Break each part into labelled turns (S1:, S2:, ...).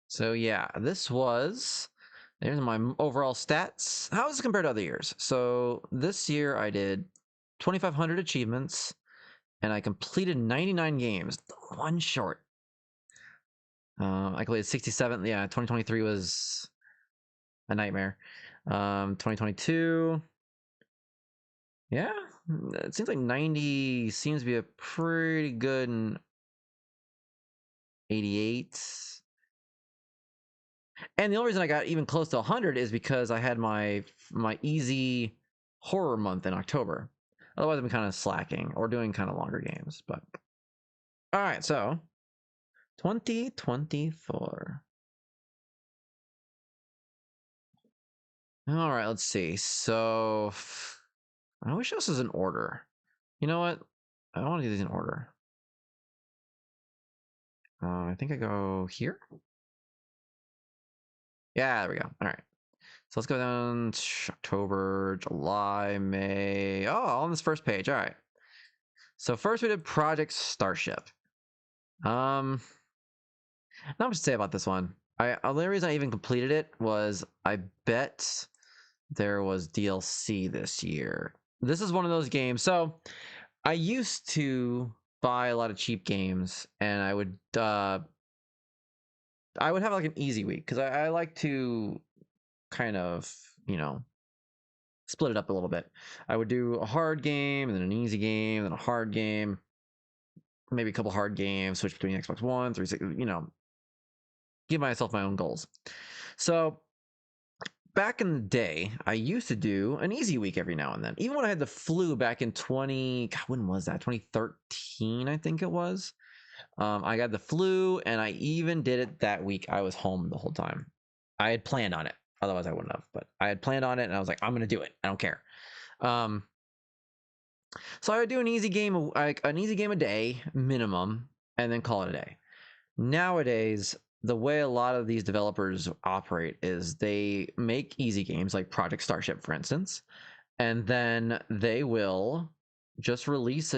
S1: So yeah, there's my overall stats. How is it compared to other years? So this year I did 2,500 achievements and I completed 99 games, one short. I completed 67. Yeah, 2023 was a nightmare. 2022. Yeah, it seems like 90 seems to be a pretty good 88. And the only reason I got even close to 100 is because I had my easy horror month in October. Otherwise, I've been kind of slacking or doing kind of longer games. But all right, so 2024. All right, let's see. So I wish this was in order. You know what? I don't want to do these in order. I think I go here. Yeah, there we go. All right. So let's go down to October, July, May. Oh, all on this first page. All right. So first we did Project Starship. Not much to say about this one. The only reason I even completed it was I bet there was DLC this year. This is one of those games. So I used to buy a lot of cheap games, and I would have like an easy week because I like to kind of split it up a little bit. I would do a hard game, and then an easy game, then a hard game, maybe a couple hard games, switch between Xbox One, 360, give myself my own goals. So back in the day, I used to do an easy week every now and then. Even when I had the flu back in when was that? 2013, I think it was. I got the flu, and I even did it that week. I was home the whole time. I had planned on it. Otherwise, I wouldn't have. But I had planned on it, and I was like, I'm going to do it. I don't care. So I would do an easy game, like an easy game a day minimum, and then call it a day. Nowadays, the way a lot of these developers operate is they make easy games like Project Starship, for instance, and then they will just release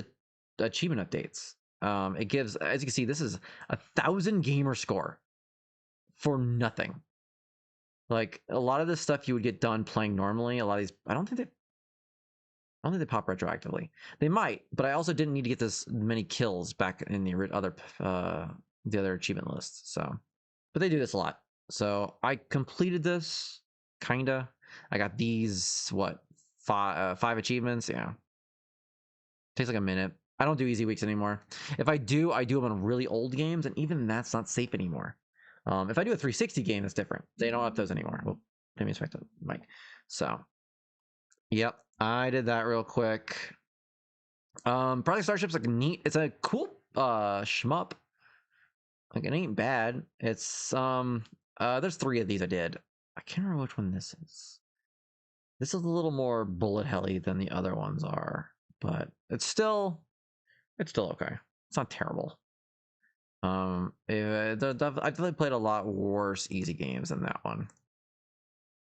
S1: achievement updates. It gives, as you can see, this is 1,000 gamer score for nothing. Like a lot of this stuff you would get done playing normally. A lot of these, I don't think they pop retroactively. They might, but I also didn't need to get this many kills back in the other achievement lists. So, but they do this a lot. So I completed this, kinda. I got these five achievements. Yeah, takes like a minute. I don't do easy weeks anymore. If I do them on really old games, and even that's not safe anymore. If I do a 360 game, that's different. They don't have those anymore. Well, let me expect the mic. So, yep, I did that real quick. Project Starship's like neat. It's a cool shmup. Like it ain't bad. It's there's 3 of these I did. I can't remember which one this is. This is a little more bullet helly than the other ones are, but it's still okay. It's not terrible. I've definitely played a lot worse easy games than that one.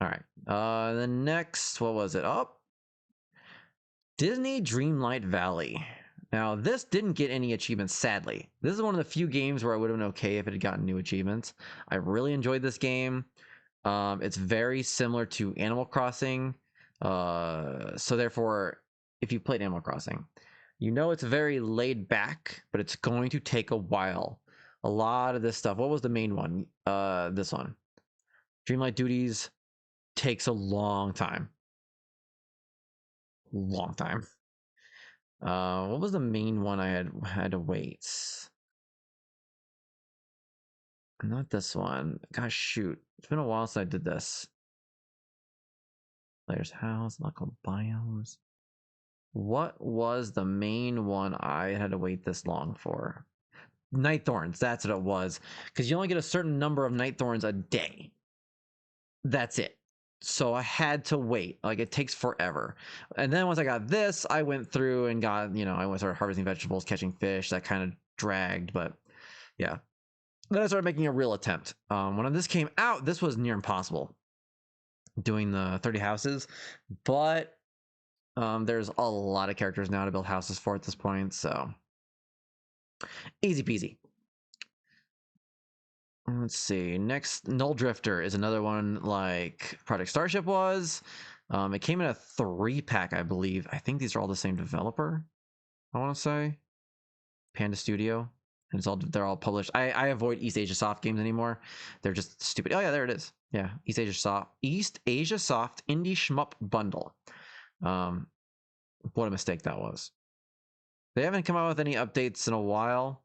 S1: All right. The next, what was it? Oh, Disney Dreamlight Valley. Now, this didn't get any achievements, sadly. This is one of the few games where I would have been okay if it had gotten new achievements. I really enjoyed this game. It's very similar to Animal Crossing. So therefore, if you played Animal Crossing, you know it's very laid back, but it's going to take a while. A lot of this stuff. What was the main one? This one. Dreamlight Duties takes a long time. Long time. What was the main one I had to wait? Not this one. Gosh, shoot. It's been a while since I did this. Player's House, Local Biomes. What was the main one I had to wait this long for? Night Thorns, that's what it was. Because you only get a certain number of Night Thorns a day. That's it. So I had to wait. Like it takes forever. And then once I got this, I went through and got, I started harvesting vegetables, catching fish. That kind of dragged, but yeah. Then I started making a real attempt. When this came out, this was near impossible, doing the 30 houses, but there's a lot of characters now to build houses for at this point, so easy peasy. let's see. Next, Null Drifter is another one like Project Starship was. It came in a 3-pack, I believe. I think these are all the same developer. I want to say Panda Studio, and they're all published. I avoid East Asia Soft games anymore. They're just stupid. Oh yeah, there it is. Yeah, East Asia Soft Indie Shmup Bundle. What a mistake that was. They haven't come out with any updates in a while.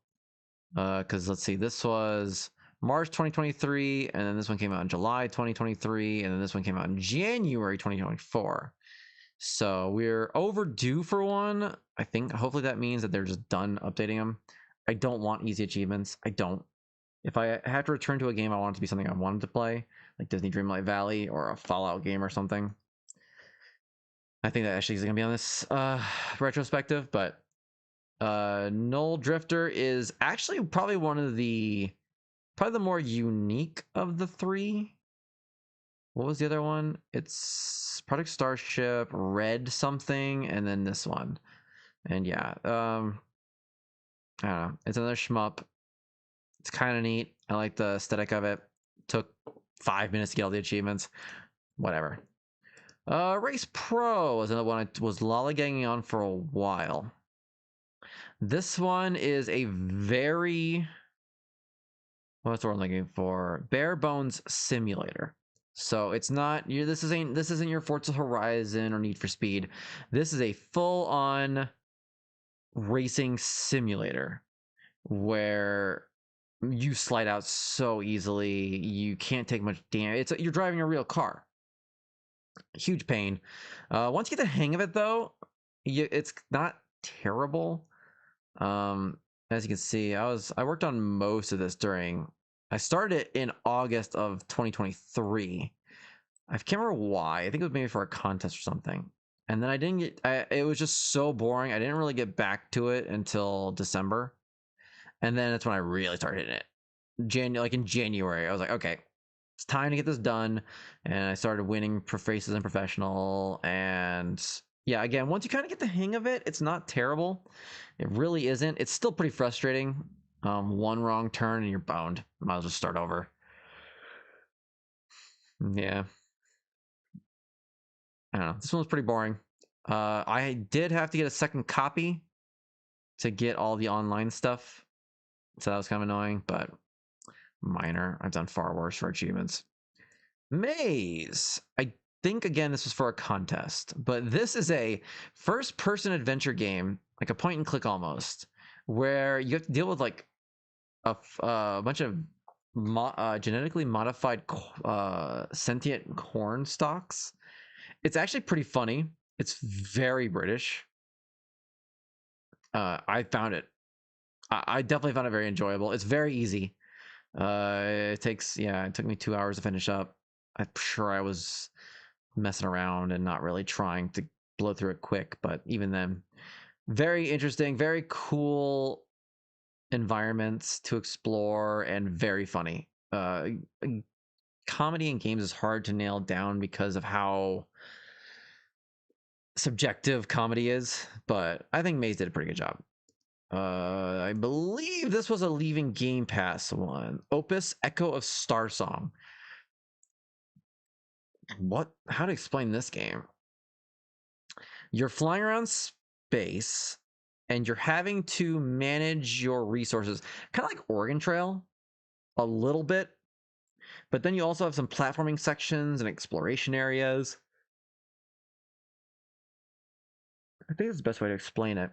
S1: Because let's see, this was March 2023, and then this one came out in July 2023, and then this one came out in January 2024. So we're overdue for one. I think hopefully that means that they're just done updating them. I don't want easy achievements. I don't. If I have to return to a game, I want it to be something I wanted to play, like Disney Dreamlight Valley or a Fallout game or something. I think that actually is going to be on this retrospective, but Null Drifter is actually probably the more unique of the 3. What was the other one? It's Project Starship, Red something, and then this one. And yeah, I don't know. It's another shmup. It's kind of neat. I like the aesthetic of it. Took 5 minutes to get all the achievements. Whatever. Race Pro was another one I was lollygagging on for a while. This one is a very, what's the word I'm looking for? Bare bones simulator. So it's not this isn't your Forza Horizon or Need for Speed. This is a full-on racing simulator where you slide out so easily. You can't take much damage. You're driving a real car. Huge pain. Once you get the hang of it, though, it's not terrible. As you can see, I worked on most of this I started it in August of 2023. I can't remember why. I think it was maybe for a contest or something. And then I didn't it was just so boring. I didn't really get back to it until December. And then that's when I really started hitting it. Like in January, I was like, okay, it's time to get this done. And I started winning faces in professional. And yeah, again, once you kind of get the hang of it, it's not terrible. It really isn't. It's still pretty frustrating. One wrong turn and you're boned. Might as well just start over. Yeah. I don't know. This one was pretty boring. I did have to get a second copy to get all the online stuff. So that was kind of annoying, but minor. I've done far worse for achievements. Maze. I think, again, this was for a contest, but this is a first-person adventure game, like a point-and-click almost, where you have to deal with like a bunch of genetically modified sentient corn stalks. It's actually pretty funny. It's very British. I found it. I definitely found it very enjoyable. It's very easy. It took me 2 hours to finish up. I'm sure I was messing around and not really trying to blow through it quick, but even then, very interesting, very cool environments to explore, and very funny. Comedy in games is hard to nail down because of how subjective comedy is, but I think Maze did a pretty good job. I believe this was a leaving Game Pass one. Opus Echo of Star Song. How to explain this game? You're flying around space and you're having to manage your resources, kind of like Oregon Trail a little bit, but then you also have some platforming sections and exploration areas. I think that's the best way to explain it.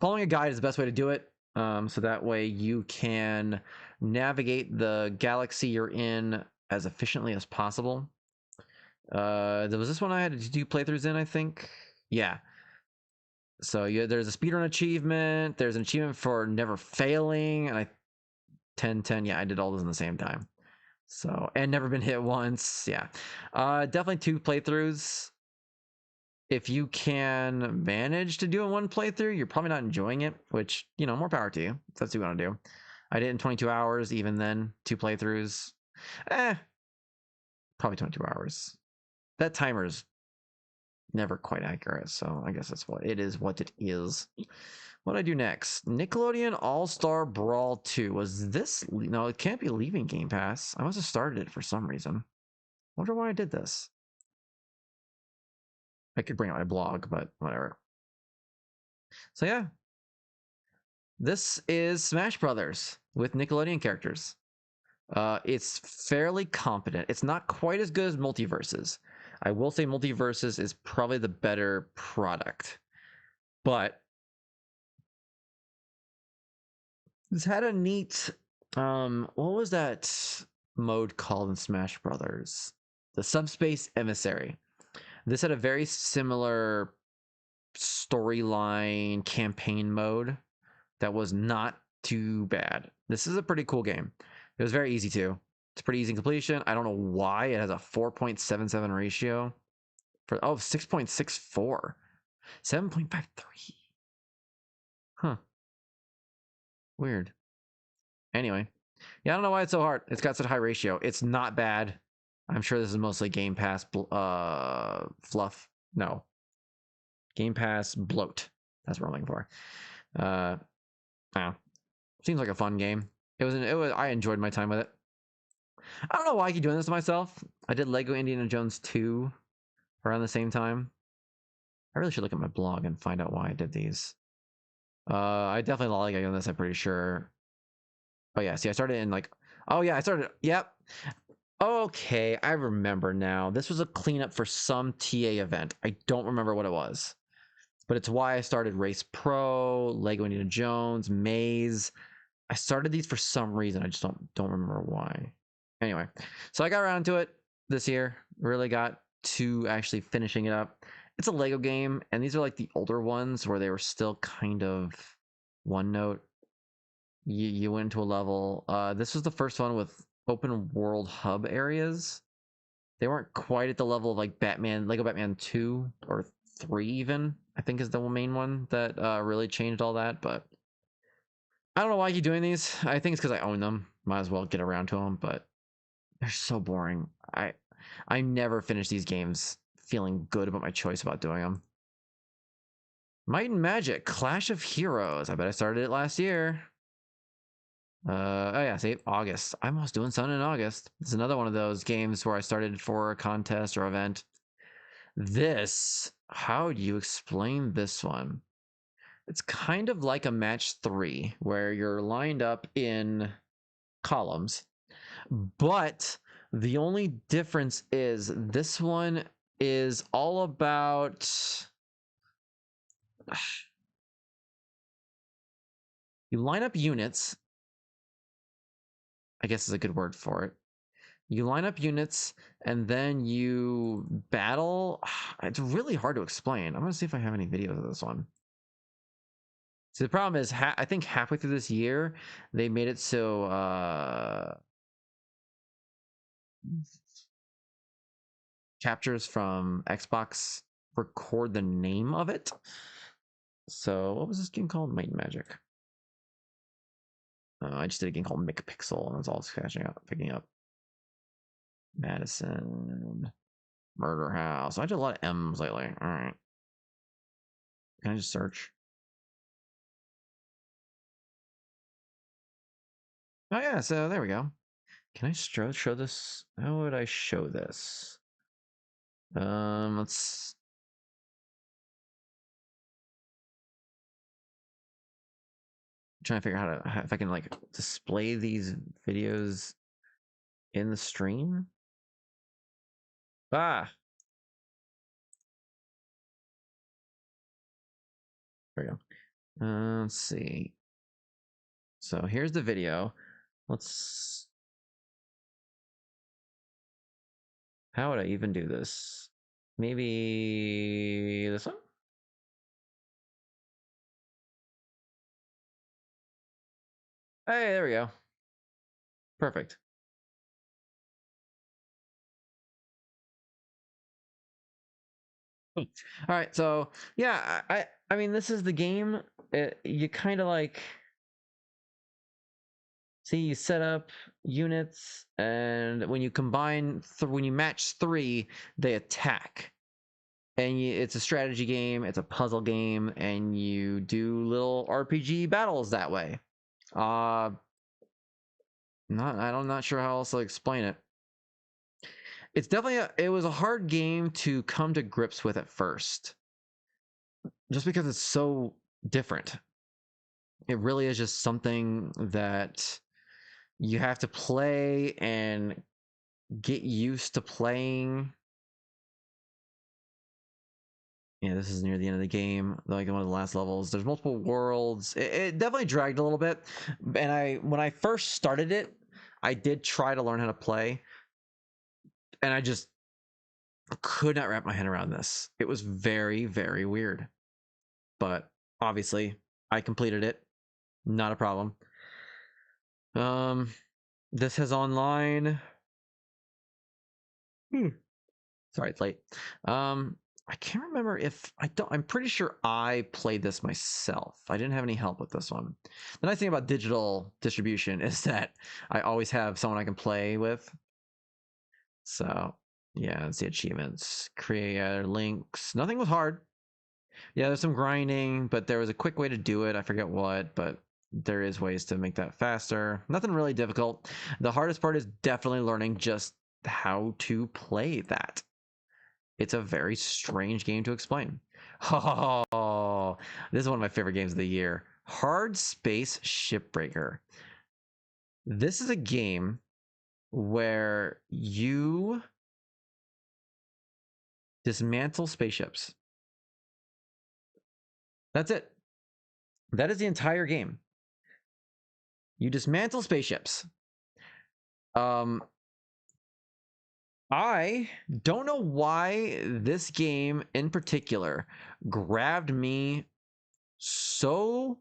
S1: Following a guide is the best way to do it, so that way you can navigate the galaxy you're in as efficiently as possible. There was this one I had to do playthroughs in, I think. Yeah. So there's a speedrun achievement. There's an achievement for never failing, and 10. Yeah, I did all those in the same time. So, and never been hit once. Yeah. Definitely 2 playthroughs. If you can manage to do in 1 playthrough, you're probably not enjoying it, which, more power to you. If that's what you want to do. I did it in 22 hours, even then, 2 playthroughs. Probably 22 hours. That timer's never quite accurate, so I guess that's what it is. What did I do next? Nickelodeon All-Star Brawl 2. Was this... No, it can't be leaving Game Pass. I must have started it for some reason. Wonder why I did this. I could bring out my blog, but whatever. So yeah. This is Smash Brothers with Nickelodeon characters. It's fairly competent. It's not quite as good as Multiverses. I will say Multiverses is probably the better product. But it's had a neat what was that mode called in Smash Brothers? The Subspace Emissary. This had a very similar storyline campaign mode that was not too bad. This is a pretty cool game. It was very easy too. It's pretty easy completion. I don't know why it has a 4.77 ratio for 6.64. 7.53. Huh. Weird. Anyway, yeah, I don't know why it's so hard. It's got such a high ratio. It's not bad. I'm sure this is mostly Game Pass fluff. No. Game Pass bloat. That's what I'm looking for. Wow. Seems like a fun game. I enjoyed my time with it. I don't know why I keep doing this to myself. I did Lego Indiana Jones 2 around the same time. I really should look at my blog and find out why I did these. I definitely like on this, I'm pretty sure. Oh yeah, see I started in like yep. Okay, I remember now. This was a cleanup for some TA event. I don't remember what it was. But it's why I started Race Pro, Lego Indiana Jones, Maze. I started these for some reason. I just don't remember why. Anyway, so I got around to it this year. Really got to actually finishing it up. It's a Lego game, and these are like the older ones where they were still kind of one note. You went into a level. This was the first one with open world hub areas. They weren't quite at the level of like Lego Batman 2 or 3 even, I think is the main one that really changed all that, but I don't know why I keep doing these. I think it's because I own them. Might as well get around to them, but they're so boring. I never finish these games feeling good about my choice about doing them. Might and Magic, Clash of Heroes. I bet I started it last year. Oh yeah, see, August. I'm almost doing something in August. It's another one of those games where I started for a contest or event. This, how do you explain this one? It's kind of like a match 3 where you're lined up in columns, but the only difference is this one is all about you line up units, I guess is a good word for it. You line up units and then you battle. It's really hard to explain. I'm gonna see if I have any videos of this one. See, the problem is I think halfway through this year they made it so captures from Xbox record the name of it. So what was this game called? Might and Magic. I just did a game called McPixel, and that's all it's picking up. Madison, Murder House. I did a lot of M's lately. All right. Can I just search? Oh yeah, so there we go. Can I show this? How would I show this? Let's trying to figure out how if I can like display these videos in the stream. Ah, there we go. Let's see. So here's the video. Let's. How would I even do this? Maybe this one? Hey, there we go. Perfect. All right, so yeah, I mean, this is the game. You kind of like see you set up units, and when you combine, when you match 3, they attack. and it's a strategy game, it's a puzzle game, and you do little RPG battles that way. I'm not sure how else to explain it. It's definitely it was a hard game to come to grips with at first, just because it's so different. It really is just something that you have to play and get used to playing. Yeah, this is near the end of the game, like one of the last levels. There's multiple worlds. It definitely dragged a little bit, and when I first started it, I did try to learn how to play, and I just could not wrap my head around this. It was very, very weird, but obviously I completed it, not a problem. This has online. Sorry, it's late. I can't remember if I'm pretty sure I played this myself. I didn't have any help with this one. The nice thing about digital distribution is that I always have someone I can play with. So yeah, it's the achievements. Create links. Nothing was hard. Yeah, there's some grinding, but there was a quick way to do it. I forget what, but there is ways to make that faster. Nothing really difficult. The hardest part is definitely learning just how to play that. It's a very strange game to explain. Oh, this is one of my favorite games of the year. Hard Space Shipbreaker. This is a game where you dismantle spaceships. That's it. That is the entire game. You dismantle spaceships. I don't know why this game in particular grabbed me so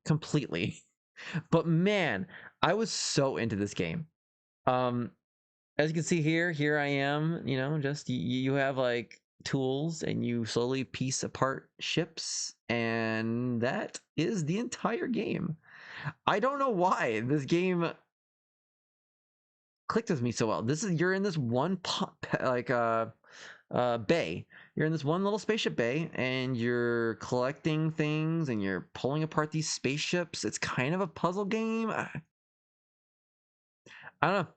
S1: completely. But man, I was so into this game. As you can see here I am, just you have like tools and you slowly piece apart ships, and that is the entire game. I don't know why this game clicked with me so well. You're in this one bay. You're in this one little spaceship bay, and you're collecting things, and you're pulling apart these spaceships. It's kind of a puzzle game. I don't know.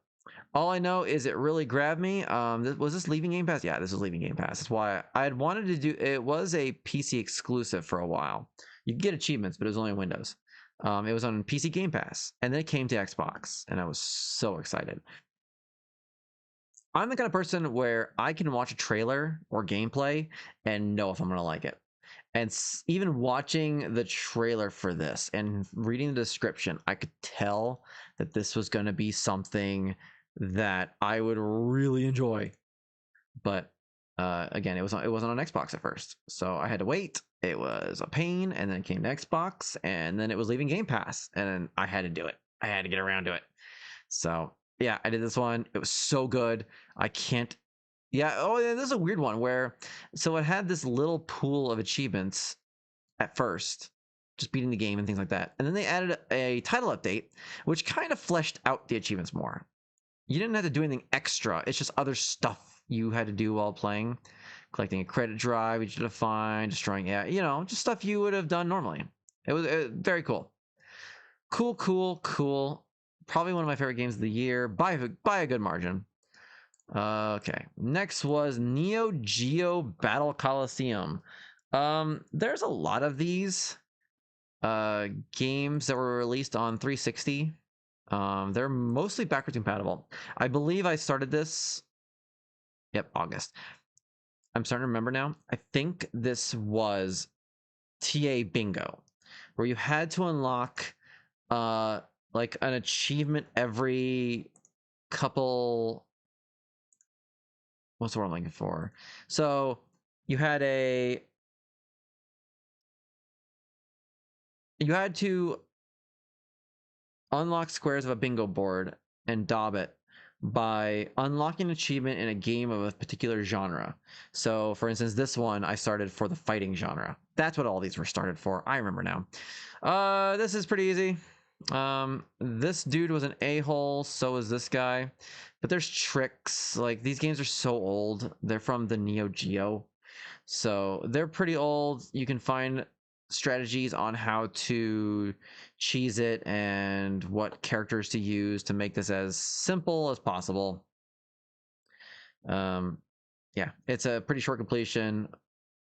S1: All I know is it really grabbed me. Was this leaving Game Pass? Yeah, this was leaving Game Pass. That's why I had wanted to do. It was a PC exclusive for a while. You could get achievements, but it was only on Windows. It was on PC Game Pass, and then it came to Xbox, and I was so excited. I'm the kind of person where I can watch a trailer or gameplay and know if I'm gonna like it. And even watching the trailer for this and reading the description, I could tell that this was going to be something that I would really enjoy. But again, it wasn't on Xbox at first, so I had to wait. It was a pain, and then it came to Xbox, and then it was leaving Game Pass, and then I had to do it. I had to get around to it. So yeah, I did this one. It was so good. I can't. Yeah. Oh, yeah, this is a weird one where so it had this little pool of achievements at first, just beating the game and things like that, and then they added a title update, which kind of fleshed out the achievements more. You didn't have to do anything extra. It's just other stuff you had to do while playing, collecting a credit drive you should find, destroying, just stuff you would have done normally. It was very cool. Cool. Probably one of my favorite games of the year by a good margin. Okay, next was Neo Geo Battle Coliseum. There's a lot of these games that were released on 360. They're mostly backwards compatible. I believe I started this. Yep, August. I'm starting to remember now. I think this was TA Bingo, where you had to unlock like an achievement every couple. What's the word I'm looking for? So you had to unlock squares of a bingo board and daub it by unlocking an achievement in a game of a particular genre. So for instance, this one I started for the fighting genre. That's what all these were started for. I remember now. This is pretty easy. This dude was an a-hole, so is this guy. But there's tricks. Like, these games are so old. They're from the Neo Geo. So they're pretty old. You can find strategies on how to cheese it and what characters to use to make this as simple as possible. Yeah, it's a pretty short completion.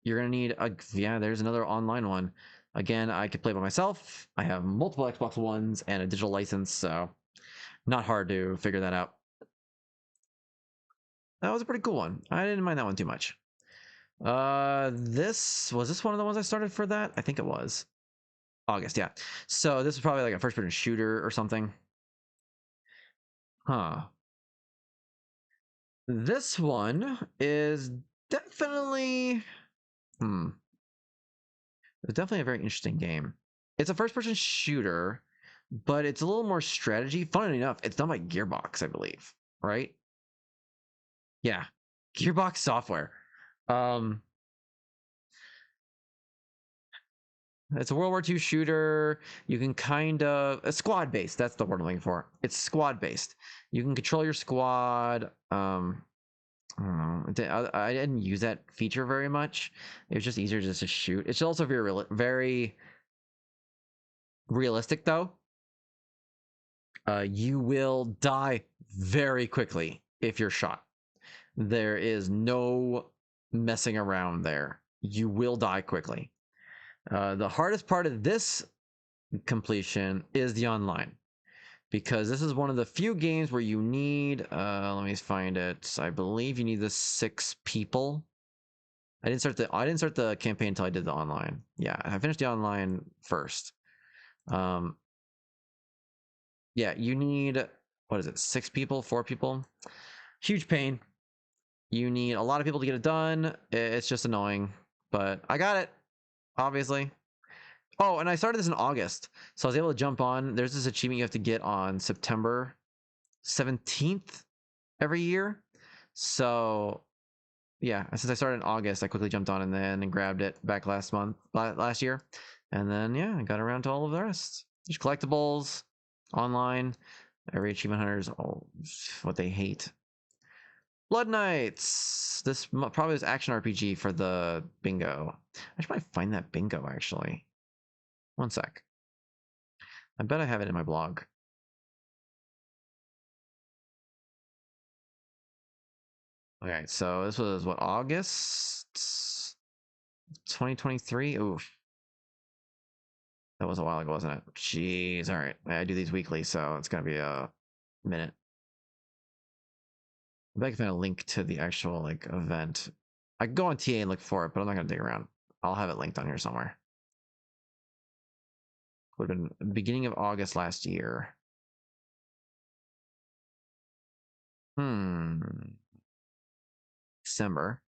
S1: You're gonna need a, yeah, there's another online one. Again, I could play by myself. I have multiple Xbox Ones and a digital license, so not hard to figure that out. That was a pretty cool one. I didn't mind that one too much. This was this one of the ones I started for that? I think it was August, yeah. So this is probably like a first person shooter or something. Huh. This one is definitely it's definitely a very interesting game. It's a first person shooter, but it's a little more strategy. Funnily enough, it's done by Gearbox, I believe, right? Yeah. Gearbox software. Um It's a World War II shooter. You can kind of a squad based. That's the word I'm looking for. It's squad based. You can control your squad. I don't know. I didn't use that feature very much. It was just easier just to shoot. It's also very realistic though. You will die very quickly if you're shot. There is no messing around there. You will die quickly. The hardest part of this completion is the online, because this is one of the few games where you need let me find it. I believe you need the 6 people. I didn't start the campaign until I did the online. Yeah, I finished the online first. Yeah, you need, what is it, 6 people, 4 people? Huge pain. You need a lot of people to get it done. It's just annoying, but I got it, obviously. Oh, and I started this in August, so I was able to jump on. There's this achievement you have to get on September 17th every year. So yeah, since I started in August, I quickly jumped on and then and grabbed it back last year. And then yeah, I got around to all of the rest. There's collectibles online. Every achievement hunter is what they hate. Blood Knights. This probably is action RPG for the bingo. I should probably find that bingo actually. One sec. I bet I have it in my blog. Okay, so this was what, August 2023? Oof. That was a while ago, wasn't it? Jeez, all right. I do these weekly, so it's gonna be a minute. I can find a link to the actual like event. I can go on TA and look for it, but I'm not gonna dig around. I'll have it linked on here somewhere. Would have been beginning of August last year. December.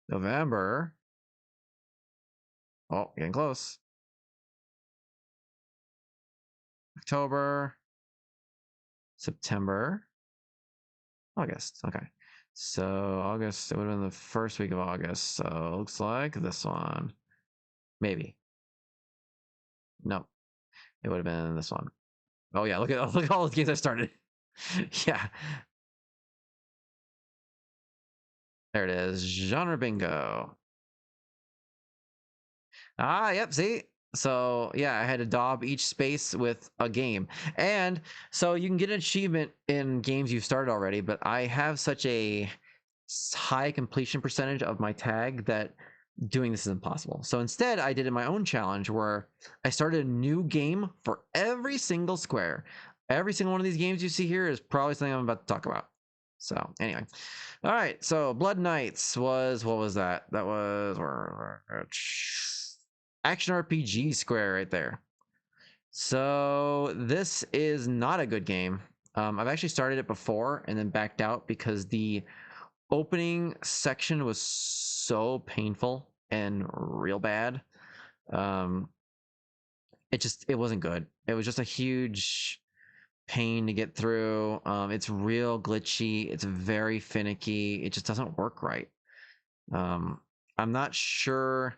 S1: November. Oh, getting close. October. September. August. Okay. So August, it would have been the first week of August. So it looks like this one. Maybe. No. It would have been this one. Oh yeah, look at all those games I started. Yeah. There it is. Genre bingo. Ah, yep, see? So yeah, I had to daub each space with a game. And so you can get an achievement in games you've started already, but I have such a high completion percentage of my tag that doing this is impossible. So instead, I did in my own challenge where I started a new game for every single square. Every single one of these games you see here is probably something I'm about to talk about. So anyway, all right. So Blood Knights was, what was that? That was action RPG square right there. So this is not a good game. I've actually started it before and then backed out because the opening section was so painful and real bad. It wasn't good. It was just a huge pain to get through. It's real glitchy. It's very finicky. It just doesn't work right. I'm not sure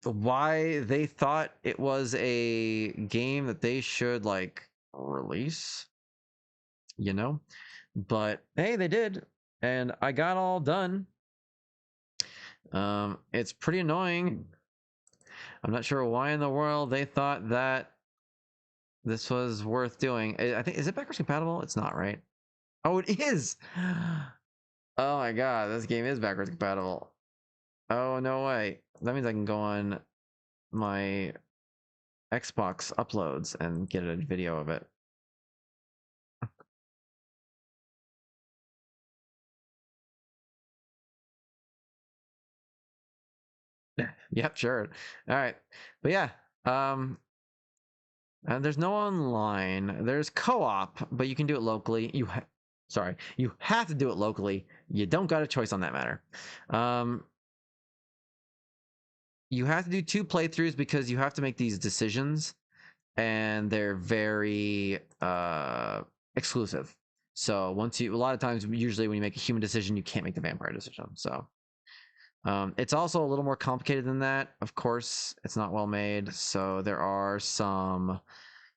S1: why they thought it was a game that they should like release, you know? But hey, they did, and I got all done. It's pretty annoying. I'm not sure why in the world they thought that this was worth doing. I think, is it backwards compatible? It's not, right? Oh, it is. Oh my god, this game is backwards compatible. Oh, no way. That means I can go on my Xbox uploads and get a video of it. Yep, sure. All right. But yeah, there's no online. There's co-op, but you can do it locally. Sorry, you have to do it locally. You don't got a choice on that matter. You have to do 2 playthroughs because you have to make these decisions, and they're very exclusive. So a lot of times, usually when you make a human decision, you can't make the vampire decision. So it's also a little more complicated than that. Of course, it's not well made. So there are some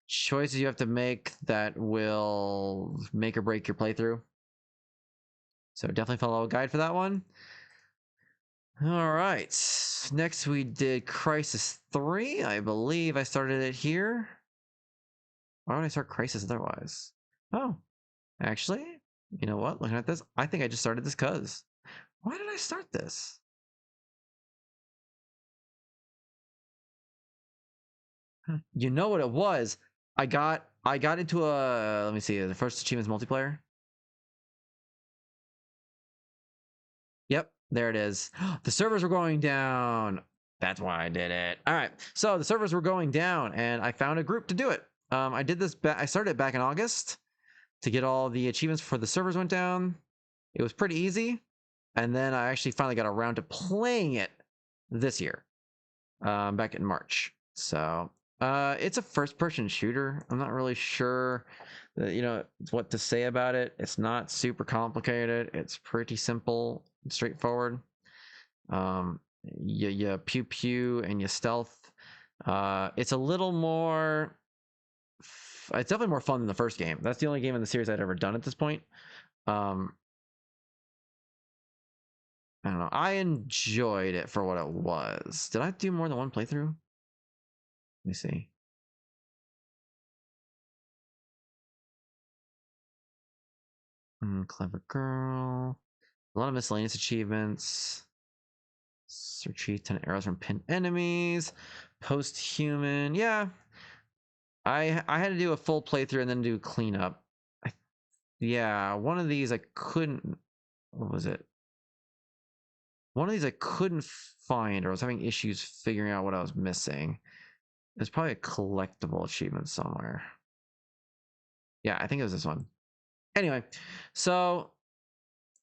S1: choices you have to make that will make or break your playthrough. So definitely follow a guide for that one. All right. Next, we did Crisis 3. I believe I started it here. Why would I start Crisis otherwise? Oh, actually, you know what? Looking at this, I think I just started this because. Why did I start this? You know what it was? I got into a, let me see, the first achievements multiplayer. Yep, there it is. The servers were going down. That's why I did it. All right, so the servers were going down, and I found a group to do it. I did this. I started it back in August to get all the achievements before the servers went down. It was pretty easy, and then I actually finally got around to playing it this year, back in March. So it's a first-person shooter. I'm not really sure, what to say about it. It's not super complicated. It's pretty simple, straightforward. You pew pew and you stealth. It's a little more. It's definitely more fun than the first game. That's the only game in the series I'd ever done at this point. Um, I don't know. I enjoyed it for what it was. Did I do more than one playthrough? Let me see. Clever girl. A lot of miscellaneous achievements. Retrieve 10 arrows from pinned enemies. Post-human. Yeah. I had to do a full playthrough and then do cleanup. Yeah, one of these I couldn't. What was it? One of these I couldn't find, or I was having issues figuring out what I was missing. There's probably a collectible achievement somewhere. Yeah, I think it was this one. Anyway, so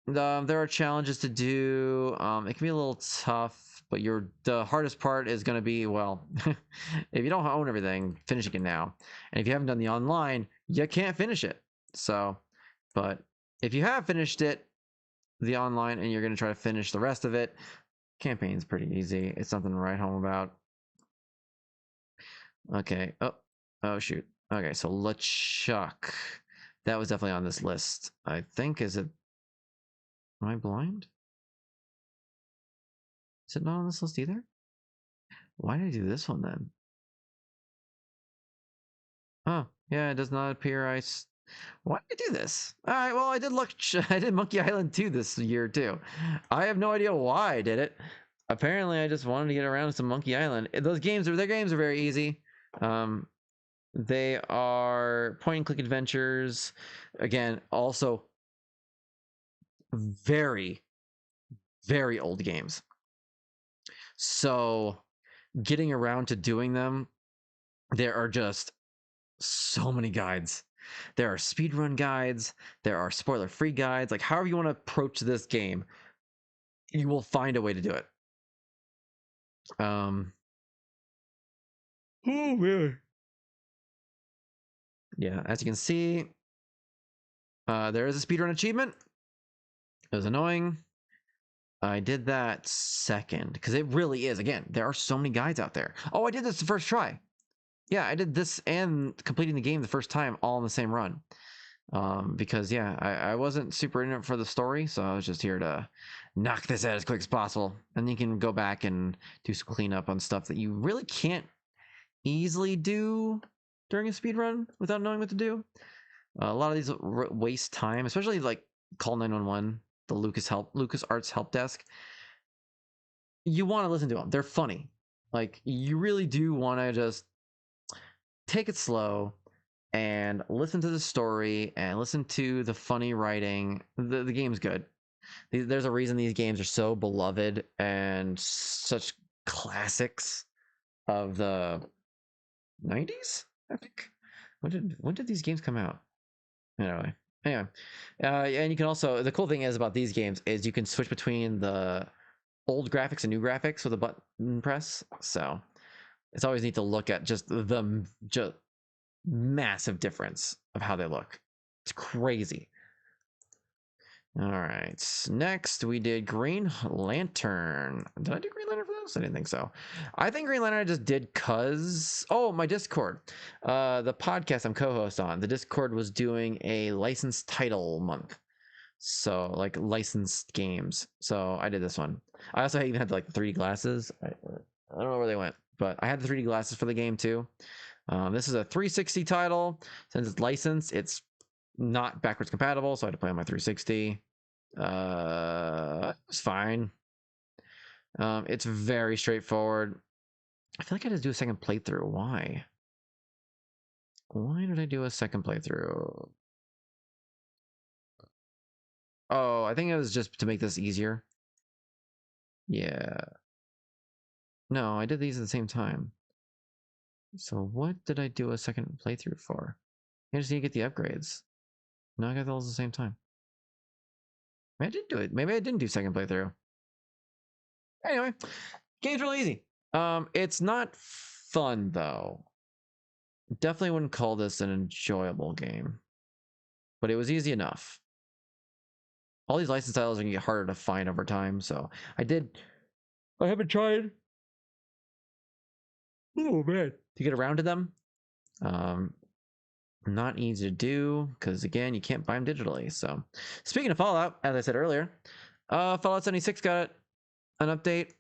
S1: there are challenges to do. It can be a little tough, but the hardest part is going to be, well, if you don't own everything, finishing it now. And if you haven't done the online, you can't finish it. So, but if you have finished it, the online, and you're going to try to finish the rest of it, campaign's pretty easy. It's something to write home about. Okay. Oh shoot. Okay, so LeChuck. That was definitely on this list. I think, is it, am I blind? Is it not on this list either? Why did I do this one then? Oh, yeah, it does not appear. Why did I do this? All right, well, I did Monkey Island 2 this year too. I have no idea why I did it. Apparently, I just wanted to get around to some Monkey Island. Their games are very easy. They are point and click adventures. Again, also very, very old games. So getting around to doing them, there are just so many guides. There are speedrun guides, there are spoiler-free guides. Like, however you want to approach this game, you will find a way to do it. Oh man. Yeah, as you can see, there is a speedrun achievement. It was annoying. I did that second because it really is. Again, there are so many guides out there. Oh, I did this the first try. Yeah, I did this and completing the game the first time all in the same run. Because yeah, I wasn't super in it for the story, so I was just here to knock this out as quick as possible. And you can go back and do some cleanup on stuff that you really can't easily do during a speed run without knowing what to do. A lot of these waste time, especially like call 911, the Lucas Arts help desk. You want to listen to them; they're funny. Like you really do want to just take it slow and listen to the story and listen to the funny writing. The game's good. There's a reason these games are so beloved and such classics of the 90s, I think. When did these games come out? Anyway, and you can also, the cool thing is about these games is you can switch between the old graphics and new graphics with a button press. So it's always neat to look at just the massive difference of how they look. It's crazy. All right, next we did Green Lantern. Did I do Green Lantern for this? I didn't think so. I think Green Lantern I just did cause, oh, my Discord, the podcast I'm co-host on, the Discord was doing a licensed title month, so like licensed games. So I did this one. I also even had like the 3D glasses. I don't know where they went, but I had the 3D glasses for the game too. This is a 360 title. Since it's licensed, it's not backwards compatible, so I had to play on my 360. It's fine. It's very straightforward. I feel like I had to do a second playthrough. Why? Why did I do a second playthrough? Oh, I think it was just to make this easier. Yeah. No, I did these at the same time. So what did I do a second playthrough for? I just need to get the upgrades. No, I got those at the same time. Maybe I did do it. Maybe I didn't do second playthrough. Anyway, game's really easy. It's not fun though. Definitely wouldn't call this an enjoyable game, but it was easy enough. All these licensed titles are gonna get harder to find over time, so I haven't tried. Oh man, to get around to them. Not easy to do because again, you can't buy them digitally. So, speaking of Fallout, as I said earlier, Fallout 76 got an update.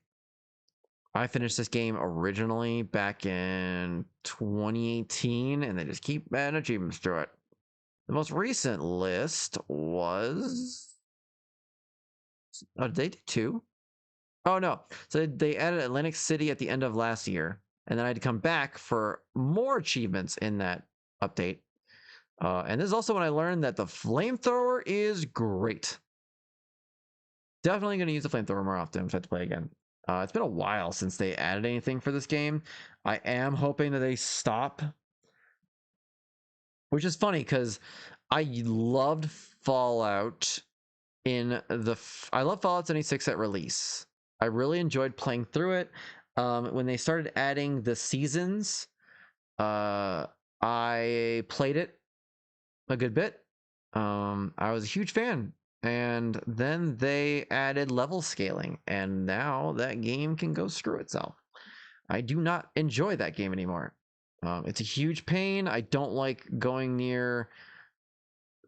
S1: I finished this game originally back in 2018, and they just keep adding achievements through it. The most recent list was, oh, did they do 2? Oh no, so they added Atlantic City at the end of last year, and then I had to come back for more achievements in that update. And this is also when I learned that the flamethrower is great. Definitely going to use the flamethrower more often if I have to play again. It's been a while since they added anything for this game. I am hoping that they stop. Which is funny because I loved Fallout I love Fallout 76 at release. I really enjoyed playing through it. When they started adding the seasons, I played it a good bit. I was a huge fan. And then they added level scaling, and now that game can go screw itself. I do not enjoy that game anymore. It's a huge pain. I don't like going near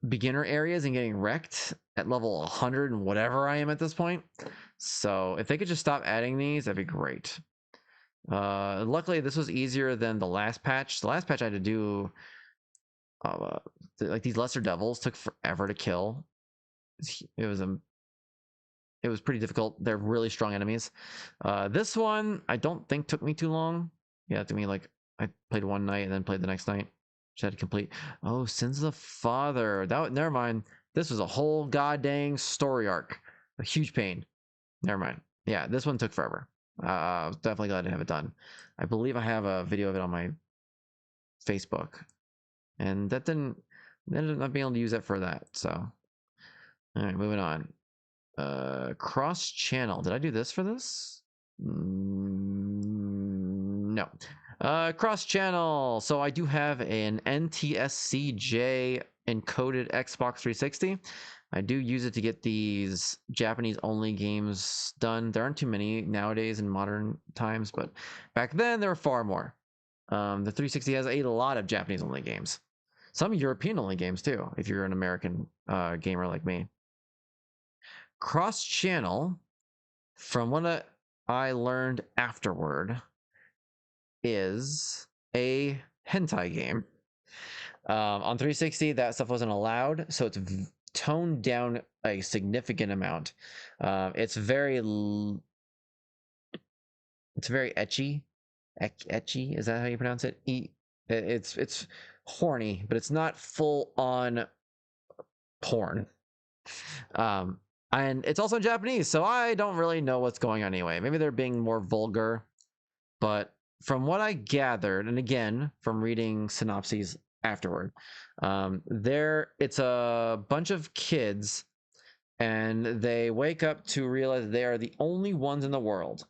S1: beginner areas and getting wrecked at level 100 and whatever I am at this point. So if they could just stop adding these, that'd be great. Luckily, this was easier than the last patch. The last patch I had to do, like these lesser devils took forever to kill. It was pretty difficult. They're really strong enemies. This one I don't think took me too long. Yeah, it took me like, I played one night and then played the next night. Just had to complete. Oh, Sins of the Father. Never mind. This was a whole goddamn story arc. A huge pain. Never mind. Yeah, this one took forever. I was definitely glad to have it done. I believe I have a video of it on my Facebook, and that didn't ended up not being able to use it for that. So, all right, moving on. Cross channel. Did I do this for this? No. Cross channel. So I do have an NTSCJ encoded Xbox 360. I do use it to get these Japanese only games done. There aren't too many nowadays in modern times, but back then there were far more. The 360 has a lot of Japanese only games, some European only games too, if you're an American gamer like me. Cross channel, from what I learned afterward, is a hentai game. On 360, that stuff wasn't allowed, so it's toned down a significant amount. It's very etchy. Etchy, is that how you pronounce it? It's horny, but it's not full on porn. And it's also in Japanese, so I don't really know what's going on anyway. Maybe they're being more vulgar, but from what I gathered, and again from reading synopses afterward, it's a bunch of kids, and they wake up to realize they are the only ones in the world.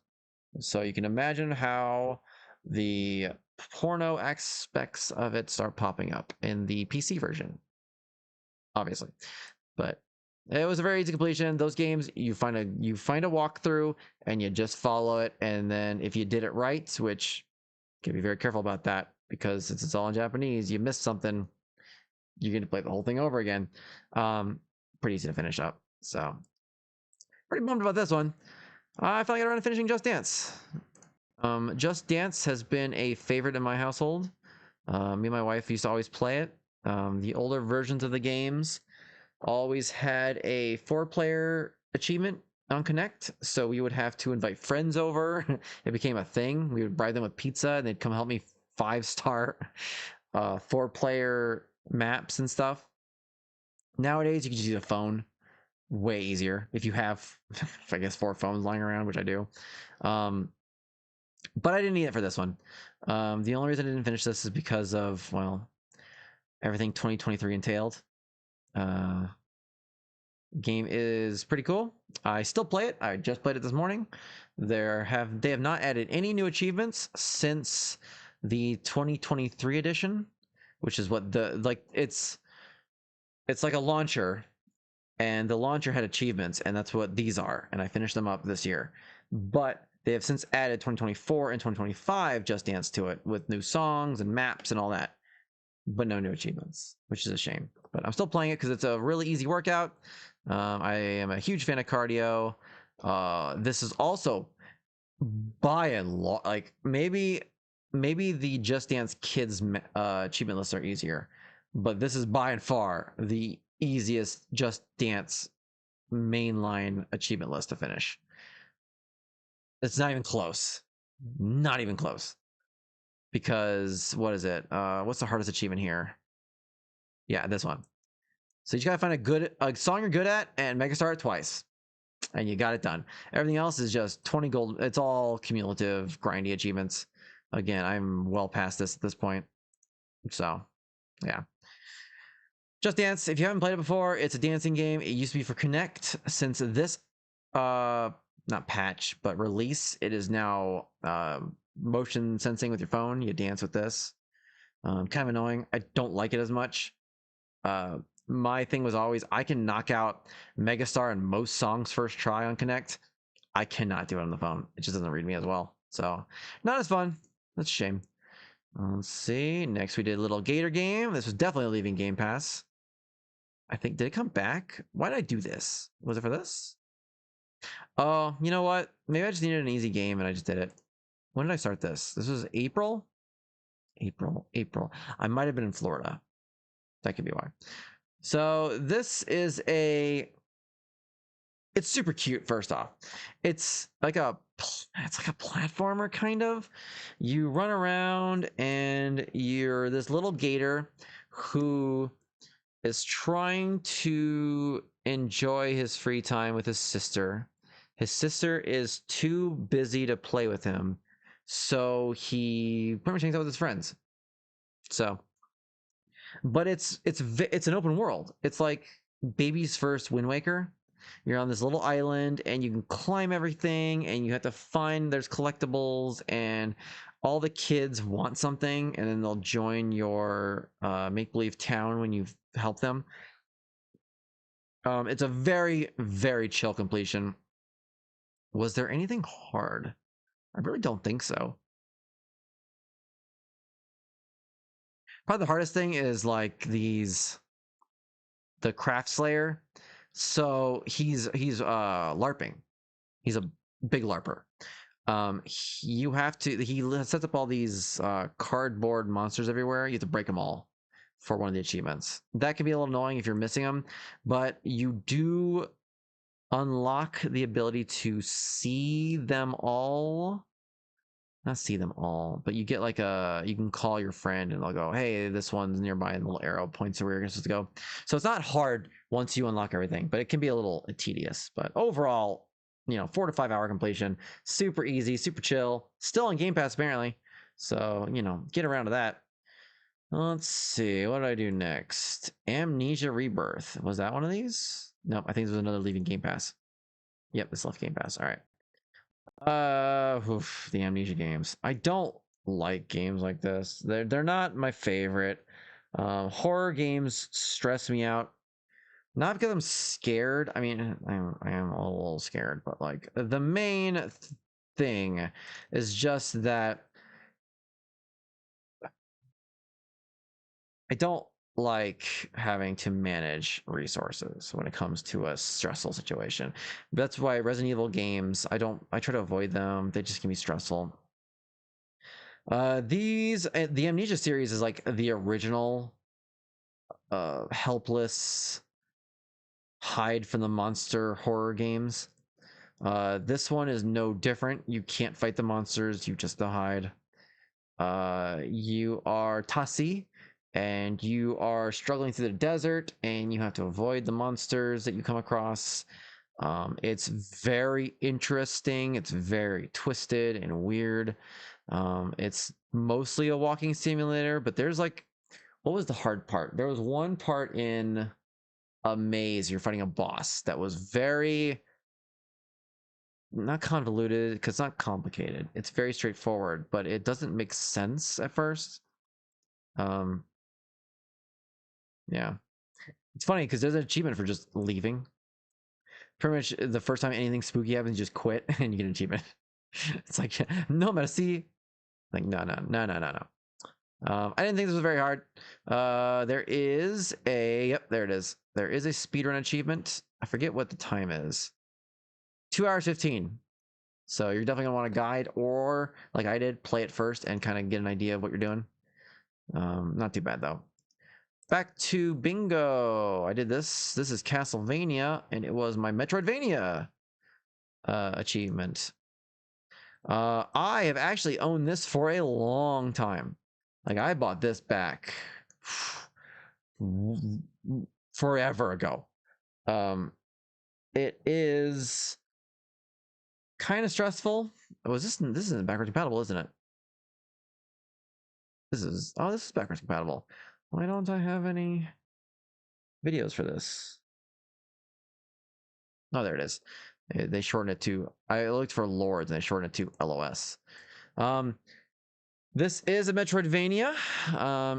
S1: So you can imagine how the porno aspects of it start popping up in the PC version, obviously. But it was a very easy completion. Those games, you find a walkthrough and you just follow it, and then if you did it right, which you can be very careful about that, because since it's all in Japanese, you missed something, you're going to play the whole thing over again. Pretty easy to finish up. So pretty bummed about this one. I finally got around to finishing Just Dance. Just Dance has been a favorite in my household. Me and my wife used to always play it. The older versions of the games always had a 4-player achievement on Connect, so we would have to invite friends over. It became a thing. We would bribe them with pizza, and they'd come help me 5-star 4-player maps and stuff. Nowadays, you can just use a phone. Way easier if you have, I guess, 4 phones lying around, which I do. But I didn't need it for this one. The only reason I didn't finish this is because of, well, everything 2023 entailed. Game is pretty cool. I still play it. I just played it this morning. They have not added any new achievements since the 2023 edition, which is what it's like a launcher, and the launcher had achievements, and that's what these are, and I finished them up this year. But they have since added 2024 and 2025 Just Dance to it, with new songs and maps and all that, but no new achievements, which is a shame. But I'm still playing it because it's a really easy workout. I am a huge fan of cardio. This is also, by and large, like maybe the Just Dance Kids achievement lists are easier, but this is by and far the easiest Just Dance mainline achievement list to finish. It's not even close. Not even close. Because what is it? What's the hardest achievement here? Yeah, this one. So you just gotta find a song you're good at and Megastar it twice, and you got it done. Everything else is just 20 gold. It's all cumulative, grindy achievements. Again, I'm well past this at this point. So, yeah. Just Dance, if you haven't played it before, it's a dancing game. It used to be for Connect. Since this, not patch, but release, it is now motion sensing with your phone. You dance with this. Kind of annoying. I don't like it as much. My thing was always, I can knock out Megastar and most songs first try on Connect. I cannot do it on the phone. It just doesn't read me as well. So, not as fun. That's a shame. Let's see. Next, we did a little Gator game. This was definitely leaving Game Pass. I think, did it come back? Why did I do this? Was it for this? Oh, you know what? Maybe I just needed an easy game and I just did it. When did I start this? This was April? April. I might have been in Florida. That could be why. So this is it's super cute. First off, it's like a platformer kind of. You run around and you're this little gator who is trying to enjoy his free time with his sister. His sister is too busy to play with him, so he pretty much hangs out with his friends. So, but it's an open world. It's like baby's first Wind Waker. You're on this little island and you can climb everything, and you have to find, there's collectibles and all the kids want something, and then they'll join your make-believe town when you help them. It's a very, very chill completion. Was there anything hard? I really don't think so. Probably the hardest thing is like the craft slayer. So he's LARPing. He's a big LARPer. You have to, he sets up all these cardboard monsters everywhere. You have to break them all for one of the achievements. That can be a little annoying if you're missing them, but you do unlock the ability to see them all. Not see them all, but you get like you can call your friend and they'll go, hey, this one's nearby, and the little arrow points to where you're supposed to go. So it's not hard once you unlock everything, but it can be a little tedious. But overall, 4 to 5 hour completion, super easy, super chill, still on Game Pass apparently. So, get around to that. Let's see, what did I do next? Amnesia Rebirth. Was that one of these? Nope, I think this was another leaving Game Pass. Yep, this left Game Pass. All right. The Amnesia games. I don't like games like this. They're not my favorite. Horror games stress me out. Not because I'm scared. I mean, I am a little scared, but like the main thing is just that I don't like having to manage resources when it comes to a stressful situation. That's why Resident Evil games, I try to avoid them. They just can be stressful. The Amnesia series is like the original helpless hide from the monster horror games. This one is no different. You can't fight the monsters, you just hide. You are Tassi, and you are struggling through the desert, and you have to avoid the monsters that you come across. It's very interesting. It's very twisted and weird. It's mostly a walking simulator, but there's like, what was the hard part? There was one part in a maze. You're fighting a boss that was very not convoluted because it's not complicated. It's very straightforward, but it doesn't make sense at first. Yeah, it's funny because there's an achievement for just leaving. Pretty much the first time anything spooky happens, you just quit and you get an achievement. It's like, no mercy. Like, no. I didn't think this was very hard. There is yep, there it is. There is a speedrun achievement. I forget what the time is. 2 hours 15. So you're definitely gonna want a guide, or like I did, play it first and kind of get an idea of what you're doing. Not too bad though. Back to bingo. I did this. This is Castlevania, and it was my Metroidvania achievement. I have actually owned this for a long time. Like I bought this back forever ago. It is kind of stressful. Was this isn't backwards compatible, isn't it? This is backwards compatible. Why don't I have any videos for this? Oh, there it is. They shortened it to, I looked for Lords and they shortened it to LOS. This is a Metroidvania.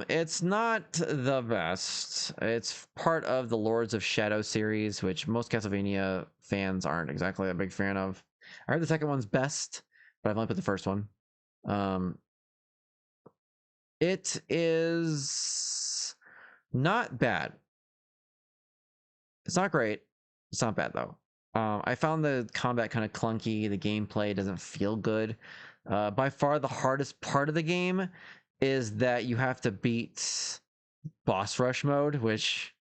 S1: It's not the best. It's part of the Lords of Shadow series, which most Castlevania fans aren't exactly a big fan of. I heard the second one's best, but I've only put the first one. It is not bad. It's not great. It's not bad though. I found the combat kind of clunky. The gameplay doesn't feel good. By far the hardest part of the game is that you have to beat boss rush mode, which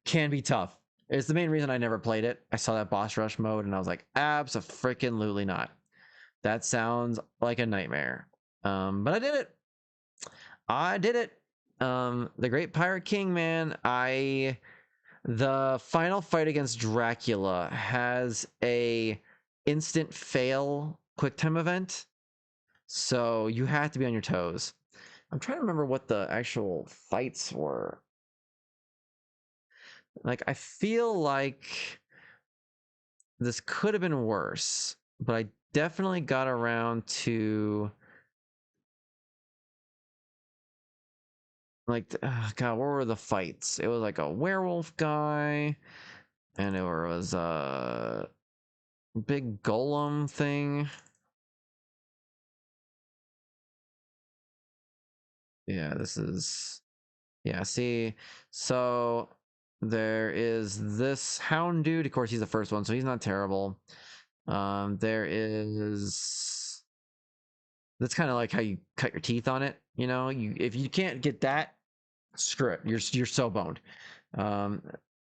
S1: can be tough. It's the main reason I never played it. I saw that boss rush mode and I was like, abso-freaking-lutely not. That sounds like a nightmare. But I did it. The Great Pirate King, man. The final fight against Dracula has a instant fail QuickTime event, so you have to be on your toes. I'm trying to remember what the actual fights were. Like, I feel like this could have been worse, but I definitely got around to like God, what were the fights? It was like a werewolf guy, and it was a big golem thing. Yeah, this is yeah. See, so there is this hound dude. Of course, he's the first one, so he's not terrible. There is that's kind of like how you cut your teeth on it. You know, you if you can't get that, screw it. You're so boned. Um,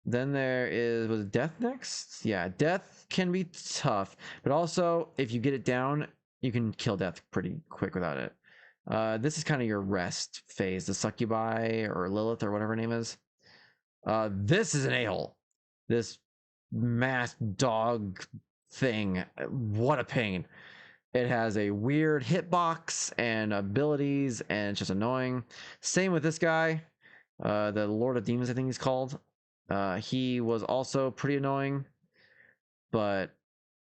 S1: then there is was it death next? Yeah, death can be tough, but also if you get it down, you can kill death pretty quick without it. This is kind of your rest phase, the succubi or Lilith or whatever her name is. This is an a-hole. This mass dog thing. What a pain. It has a weird hitbox and abilities, and it's just annoying. Same with this guy, the Lord of Demons, I think he's called. He was also pretty annoying, but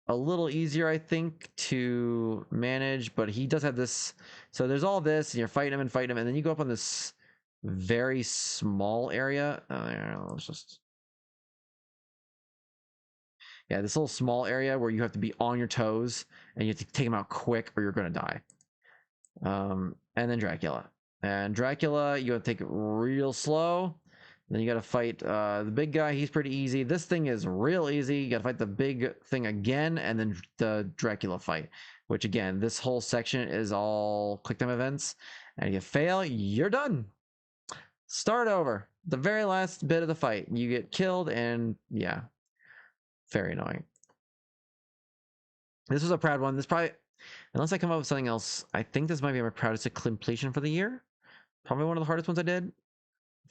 S1: a little easier, I think, to manage. But he does have this. So there's all this, and you're fighting him, and then you go up on this very small area. Let's just yeah, this little small area where you have to be on your toes and you have to take him out quick or you're gonna die. And then Dracula. And Dracula, you gotta take it real slow. Then you gotta fight the big guy. He's pretty easy. This thing is real easy. You gotta fight the big thing again, and then the Dracula fight. Which again, this whole section is all quick time events. And if you fail, you're done. Start over. The very last bit of the fight, you get killed, and yeah, very annoying. This was a proud one. This probably, unless I come up with something else, I think this might be my proudest completion for the year. Probably one of the hardest ones I did.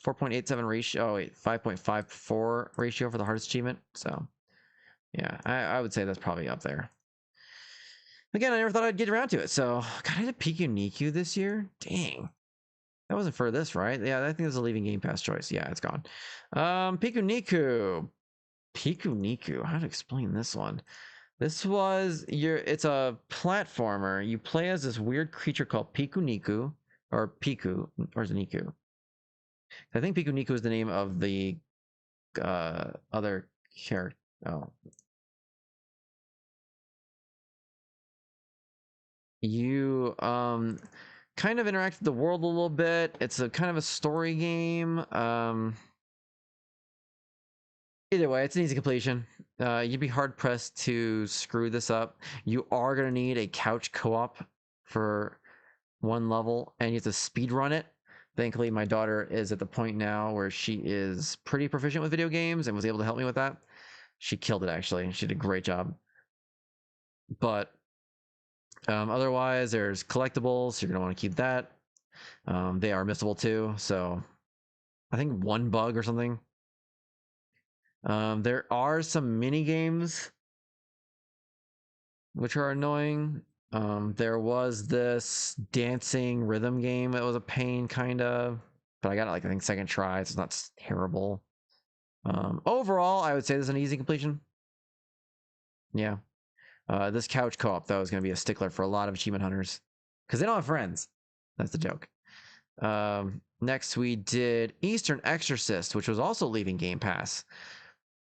S1: 4.87 ratio. Oh wait, 5.54 ratio for the hardest achievement. So yeah, I would say that's probably up there. Again, I never thought I'd get around to it. So God, I did Piku Niku this year. Dang. That wasn't for this, right? Yeah, I think it was a leaving Game Pass choice. Yeah, it's gone. Piku Niku. Piku Niku. How to explain this one? This was it's a platformer. You play as this weird creature called Piku Niku, or Piku, or is it Niku? I think Piku Niku is the name of the other character. Oh, you kind of interact with the world a little bit. It's a kind of a story game. Either way, it's an easy completion. You'd be hard pressed to screw this up. You are gonna need a couch co-op for one level, and you have to speed run it. Thankfully, my daughter is at the point now where she is pretty proficient with video games and was able to help me with that. She killed it, actually. She did a great job. But otherwise, there's collectibles. You're gonna want to keep that. They are missable too. So I think one bug or something. There are some mini games which are annoying. There was this dancing rhythm game that was a pain, kind of, but I got it like I think second try. So it's not terrible. Overall, I would say this is an easy completion. Yeah. This couch co-op though is going to be a stickler for a lot of achievement hunters because they don't have friends. That's the joke. Next we did Eastern Exorcist, which was also leaving Game Pass.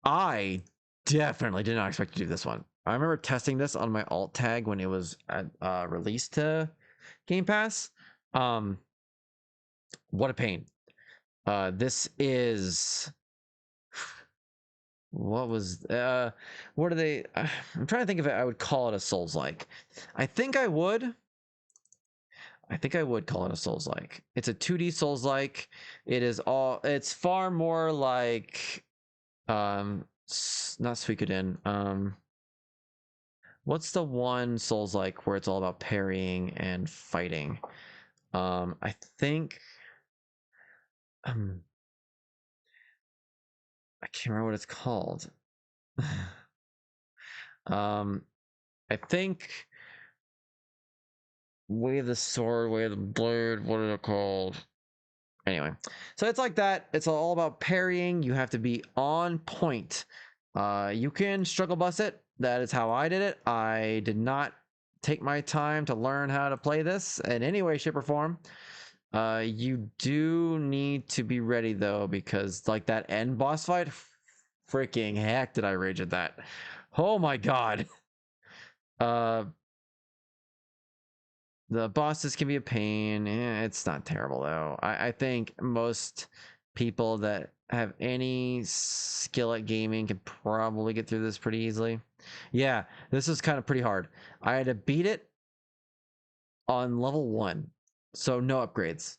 S1: I definitely did not expect to do this one. I remember testing this on my alt tag when it was released to Game Pass. What a pain. This is what was what are they? I'm trying to think if I would call it a Souls-like. I think I would. I think I would call it a Souls-like. It's a 2D Souls-like. It is all. It's far more like not Suikoden. What's the one Souls like where it's all about parrying and fighting? I think I can't remember what it's called. I think Way of the Sword, Way of the Blade, what is it called? Anyway, so it's like that. It's all about parrying. You have to be on point. You can struggle bus it. That is how I did it. I did not take my time to learn how to play this in any way, shape, or form. You do need to be ready though, because like that end boss fight, freaking heck did I rage at that. Oh my god. Uh, the bosses can be a pain. It's not terrible though. I think most people that have any skill at gaming can probably get through this pretty easily. Yeah, this is kind of pretty hard. I had to beat it on level 1. So no upgrades.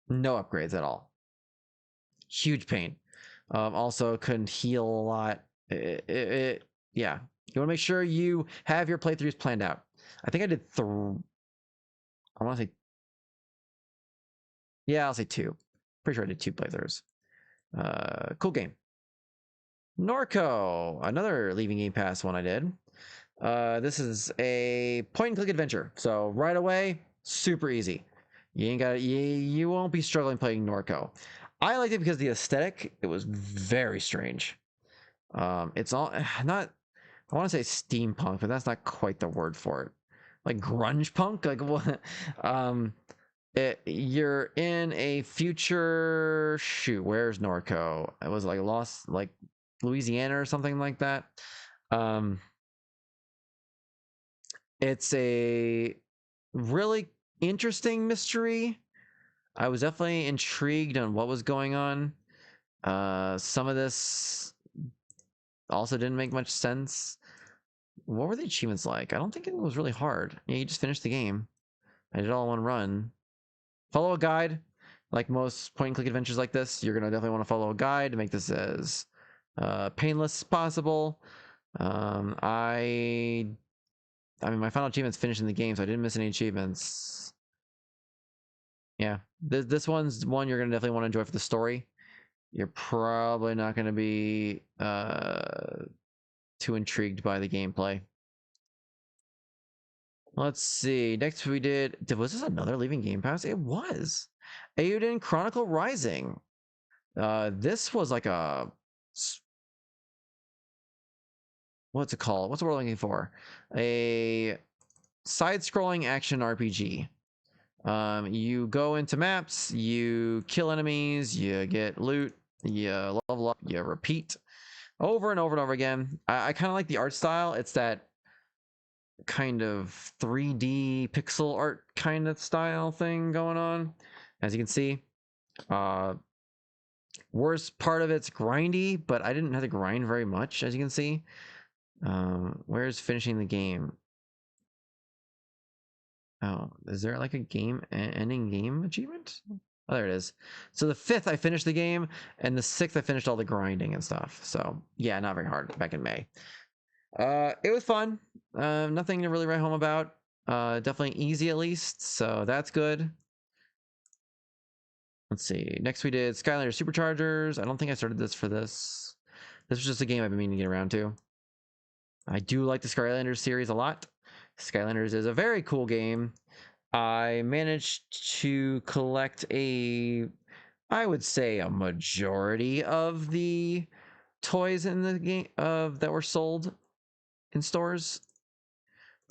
S1: No upgrades at all. Huge pain. Also couldn't heal a lot. Yeah. You want to make sure you have your playthroughs planned out. I think I did I want to say, yeah, I'll say 2. Pretty sure I did 2 playthroughs. Cool game. Norco, another Leaving Game Pass one I did. This is a point and click adventure. So right away, super easy. You ain't got you won't be struggling playing Norco. I liked it because the aesthetic, it was very strange. It's all not, I want to say steampunk, but that's not quite the word for it. Like grunge punk, like what? You're in a future, shoot, where's Norco? It was like lost, like Louisiana or something like that. Um, it's a really interesting mystery. I was definitely intrigued on what was going on. Some of this also didn't make much sense. What were the achievements like? I don't think it was really hard. Yeah, you just finished the game. I did it all in one run. Follow a guide. Like most point and click adventures like this, you're gonna definitely want to follow a guide to make this as painless as possible. I mean, my final achievement's finishing the game, so I didn't miss any achievements. Yeah, this one's one you're gonna definitely want to enjoy for the story. You're probably not gonna be too intrigued by the gameplay. Let's see. Next we did was this another Leaving Game Pass? It was. Eiyuden Chronicle Rising. This was like a, what's it called? What's the word I'm looking for? A side-scrolling action RPG. You go into maps, you kill enemies, you get loot, you level up, you repeat over and over and over again. I kind of like the art style. It's that kind of 3D pixel art kind of style thing going on, as you can see. Worst part of it's grindy, but I didn't have to grind very much, as you can see. Where's finishing the game? Oh, is there like a game ending game achievement? Oh, there it is. So the 5th I finished the game, and the 6th I finished all the grinding and stuff. So yeah, not very hard back in May. It was fun. Nothing to really write home about. Definitely easy at least, so that's good. Let's see. Next we did Skylanders Superchargers. I don't think I started this for this. This was just a game I've been meaning to get around to. I do like the Skylanders series a lot. Skylanders is a very cool game. I managed to collect I would say a majority of the toys in the game that were sold in stores.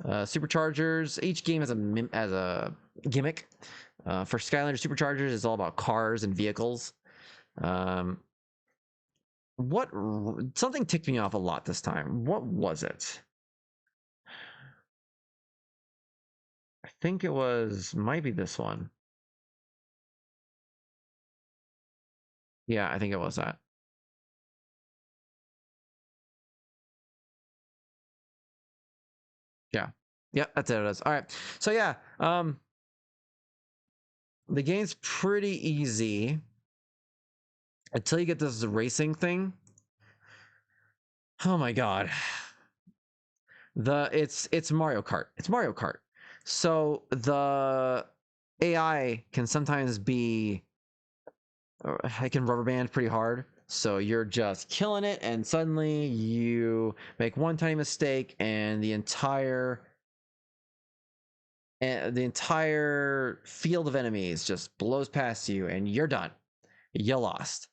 S1: Superchargers. Each game has a gimmick. For Skylanders Superchargers, it's all about cars and vehicles. What something ticked me off a lot this time. What was it? I think it might be this one. Yeah, I think it was that. Yeah. Yeah, that's it. It is. All right. So yeah, the game's pretty easy until you get this racing thing. Oh my god. It's Mario Kart. It's Mario Kart. So the AI can sometimes be I can rubber band pretty hard. So you're just killing it, and suddenly you make one tiny mistake, and the entire field of enemies just blows past you, and you're done. You lost.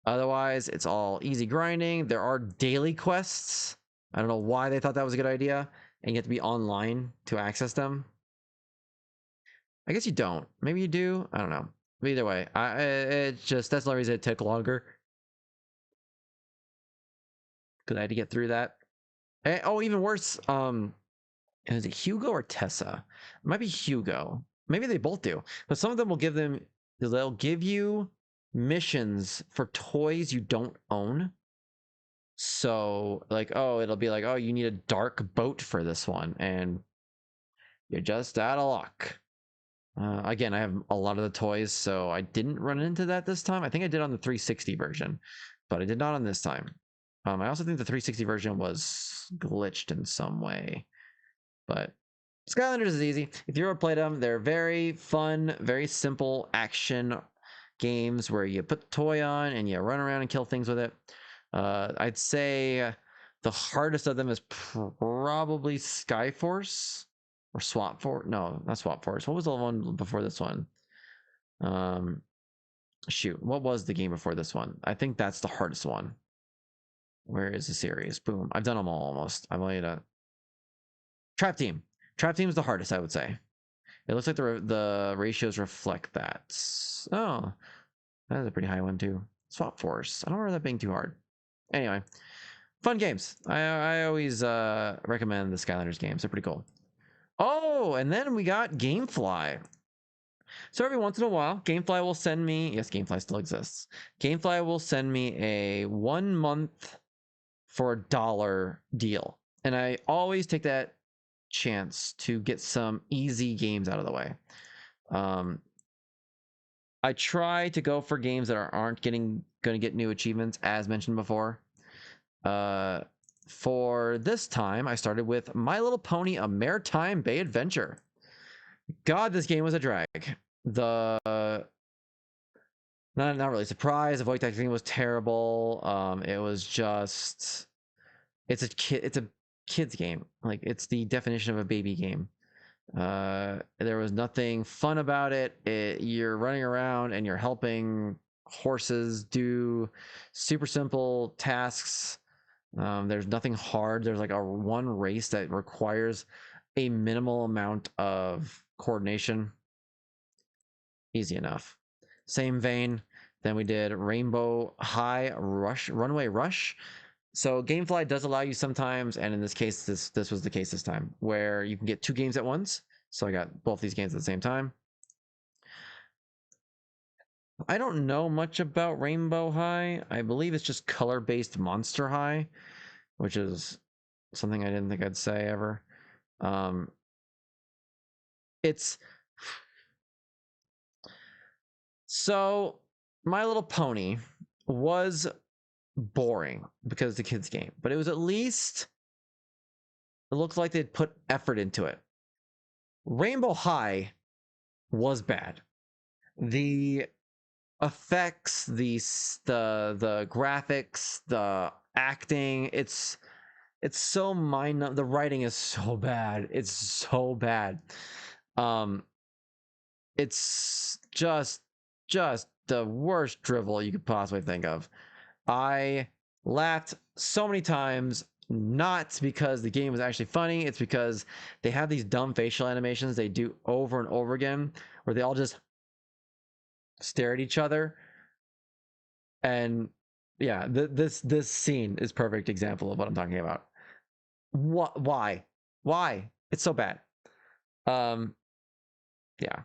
S1: Otherwise, it's all easy grinding. There are daily quests. I don't know why they thought that was a good idea, and you have to be online to access them. I guess you don't. Maybe you do. I don't know. But either way, it's just that's the only reason it took longer because I had to get through that. Oh, even worse. Is it Hugo or Tessa? It might be Hugo. Maybe they both do. But some of them will give them. They'll give you missions for toys you don't own. So like, oh, it'll be like, oh, you need a dark boat for this one, and you're just out of luck. Again, I have a lot of the toys, so I didn't run into that this time. I think I did on the 360 version, but I did not on this time. I also think the 360 version was glitched in some way, but Skylanders is easy. If you ever played them, they're very fun, very simple action games where you put the toy on and you run around and kill things with it. I'd say the hardest of them is probably Skyforce or Swap Force. No, not Swap Force. What was the one before this one? Shoot, what was the game before this one? I think that's the hardest one. Where is the series? Boom. I've done them all almost. I've only done Trap Team. Trap Team is the hardest, I would say. It looks like the ratios reflect that. Oh, that is a pretty high one too. Swap Force. I don't remember that being too hard. Anyway, fun games. I always recommend the Skylanders games. They're pretty cool. Oh, and then we got GameFly. So every once in a while, GameFly will send me. Yes, GameFly still exists. GameFly will send me a 1 month for $1 deal, and I always take that chance to get some easy games out of the way. I try to go for games that aren't going to get new achievements, as mentioned before. For this time, I started with My Little Pony: A Maritime Bay Adventure. God, this game was a drag. The not really surprised. The voice acting was terrible. It was just it's a kid's game. Like, it's the definition of a baby game. There was nothing fun about it. You're running around and you're helping horses do super simple tasks. There's nothing hard. There's like one race that requires a minimal amount of coordination. Easy enough. Same vein. Then we did Rainbow High Runway Rush. So GameFly does allow you sometimes, and in this case, this was the case this time, where you can get 2 games at once. So I got both these games at the same time. I don't know much about Rainbow High. I believe it's just color-based Monster High, which is something I didn't think I'd say ever. It's so My Little Pony was boring because it's a kid's game, but it was at least, it looked like they'd put effort into it. Rainbow High was bad. The effects, the graphics, the acting, it's so the writing is so bad. It's so bad. It's just the worst drivel you could possibly think of. I laughed so many times, not because the game was actually funny. It's because they have these dumb facial animations they do over and over again, where they all just stare at each other. And yeah, this scene is perfect example of what I'm talking about. What? Why? It's so bad. Yeah.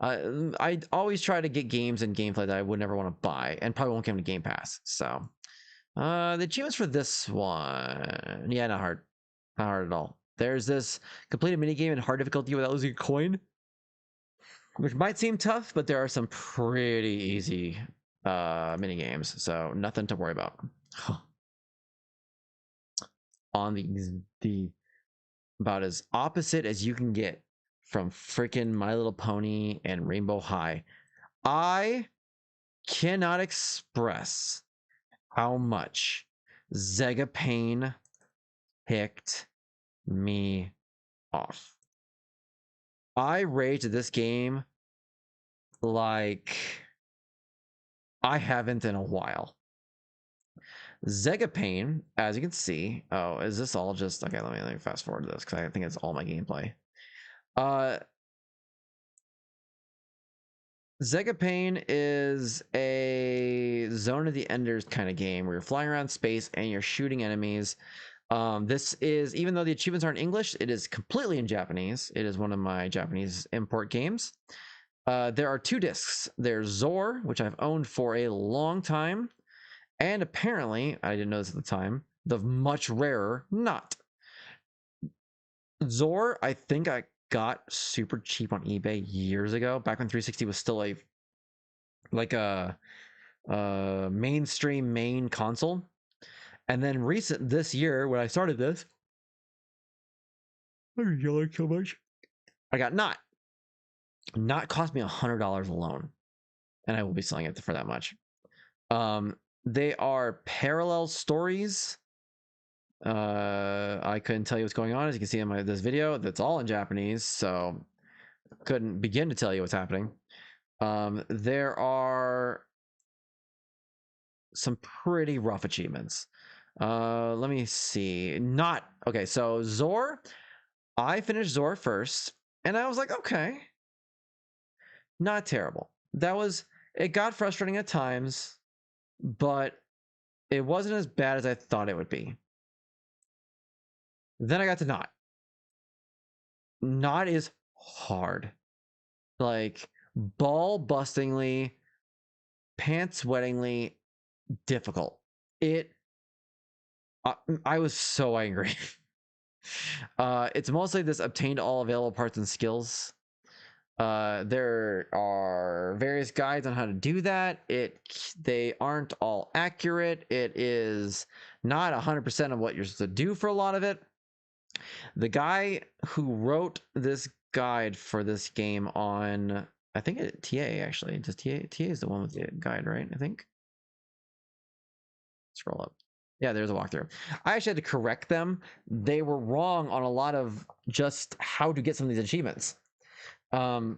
S1: I always try to get games and gameplay that I would never want to buy, and probably won't come to Game Pass. So, the achievements for this one, yeah, not hard at all. There's this complete a mini game in hard difficulty without losing a coin, which might seem tough, but there are some pretty easy mini games, so nothing to worry about. On the about as opposite as you can get from freaking My Little Pony and Rainbow High. I cannot express how much Zegapane picked me off. I rated this game like I haven't in a while. Zegapane, as you can see, oh, is this all just okay? Let me fast forward to this because I think it's all my gameplay. Zegapane is a Zone of the Enders kind of game where you're flying around space and you're shooting enemies. This is, even though the achievements aren't English, it is completely in Japanese. It is one of my Japanese import games. There are 2 discs. There's Zor, which I've owned for a long time, and apparently, I didn't know this at the time, the much rarer Not. Zor, I think I got super cheap on eBay years ago, back when 360 was still a mainstream main console. And then this year, when I started this, I'm yelling so much. I got Not. Not cost me $100 alone, and I will be selling it for that much. They are parallel stories. I couldn't tell you what's going on, as you can see in this video. That's all in Japanese, so couldn't begin to tell you what's happening. There are some pretty rough achievements. Let me see. Not okay. So Zor, I finished Zor first, and I was like, okay, not terrible. It got frustrating at times, but it wasn't as bad as I thought it would be. Then I got to Not. Not is hard, like ball bustingly, pants wettingly difficult. I was so angry. It's mostly this obtained all available parts and skills. There are various guides on how to do that. They aren't all accurate. It is not 100% of what you're supposed to do for a lot of it. The guy who wrote this guide for this game on, I think TA actually. Just TA is the one with the guide, right? I think. Scroll up. Yeah, there's a walkthrough. I actually had to correct them. They were wrong on a lot of just how to get some of these achievements. If I'm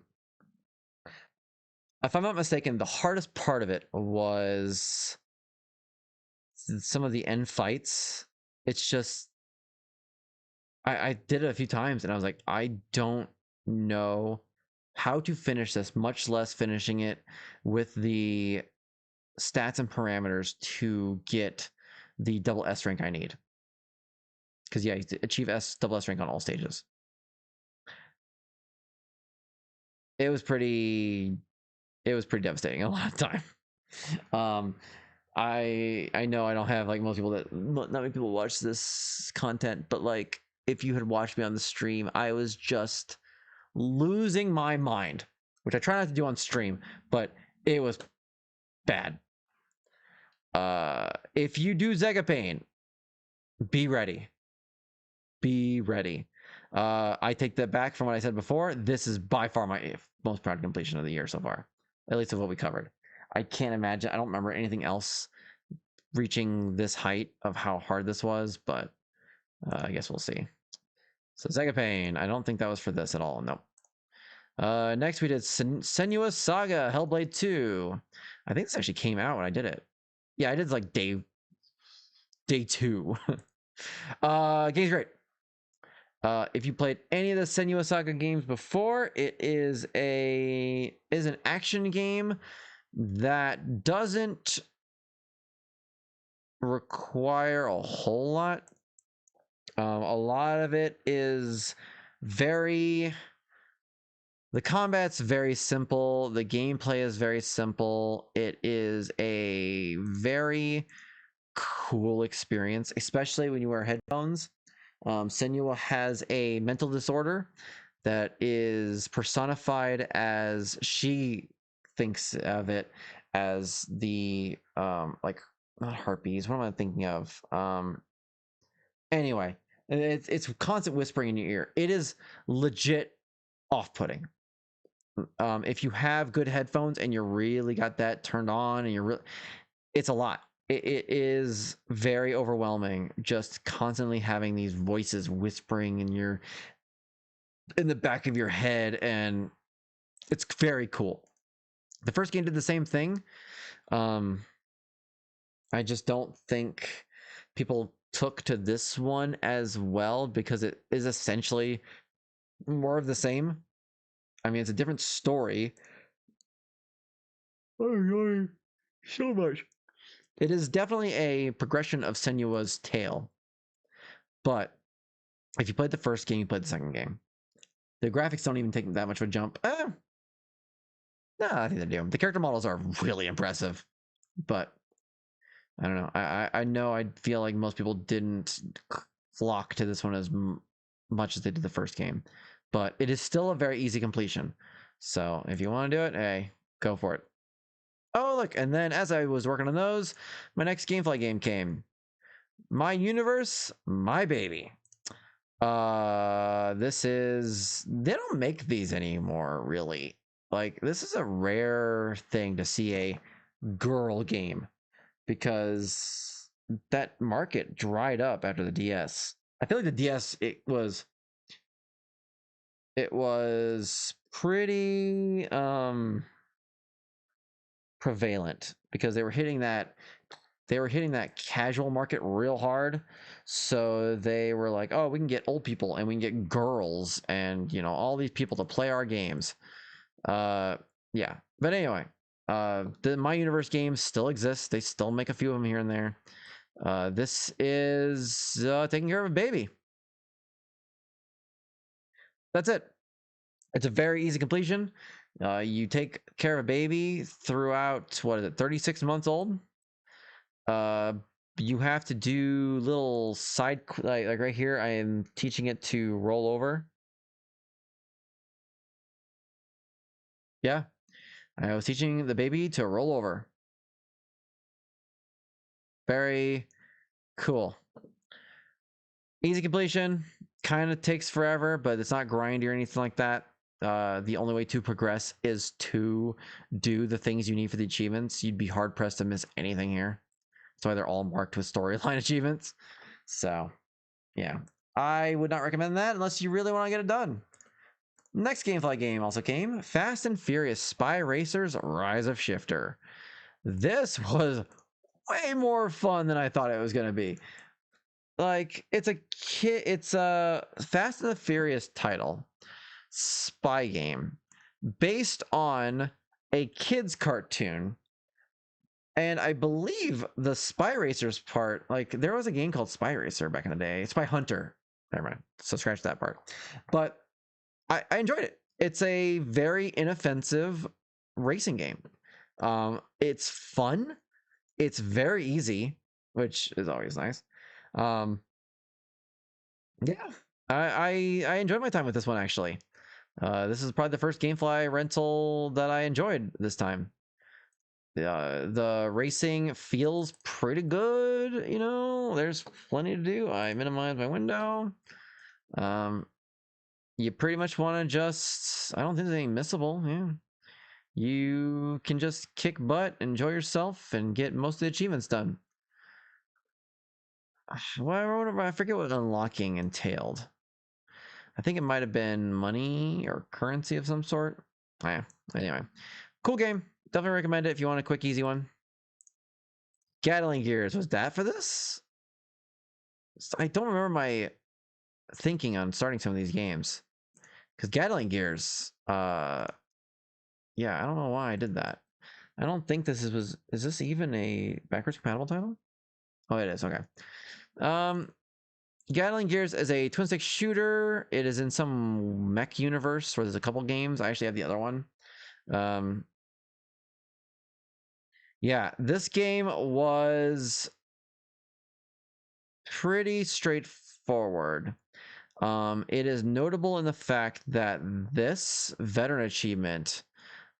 S1: not mistaken, the hardest part of it was some of the end fights. It's just, I did it a few times and I was like, I don't know how to finish this, much less finishing it with the stats and parameters to get the double S rank I need. Because yeah, you achieve double S rank on all stages. It was pretty devastating a lot of time. I know I don't have like most people not many people watch this content, but like if you had watched me on the stream, I was just losing my mind, which I try not to do on stream, but it was bad. If you do Zegapane, be ready. Be ready. I take that back from what I said before. This is by far my most proud completion of the year so far, at least of what we covered. I can't imagine. I don't remember anything else reaching this height of how hard this was, but I guess we'll see. So Zegapane, I don't think that was for this at all. Nope. Next we did Senua's Saga Hellblade 2. I think this actually came out when I did it. Yeah, I did like day 2. Game's great. If you played any of the Senua Saga games before, it is an action game that doesn't require a whole lot. A lot of it is the combat's very simple. The gameplay is very simple. It is a very cool experience, especially when you wear headphones. Senua has a mental disorder that is personified as she thinks of it as the like not harpies. What am I thinking of? Anyway, it's constant whispering in your ear. It is legit off-putting. If you have good headphones and you really got that turned on and it's a lot. It is very overwhelming just constantly having these voices whispering in the back of your head, and it's very cool. The first game did the same thing. I just don't think people took to this one as well because it is essentially more of the same. I mean, it's a different story, I enjoy it so much. It is definitely a progression of Senua's Tale, but if you played the first game, you played the second game. The graphics don't even take that much of a jump. No, I think they do. The character models are really impressive, but I don't know. I know I feel like most people didn't flock to this one as much as they did the first game, but it is still a very easy completion. So if you want to do it, hey, go for it. Oh, look, and then as I was working on those, my next Gamefly game came. My Universe, My Baby. This is, they don't make these anymore, really. Like, this is a rare thing to see a girl game because that market dried up after the DS. I feel like the DS, it was pretty prevalent because they were hitting that casual market real hard. So they were like, oh, we can get old people and we can get girls and, all these people to play our games. Yeah. But anyway, the My Universe games still exist. They still make a few of them here and there. This is taking care of a baby. That's it. It's a very easy completion. You take care of a baby throughout, what is it, 36 months old? You have to do little side, like right here, I am teaching it to roll over. Yeah, I was teaching the baby to roll over. Very cool. Easy completion. Kind of takes forever, but it's not grindy or anything like that. The only way to progress is to do the things you need for the achievements. You'd be hard pressed to miss anything here. That's why they're all marked with storyline achievements. So, yeah. I would not recommend that unless you really want to get it done. Next Gamefly game also came, Fast and Furious Spy Racers Rise of Shifter. This was way more fun than I thought it was going to be. Like, it's a Fast and the Furious title spy game based on a kids cartoon. And I believe the Spy Racers part, like, there was a game called Spy Racer back in the day. Spy Hunter. Never mind. So scratch that part. But I enjoyed it. It's a very inoffensive racing game. It's fun. It's very easy, which is always nice. Yeah, I enjoyed my time with this one actually. This is probably the first GameFly rental that I enjoyed this time. The racing feels pretty good. There's plenty to do. I minimized my window. You pretty much want to just, I don't think there's anything missable. Yeah. You can just kick butt, enjoy yourself, and get most of the achievements done. Well, I forget what unlocking entailed. I think it might have been money or currency of some sort. Yeah. Anyway, cool game. Definitely recommend it if you want a quick, easy one. Gatling Gears, was that for this? I don't remember my thinking on starting some of these games. Because Gatling Gears, yeah, I don't know why I did that. I don't think is this even a backwards compatible title? Oh, it is, okay. Gatling Gears is a twin stick shooter. It is in some mech universe where there's a couple games. I actually have the other one. Yeah, this game was pretty straightforward. It is notable in the fact that this veteran achievement,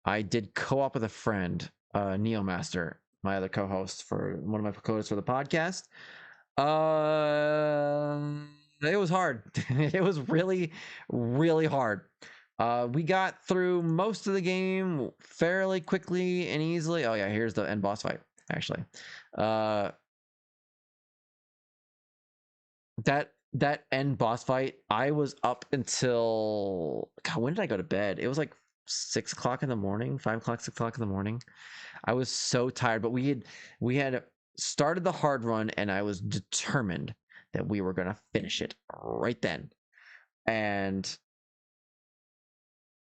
S1: I did co-op with a friend, Neomaster, my other co-host for one of my co-hosts for the podcast. It was hard. It was really, really hard. We got through most of the game fairly quickly and easily. Oh yeah, here's the end boss fight, actually. That end boss fight, I was up until, God, when did I go to bed? It was like 6 o'clock in the morning, 5 o'clock, 6 o'clock in the morning. I was so tired, but we had started the hard run and I was determined that we were gonna finish it right then. And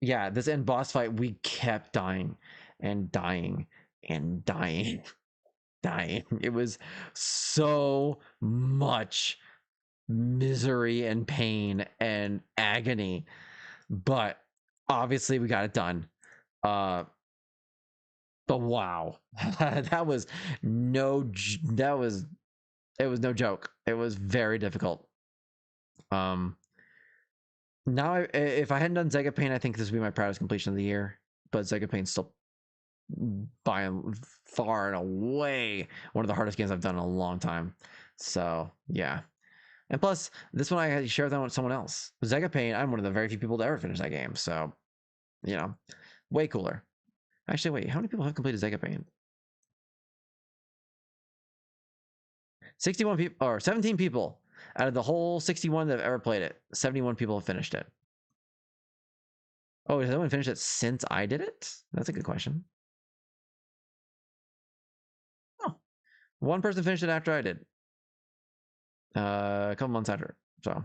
S1: yeah, this end boss fight, we kept dying. and dying and dying, dying. It was so much misery and pain and agony, but obviously we got it done. But wow, that was it was no joke. It was very difficult. Now if I hadn't done Zegapane, I think this would be my proudest completion of the year. But Zegapane's still by and far and away one of the hardest games I've done in a long time. So yeah. And plus, this one I had to share that with someone else. Zegapane, I'm one of the very few people to ever finish that game. So, you know, way cooler. Actually, wait, how many people have completed Zegapane? 61 people, or 17 people out of the whole 61 that have ever played it. 71 people have finished it. Oh, has anyone finished it since I did it? That's a good question. Oh, one person finished it after I did. A couple months after. So,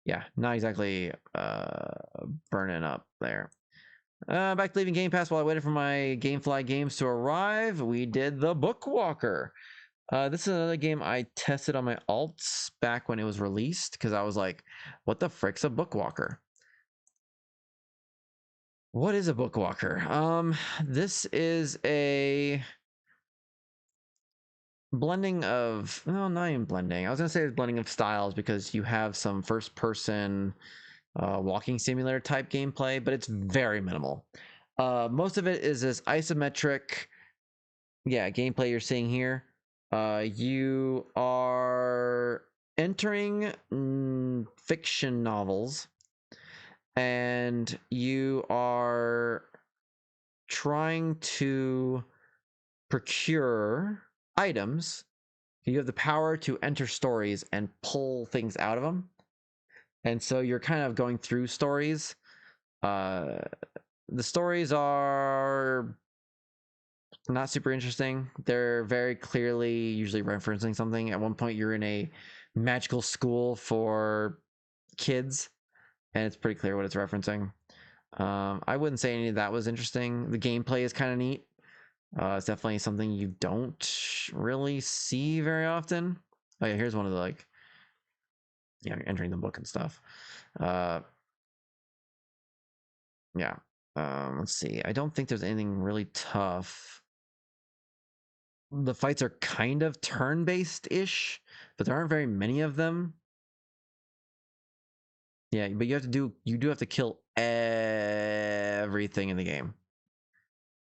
S1: yeah, not exactly burning up there. Back to leaving Game Pass while I waited for my Gamefly games to arrive. We did the Bookwalker. This is another game I tested on my alts back when it was released because I was like, what the frick's a Bookwalker? What is a Bookwalker? This is a blending of, no, not even blending. I was gonna say it's blending of styles because you have some first person walking simulator type gameplay, but it's very minimal. Most of it is this isometric, gameplay you're seeing here. You are entering fiction novels, and you are trying to procure items. You have the power to enter stories and pull things out of them. And so you're kind of going through stories. The stories are not super interesting. They're very clearly usually referencing something. At one point, you're in a magical school for kids, and it's pretty clear what it's referencing. I wouldn't say any of that was interesting. The gameplay is kind of neat. It's definitely something you don't really see very often. Oh yeah, here's one of the entering the book and stuff. Let's see. I don't think there's anything really tough. The fights are kind of turn-based-ish, but there aren't very many of them. Yeah, but you do have to kill everything in the game.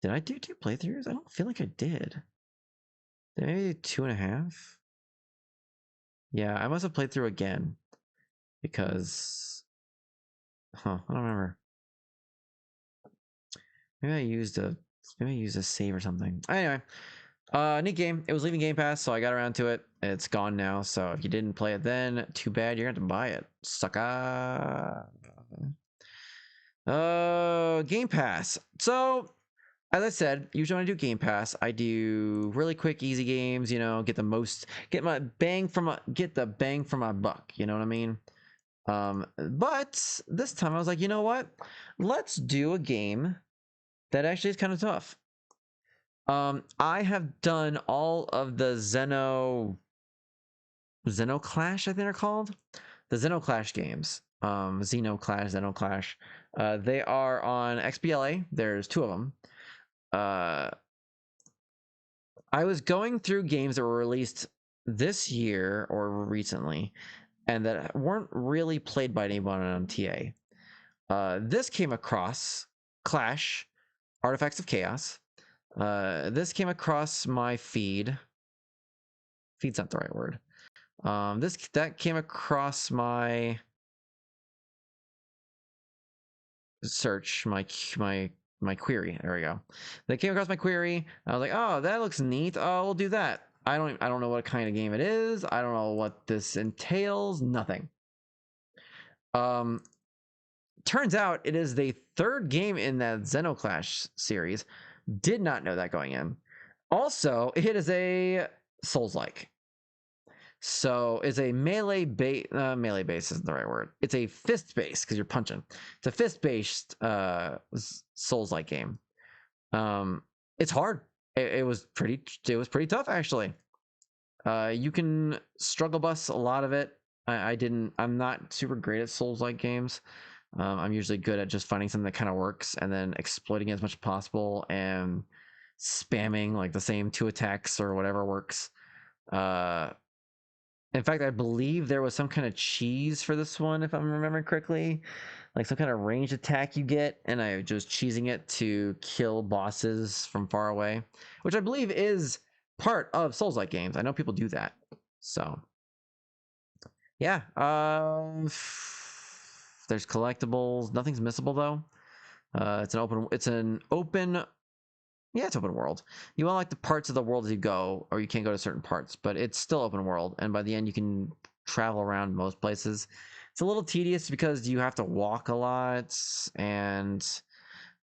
S1: Did I do 2 playthroughs? I don't feel like I did. Did I do 2.5? Yeah, I must have played through again because, I don't remember. Maybe I used a save or something. Anyway, neat game. It was leaving Game Pass, so I got around to it. It's gone now, so if you didn't play it then, too bad. You're going to have to buy it. Sucker. Game Pass. So, as I said, usually when I do Game Pass, I do really quick, easy games. Get the bang from my buck. You know what I mean? But this time I was like, you know what? Let's do a game that actually is kind of tough. I have done all of the Xenoclash, I think they're called. The Xenoclash games. Xenoclash. They are on XBLA. There's 2 of them. I was going through games that were released this year or recently and that weren't really played by anyone on TA. This came across Clash, Artifacts of Chaos. This came across my feed. Feed's not the right word. That came across my search, my query. There we go. They came across my query. I was like, oh, that looks neat. Oh, we'll do that. I don't know what kind of game it is. I don't know what this entails. Nothing. Turns out it is the 3rd game in that Xenoclash series. Did not know that going in. Also, it is a Souls-like. So it's a melee base isn't the right word. It's a fist base because you're punching. It's a fist based Souls-like game. It's hard. It was pretty tough actually. You can struggle bus a lot of it. I'm not super great at Souls-like games. I'm usually good at just finding something that kind of works and then exploiting it as much as possible and spamming like the same 2 attacks or whatever works. In fact, I believe there was some kind of cheese for this one, if I'm remembering correctly. Like some kind of ranged attack you get, and I was just cheesing it to kill bosses from far away, which I believe is part of Souls-like games. I know people do that. So, yeah. There's collectibles. Nothing's missable though. It's an open yeah, it's open world. You unlock the parts of the world as you go, or you can't go to certain parts, but it's still open world. And by the end, you can travel around most places. It's a little tedious because you have to walk a lot, and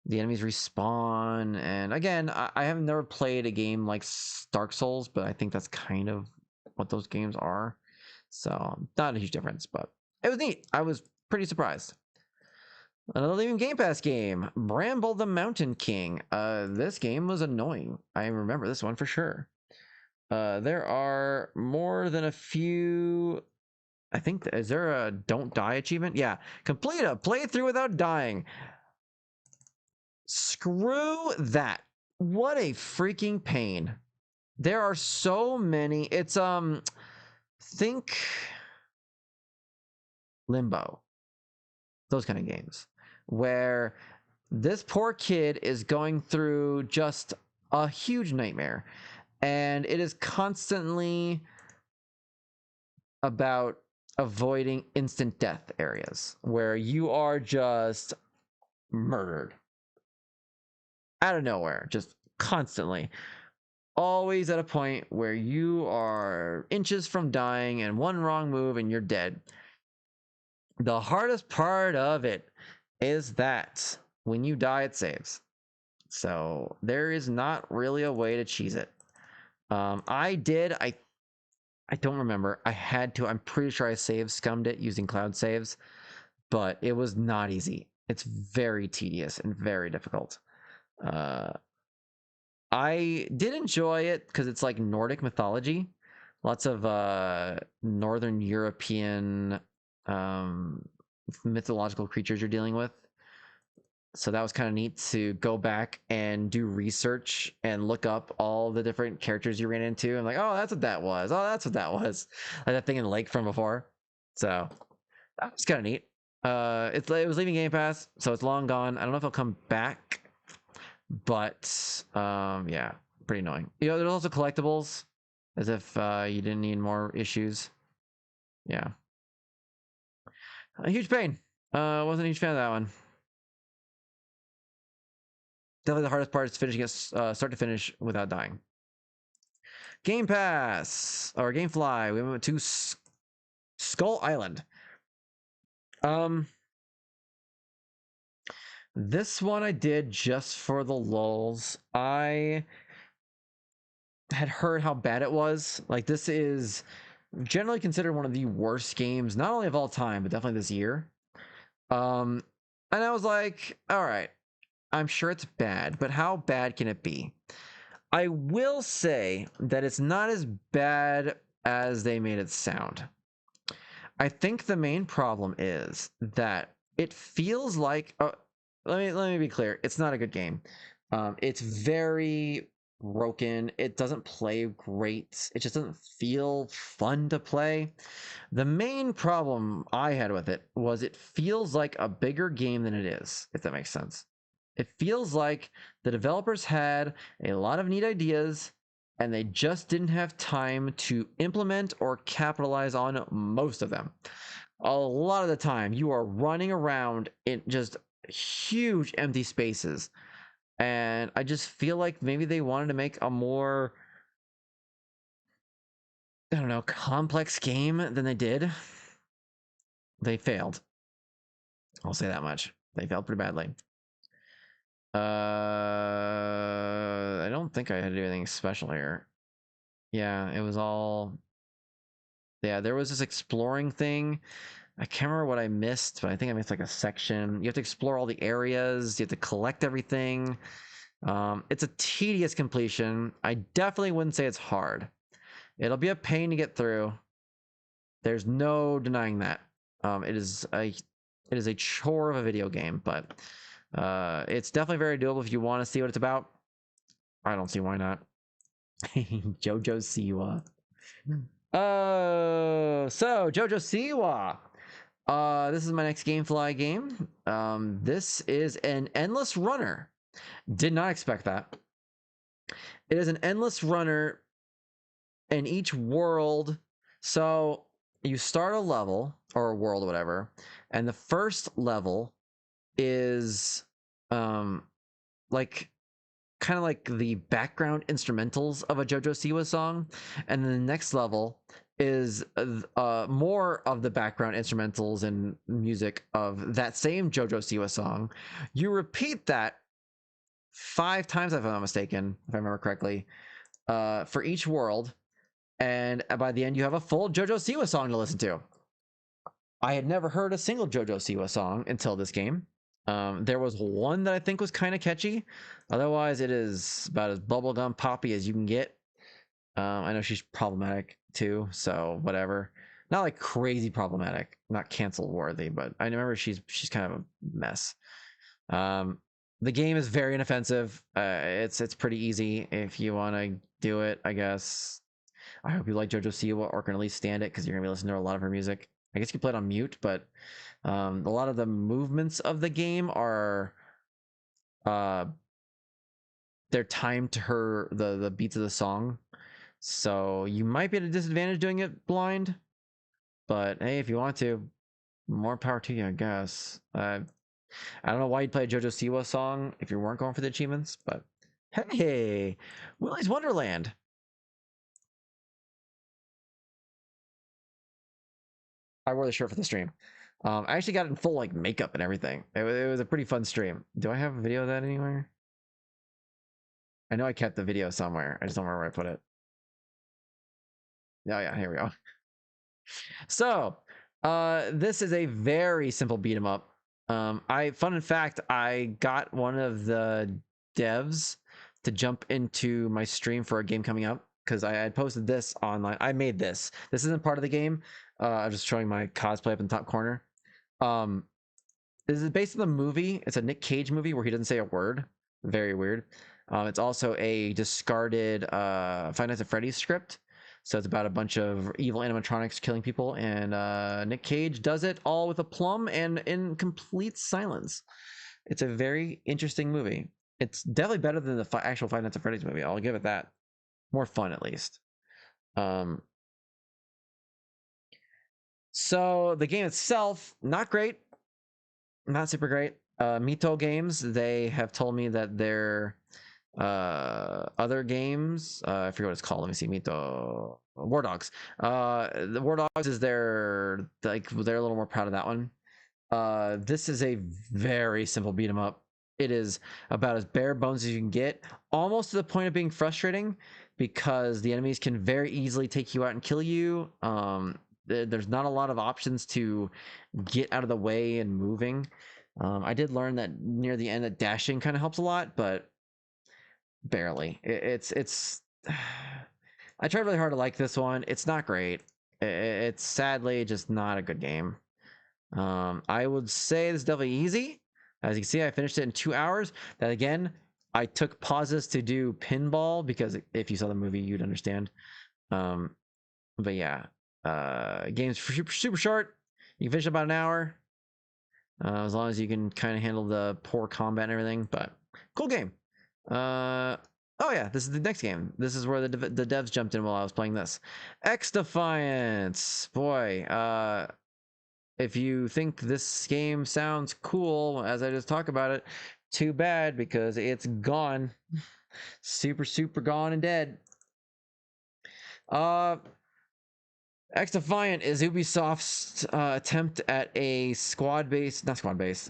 S1: the enemies respawn. And again, I have never played a game like Dark Souls, but I think that's kind of what those games are. So not a huge difference, but it was neat. I was pretty surprised. Another Leaving Game Pass game, Bramble the Mountain King. This game was annoying. I remember this one for sure. There are more than a few. I think, is there a don't die achievement? Yeah, complete a playthrough without dying. Screw that. What a freaking pain. There are so many. It's, think Limbo. Those kind of games where this poor kid is going through just a huge nightmare, and it is constantly about avoiding instant death areas where you are just murdered out of nowhere, just constantly, always at a point where you are inches from dying and one wrong move and you're dead. The hardest part of it is that when you die, it saves. So there is not really a way to cheese it. I don't remember. I had to. I'm pretty sure I scummed it using cloud saves, but it was not easy. It's very tedious and very difficult. I did enjoy it because it's like Nordic mythology. Lots of Northern European mythological creatures you're dealing with. So that was kind of neat to go back and do research and look up all the different characters you ran into. I'm like, oh, that's what that was. Oh, that's what that was. Like that thing in the lake from before. So that was kind of neat. It was leaving Game Pass, so it's long gone. I don't know if it'll come back, but yeah, pretty annoying. You know, there's also collectibles, as if you didn't need more issues. Yeah, a huge pain. Wasn't a huge fan of that one. Definitely the hardest part is finishing it start to finish without dying. Game Pass or GameFly. We went to Skull Island. This one I did just for the lulz. I had heard how bad it was. Like, this is generally considered one of the worst games, not only of all time, but definitely this year. And I was like, all right, I'm sure it's bad, but how bad can it be? I will say that it's not as bad as they made it sound. I think the main problem is that it feels like let me be clear, it's not a good game. It's very broken. It doesn't play great. It just doesn't feel fun to play. The main problem I had with it was it feels like a bigger game than it is, if that makes sense. It feels like the developers had a lot of neat ideas and they just didn't have time to implement or capitalize on most of them. A lot of the time, you are running around in just huge empty spaces. And I just feel like maybe they wanted to make a more, I don't know, complex game than they did. They failed. I'll say that much. They failed pretty badly. I don't think I had to do anything special here. Yeah, it was all. Yeah, there was this exploring thing. I can't remember what I missed, but I think I missed like a section. You have to explore all the areas. You have to collect everything. It's a tedious completion. I definitely wouldn't say it's hard. It'll be a pain to get through. There's no denying that. It is a chore of a video game, but it's definitely very doable if you want to see what it's about. I don't see why not. Jojo Siwa. So Jojo Siwa. This is my next GameFly game. This is an endless runner. Did not expect that. It is an endless runner in each world. So you start a level or a world or whatever, and the first level is like kind of like the background instrumentals of a JoJo Siwa song, and then the next level is more of the background instrumentals and music of that same JoJo Siwa song. You repeat that 5 times, if I'm not mistaken, if I remember correctly, for each world, and by the end you have a full JoJo Siwa song to listen to. I had never heard a single JoJo Siwa song until this game. There was one that I think was kind of catchy. Otherwise, it is about as bubblegum poppy as you can get. I know she's problematic too, so whatever. Not like crazy problematic, not cancel worthy, but I remember she's kind of a mess. The game is very inoffensive. It's pretty easy if you want to do it, I guess. I hope you like JoJo Siwa or can at least stand it because you're gonna be listening to a lot of her music. I guess you can play it on mute, but a lot of the movements of the game are they're timed to her the beats of the song, so you might be at a disadvantage doing it blind. But hey, if you want to, more power to you, I guess. I don't know why you'd play a JoJo Siwa song if you weren't going for the achievements, but hey, Willy's Wonderland. I wore the shirt for the stream. I actually got it in full like makeup and everything. It was a pretty fun stream. Do I have a video of that anywhere? I know I kept the video somewhere. I just don't remember where I put it. Oh yeah, here we go. So, this is a very simple beat 'em up. Fun fact, I got one of the devs to jump into my stream for a game coming up because I had posted this online. I made this. This isn't part of the game. I'm just showing my cosplay up in the top corner. This is based on the movie. It's a Nick Cage movie where he doesn't say a word. Very weird. It's also a discarded Five Nights at Freddy's script. So it's about a bunch of evil animatronics killing people, and Nick Cage does it all with aplomb and in complete silence. It's a very interesting movie. It's definitely better than the actual Five Nights at Freddy's movie. I'll give it that. More fun, at least. So the game itself, not great, not super great. Mito Games, they have told me that their other games, I forget what it's called. Let me see. Mito War Dogs. The War Dogs is they're a little more proud of that one. This is a very simple beat 'em up. It is about as bare bones as you can get, almost to the point of being frustrating because the enemies can very easily take you out and kill you. There's not a lot of options to get out of the way and moving. I did learn that near the end that dashing kind of helps a lot, but barely. It's I tried really hard to like this one. It's not great. It's sadly just not a good game. I would say this is definitely easy. As you can see, I finished it in 2 hours. That again, I took pauses to do pinball because if you saw the movie, you'd understand. But yeah, game's super short. You can finish in about an hour, as long as you can kind of handle the poor combat and everything. But cool game. Oh yeah, this is the next game. This is where the devs jumped in while I was playing this. X Defiance, boy. If you think this game sounds cool as I just talk about it, too bad because it's gone. Super gone and dead. X Defiant is Ubisoft's attempt at a not squad based,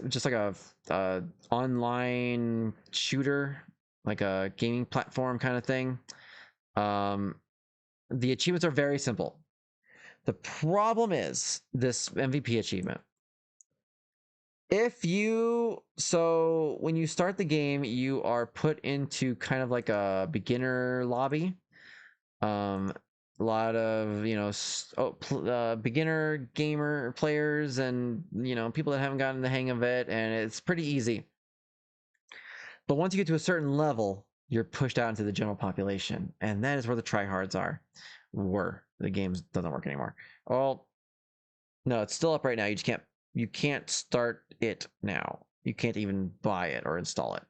S1: just like a online shooter, like a gaming platform kind of thing. The achievements are very simple. The problem is this MVP achievement. So when you start the game, you are put into kind of like a beginner lobby. A lot of beginner gamer players, and people that haven't gotten the hang of it, and it's pretty easy. But once you get to a certain level, you're pushed out into the general population, and that is where the tryhards are. The game doesn't work anymore. Well, no, it's still up right now. You can't start it now. You can't even buy it or install it,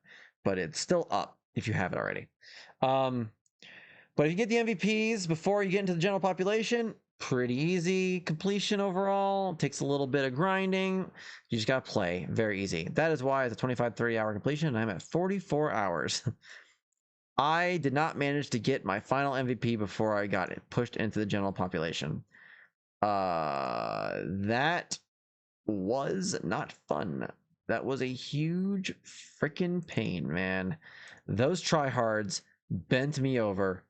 S1: but it's still up if you have it already. But if you get the MVPs before you get into the general population, pretty easy completion overall. Takes a little bit of grinding. You just gotta play. Very easy. That is why it's a 25, 30-hour completion, and I'm at 44 hours. I did not manage to get my final MVP before I got it pushed into the general population. That was not fun. That was a huge freaking pain, man. Those tryhards bent me over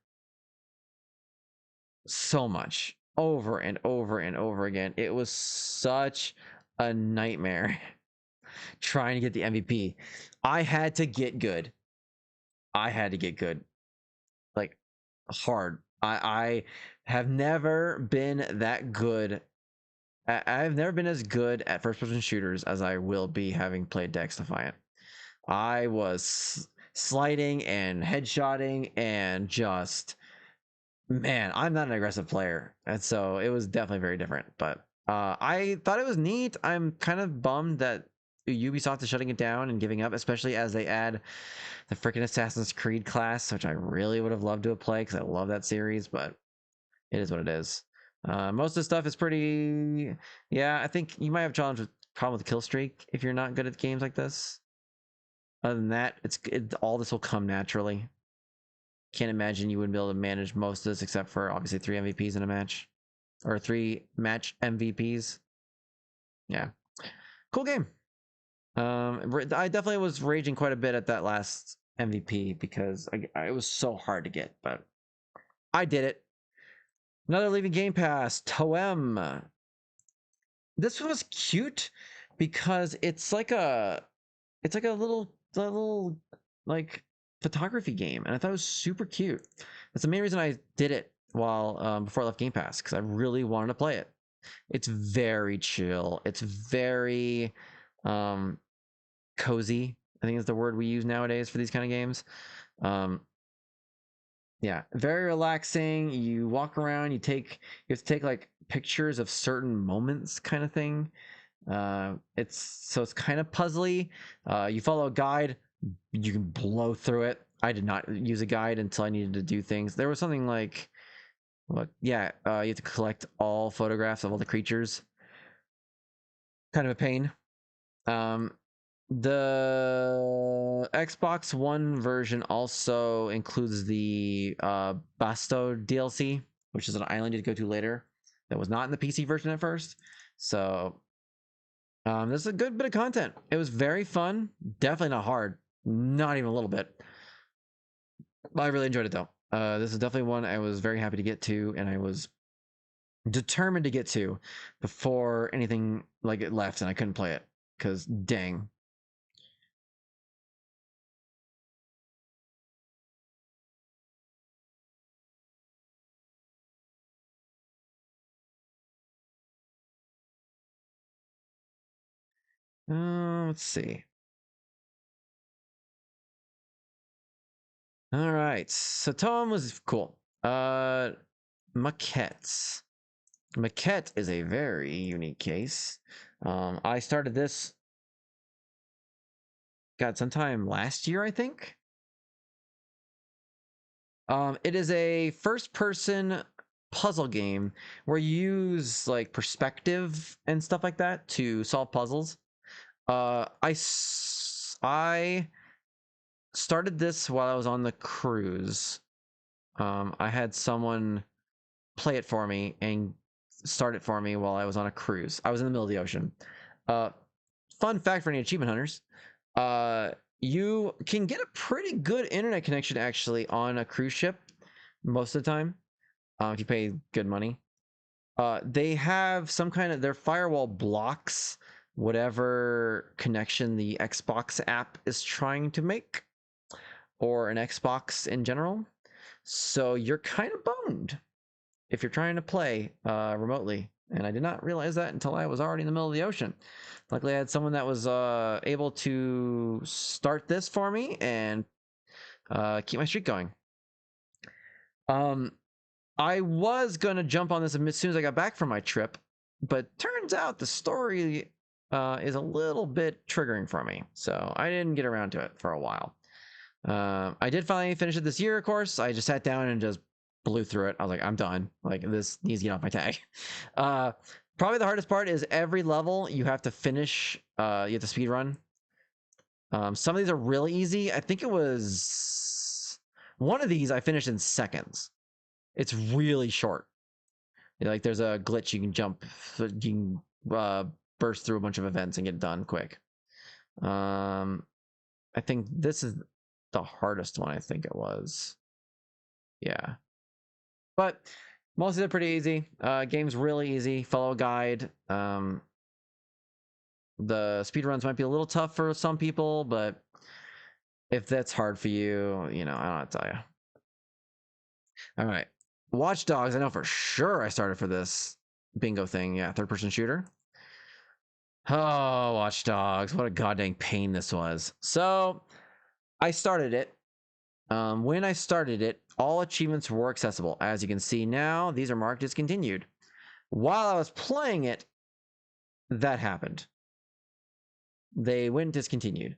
S1: so much, over and over and over again. It was such a nightmare trying to get the MVP. I had to get good. Like, hard. I have never been that good. I've never been as good at first person shooters as I will be having played Dex Defiant. I was sliding and headshotting and just, man, I'm not an aggressive player, and so it was definitely very different. But I thought it was neat. I'm kind of bummed that Ubisoft is shutting it down and giving up, especially as they add the freaking Assassin's Creed class, which I really would have loved to have played because I love that series. But it is what it is. Most of the stuff is pretty. Yeah, I think you might have a problem with the kill streak if you're not good at games like this. Other than that, all this will come naturally. Can't imagine you wouldn't be able to manage most of this except for obviously 3 MVPs in a match, or 3 match MVPs. Yeah, cool game. I definitely was raging quite a bit at that last MVP because it was so hard to get, but I did it. Another leaving Game Pass, Toem. This was cute because it's like a little like photography game, and I thought it was super cute. That's the main reason I did it while before I left Game Pass, because I really wanted to play it. It's very chill. It's very cozy, I think is the word we use nowadays for these kind of games. Yeah, very relaxing. You walk around, you have to take like pictures of certain moments kind of thing. It's kind of puzzly. You follow a guide, you can blow through it. I did not use a guide until I needed to do things. There was something like, what? Yeah, you have to collect all photographs of all the creatures. Kind of a pain. The Xbox One version also includes the Basto DLC, which is an island you go to later. That was not in the PC version at first. So this is a good bit of content. It was very fun. Definitely not hard. Not even a little bit. I really enjoyed it though. This is definitely one I was very happy to get to, and I was determined to get to before anything like it left, and I couldn't play it because dang. Let's see. All right, so Tom was cool. Maquettes. Maquette is a very unique case. I started this, God, sometime last year, I think. It is a first-person puzzle game where you use like perspective and stuff like that to solve puzzles. I started this while I was on the cruise. I had someone play it for me and start it for me while I was on a cruise. I was in the middle of the ocean. Fun fact for any achievement hunters: you can get a pretty good internet connection actually on a cruise ship most of the time if you pay good money. They have some kind of their firewall blocks whatever connection the Xbox app is trying to make, or an Xbox in general. So you're kind of boned if you're trying to play remotely. And I did not realize that until I was already in the middle of the ocean. Luckily, I had someone that was able to start this for me and keep my streak going. I was gonna jump on this as soon as I got back from my trip, but turns out the story is a little bit triggering for me, so I didn't get around to it for a while. I did finally finish it this year, of course. I just sat down and just blew through it. I was like, I'm done. Like, this needs to get off my tag. Probably the hardest part is every level you have to finish. You have to speed run. Some of these are really easy. I think it was one of these I finished in seconds. It's really short. Like, there's a glitch you can jump, you can burst through a bunch of events and get it done quick. I think this is the hardest one. I think it was. Yeah, but mostly they're pretty easy. Game's really easy. Follow a guide. The speedruns might be a little tough for some people, but if that's hard for you, you know, I don't know what to tell you. All right. Watch Dogs. I know for sure I started for this bingo thing. Yeah, third-person shooter. Oh, Watch Dogs. What a goddamn pain this was. So, I started it. When I started it, all achievements were accessible. As you can see now, these are marked discontinued. While I was playing it, that happened. They went discontinued.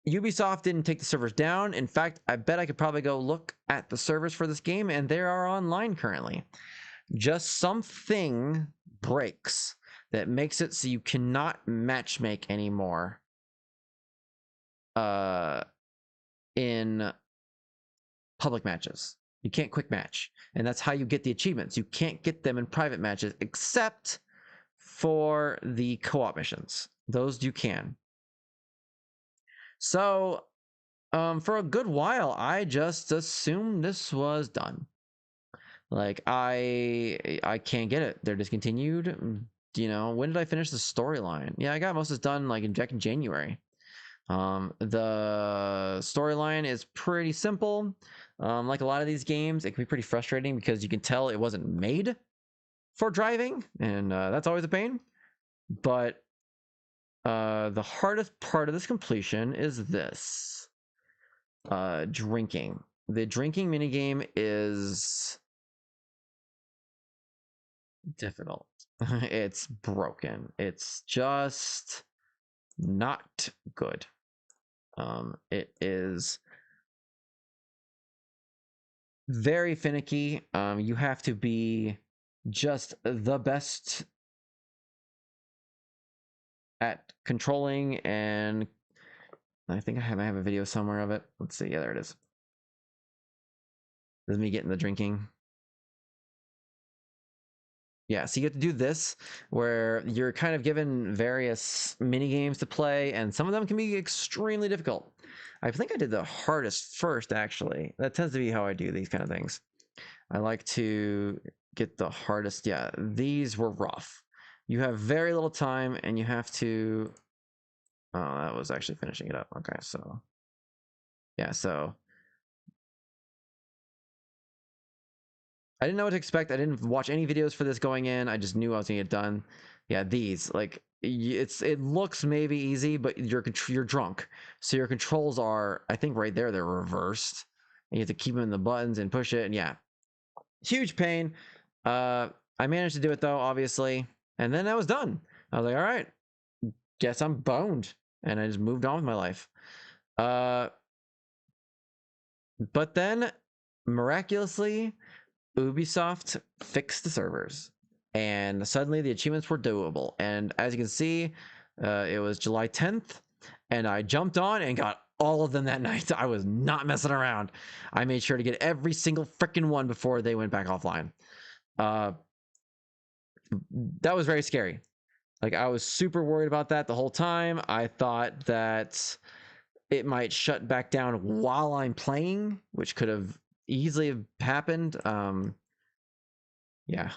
S1: Ubisoft didn't take the servers down. In fact, I bet I could probably go look at the servers for this game, and they are online currently. Just something breaks that makes it so you cannot matchmake anymore in public matches. You can't quick match, and that's how you get the achievements. You can't get them in private matches except for the co-op missions. Those you can. So for a good while I just assumed this was done. Like, I can't get it. They're discontinued. You know, when did I finish the storyline? Yeah, I got most of this done like in January. The storyline is pretty simple. Like a lot of these games, it can be pretty frustrating because you can tell it wasn't made for driving, and that's always a pain. But the hardest part of this completion is this. Drinking. The drinking minigame is difficult. It's broken. It's just not good. It is very finicky. You have to be just the best at controlling, and I think I have a video somewhere of it. Let's see. Yeah, there it is. This is me getting the drinking. Yeah, so you have to do this where you're kind of given various mini games to play, and some of them can be extremely difficult. I think I did the hardest first, actually. That tends to be how I do these kind of things. I like to get the hardest. Yeah, these were rough. You have very little time, and you have to... Oh, that was actually finishing it up. Okay, so... Yeah, so... I didn't know what to expect. I didn't watch any videos for this going in. I just knew I was gonna get done. Yeah, these, like, it looks maybe easy, but you're drunk, so your controls are, I think right there, they're reversed, and you have to keep them in the buttons and push it, and yeah, huge pain. I managed to do it though, obviously, and then I was done. I was like, all right, guess I'm boned, and I just moved on with my life. But then miraculously, Ubisoft fixed the servers, and suddenly the achievements were doable. And as you can see, it was July 10th, and I jumped on and got all of them that night. I was not messing around. I made sure to get every single freaking one before they went back offline. That was very scary. Like, I was super worried about that the whole time. I thought that it might shut back down while I'm playing, which could have easily have happened. Yeah.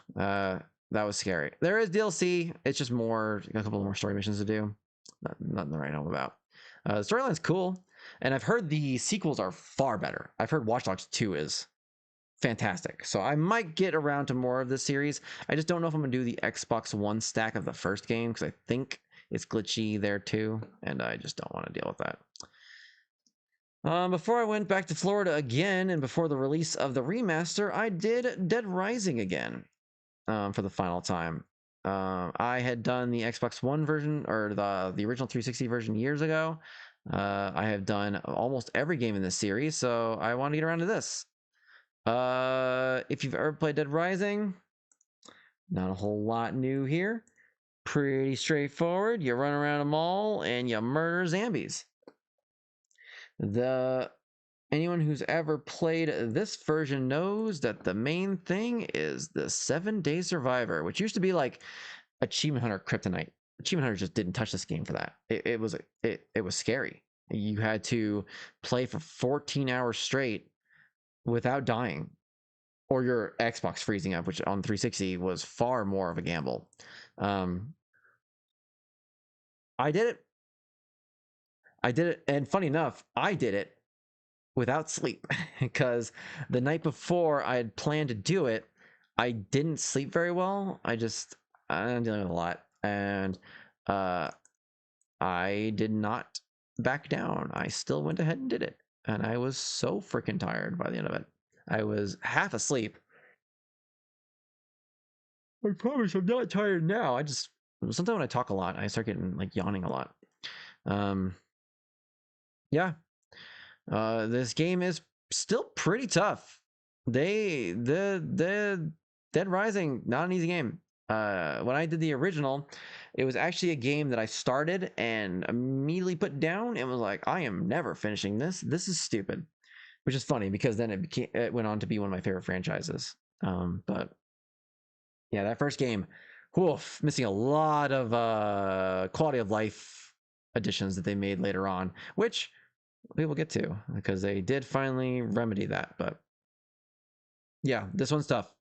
S1: That was scary. There is DLC. It's just a couple more story missions to do. Nothing that I know about. The storyline's cool, and I've heard the sequels are far better. I've heard Watch Dogs 2 is fantastic, so I might get around to more of this series. I just don't know if I'm gonna do the Xbox One stack of the first game because I think it's glitchy there too, and I just don't want to deal with that. Before I went back to Florida again, and before the release of the remaster, I did Dead Rising again for the final time. I had done the Xbox One version, or the original 360 version years ago. I have done almost every game in this series, so I want to get around to this. If you've ever played Dead Rising, not a whole lot new here. Pretty straightforward. You run around a mall and you murder zombies. Anyone who's ever played this version knows that the main thing is the 7-day survivor, which used to be like Achievement Hunter Kryptonite. Achievement Hunter just didn't touch this game for that. It was scary. You had to play for 14 hours straight without dying, or your Xbox freezing up, which on 360 was far more of a gamble. I did it, and funny enough, I did it without sleep because the night before I had planned to do it, I didn't sleep very well. I'm dealing with a lot, and I did not back down. I still went ahead and did it, and I was so freaking tired by the end of it. I was half asleep. I promise I'm not tired now. Sometimes when I talk a lot, I start getting like yawning a lot. Yeah. This game is still pretty tough. The Dead Rising, not an easy game. When I did the original, it was actually a game that I started and immediately put down and was like, I am never finishing this. This is stupid. Which is funny because then it went on to be one of my favorite franchises. But yeah, that first game, woof, missing a lot of quality of life additions that they made later on, which we will get to because they did finally remedy that. But yeah, this one's tough.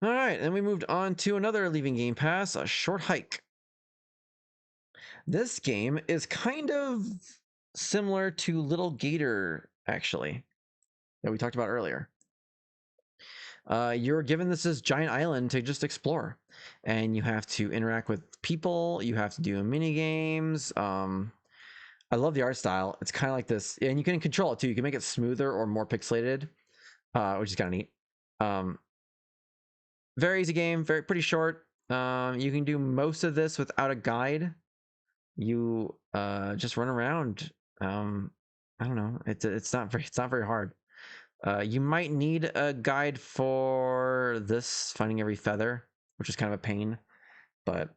S1: All right, then we moved on to another leaving Game Pass, A Short Hike. This game is kind of similar to Little Gator, actually, that we talked about earlier. You're given this giant island to just explore, and you have to interact with people. You have to do mini games. I love the art style. It's kind of like this, and you can control it too. You can make it smoother or more pixelated, which is kind of neat. Very easy game, pretty short. You can do most of this without a guide. You just run around. I don't know. It's not very hard. You might need a guide for this, finding every feather, which is kind of a pain. But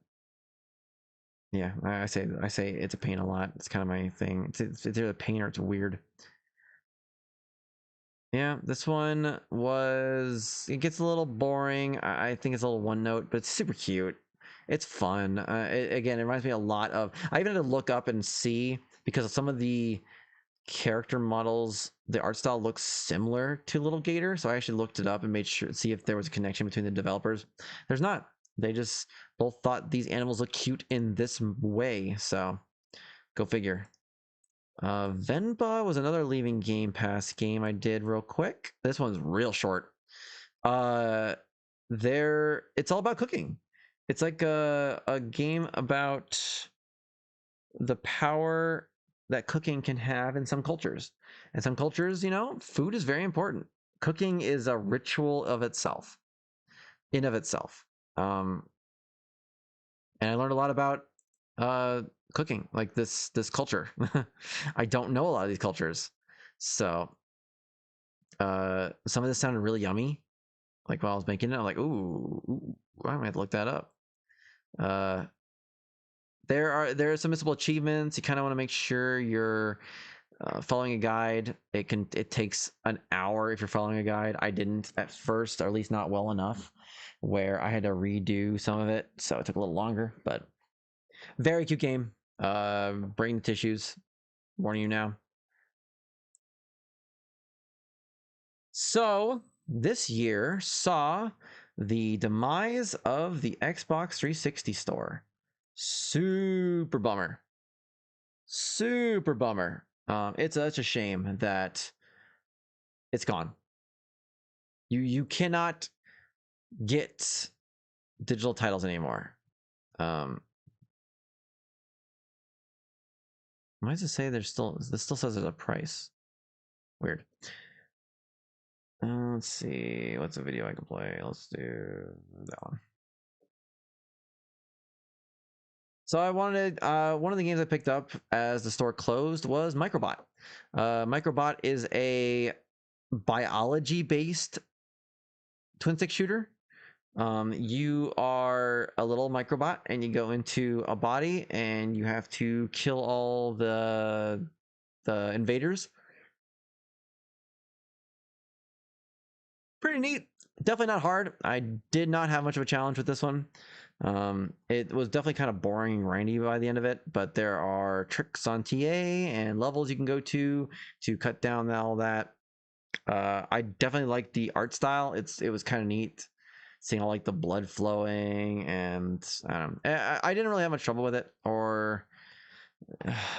S1: yeah, I say it's a pain a lot. It's kind of my thing. It's either a pain or it's weird. Yeah, this one it gets a little boring. I think it's a little one note, but it's super cute. It's fun. Again, it reminds me a lot of. I even had to look up and see because some of the character models, the art style looks similar to Little Gator, so I actually looked it up and made sure see if there was a connection between the developers. There's not. They just both thought these animals look cute in this way, so go figure. Venba was another leaving Game Pass game I did real quick. This one's real short. It's all about cooking. It's like a game about the power that cooking can have in some cultures. And some cultures, food is very important. Cooking is a ritual of itself, in of itself. And I learned a lot about cooking, like this culture. I don't know a lot of these cultures, so some of this sounded really yummy. Like while I was making it, I'm like, ooh, I might have to look that up. There are some missable achievements. You kind of want to make sure you're following a guide. It takes an hour if you're following a guide. I didn't at first, or at least not well enough, where I had to redo some of it, so it took a little longer. But very cute game. Bring the tissues. Warning you now. So this year saw the demise of the Xbox 360 store. Super bummer. Super bummer. It's such a shame that it's gone. You cannot get digital titles anymore. Why does it say there's still? This still says there's a price. Weird. Let's see. What's a video I can play? Let's do that one. So I wanted one of the games I picked up as the store closed was Microbot. Microbot is a biology-based twin stick shooter. You are a little microbot and you go into a body and you have to kill all the invaders. Pretty neat. Definitely not hard. I did not have much of a challenge with this one. It was definitely kind of boring and grindy by the end of it, but there are tricks on TA and levels you can go to cut down all that. I definitely like the art style. It was kind of neat seeing all like the blood flowing, and I didn't really have much trouble with it or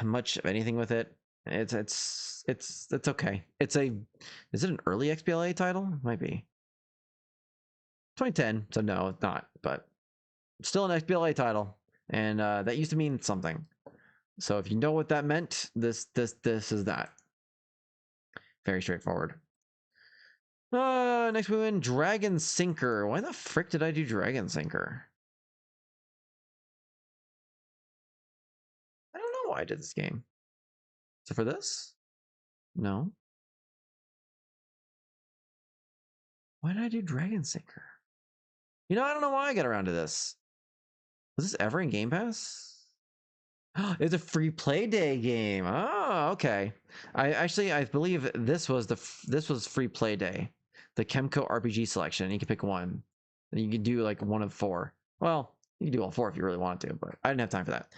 S1: much of anything with it. It's okay. Is it an early XBLA title? Might be 2010, so no, it's not, but still an XBLA title, and that used to mean something. So if you know what that meant, this is that. Very straightforward. Next we win Dragon Sinker. Why the frick did I do Dragon Sinker? I don't know why I did this game. Is it for this? No. Why did I do Dragon Sinker? You know, I don't know why I got around to this. Was this ever in Game Pass? It's a free play day game. Oh, okay. I believe this was free play day. The Kemco RPG selection. You can pick one. And you can do like one of four. Well, you can do all four if you really wanted to, but I didn't have time for that.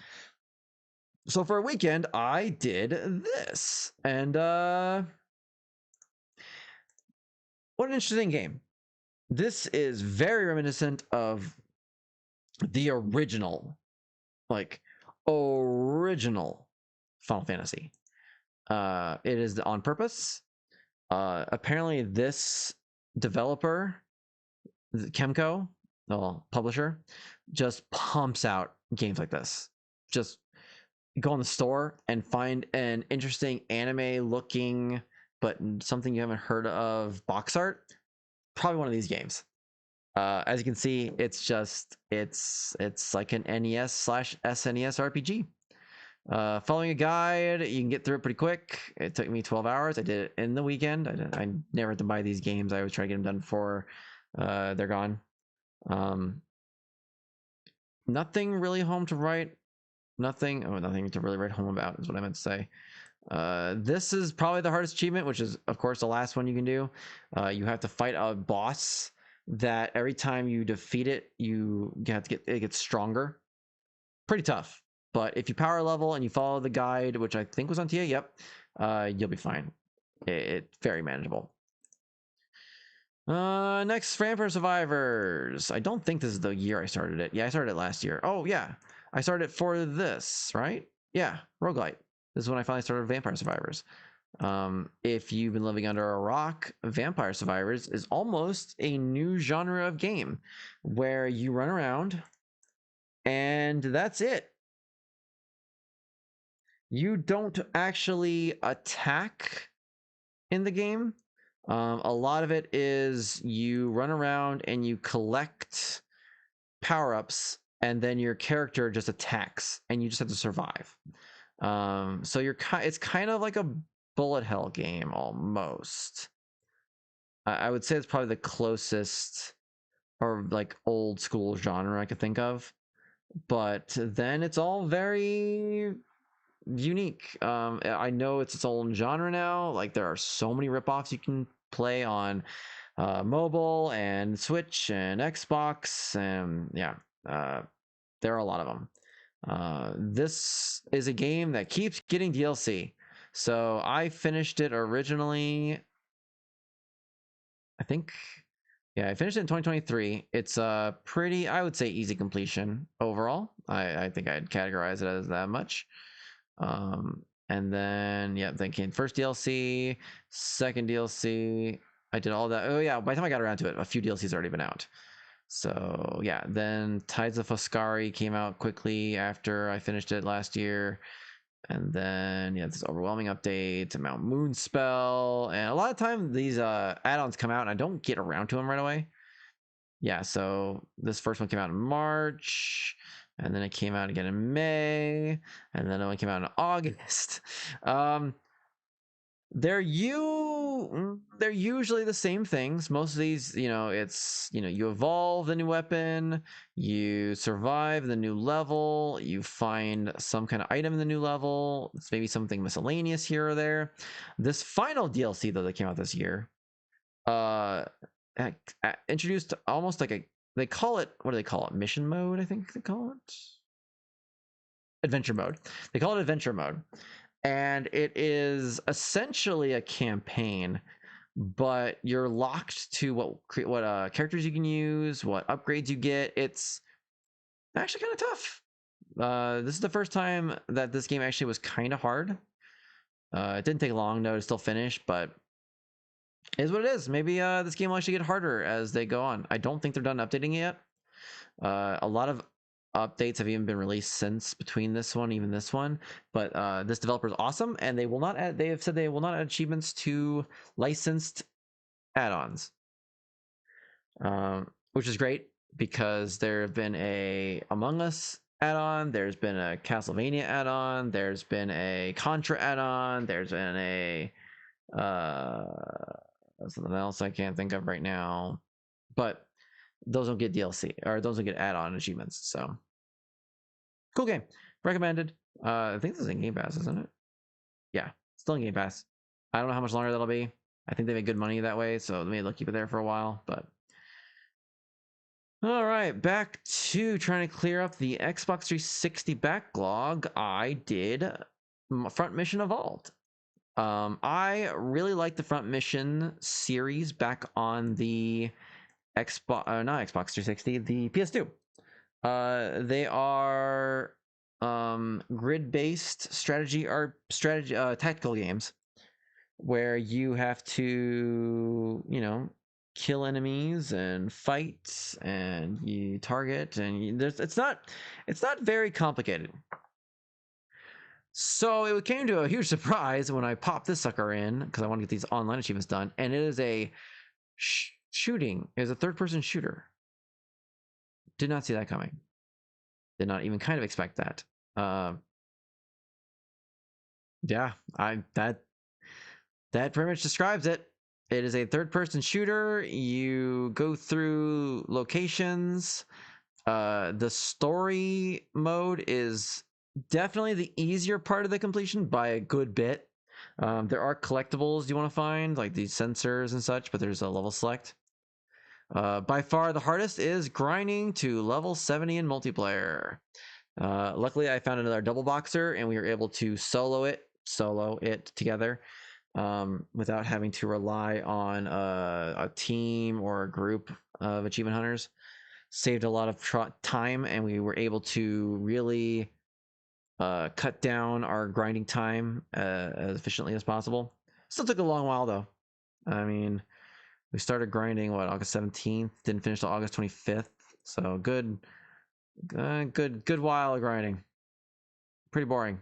S1: So for a weekend, I did this. And what an interesting game. This is very reminiscent of the original, like original Final Fantasy. It is on purpose. Apparently this developer, Kemco, publisher, just pumps out games like this. Just go in the store and find an interesting anime looking but something you haven't heard of box art. Probably one of these games. As you can see, it's like an NES/SNES RPG. Following a guide, you can get through it pretty quick. It took me 12 hours. I did it in the weekend. I never had to buy these games. I always try to get them done before they're gone. Nothing really home to write. Nothing to really write home about is what I meant to say. This is probably the hardest achievement, which is, of course, the last one you can do. You have to fight a boss that every time you defeat it, you have to it gets stronger. Pretty tough. But if you power level and you follow the guide, which I think was on TA, yep, you'll be fine. It's very manageable. Next, Vampire Survivors. I don't think this is the year I started it. Yeah, I started it last year. Oh, yeah. I started it for this, right? Yeah, roguelite. This is when I finally started Vampire Survivors. If you've been living under a rock, Vampire Survivors is almost a new genre of game where you run around and that's it. You don't actually attack in the game. A lot of it is you run around and you collect power-ups, and then your character just attacks, and you just have to survive. So it's kind of like a bullet hell game almost. I would say it's probably the closest or like old school genre I could think of. But then it's all very unique. I know it's its own genre now. Like there are so many ripoffs you can play on mobile and Switch and Xbox, and yeah, there are a lot of them. This is a game that keeps getting DLC. So I finished it originally. I think, yeah, I finished it in 2023. It's a pretty, I would say, easy completion overall. I think I'd categorize it as that much. And then, yeah, then came first DLC, second DLC. I did all that. Oh, yeah, by the time I got around to it, a few DLCs already been out. So, yeah, then Tides of Foscari came out quickly after I finished it last year. And then, yeah, this overwhelming update to Mount Moonspell. And a lot of time these add-ons come out and I don't get around to them right away. Yeah, so this first one came out in March, and then it came out again in May, and then it one came out in August. They're usually the same things. Most of these, it's you evolve the new weapon, you survive the new level, you find some kind of item in the new level. It's maybe something miscellaneous here or there. This final DLC though that came out this year, introduced almost like they call it, what do they call it? Mission mode, I think they call it. Adventure mode. They call it adventure mode. And it is essentially a campaign, but you're locked to what characters you can use, what upgrades you get. It's actually kind of tough. This is the first time that this game actually was kind of hard. It didn't take long though to still finish, but it is what it is. Maybe this game will actually get harder as they go on. I don't think they're done updating it yet. A lot of updates have even been released since between this one, even this one. But this developer is awesome, and they will not add. They have said they will not add achievements to licensed add-ons, which is great because there have been a Among Us add-on, there's been a Castlevania add-on, there's been a Contra add-on, there's been a something else I can't think of right now, but those don't get DLC or those don't get add-on achievements. So cool game, recommended. I think this is in Game Pass, isn't it? Yeah, still in Game Pass. I don't know how much longer that'll be. I think they make good money that way, so maybe they'll keep it there for a while. But all right, back to trying to clear up the Xbox 360 backlog. I did Front Mission Evolved. I really like the Front Mission series back on the Xbox, not Xbox 360, the PS2. They are grid-based strategy or tactical games where you have to, kill enemies and fight and you target and it's not very complicated. So it came to a huge surprise when I popped this sucker in because I want to get these online achievements done, and it is a shooting. It is a third-person shooter. Did not see that coming. Did not even kind of expect that. Yeah, that pretty much describes it. It is a third-person shooter. You go through locations. The story mode is definitely the easier part of the completion by a good bit. There are collectibles you want to find, like these sensors and such, but there's a level select. By far the hardest is grinding to level 70 in multiplayer. Luckily I found another double boxer and we were able to solo it together without having to rely on a team or a group of achievement hunters. Saved a lot of time, and we were able to really cut down our grinding time as efficiently as possible. Still took a long while though. I mean, we started grinding August 17th, didn't finish till August 25th. So good while of grinding. Pretty boring.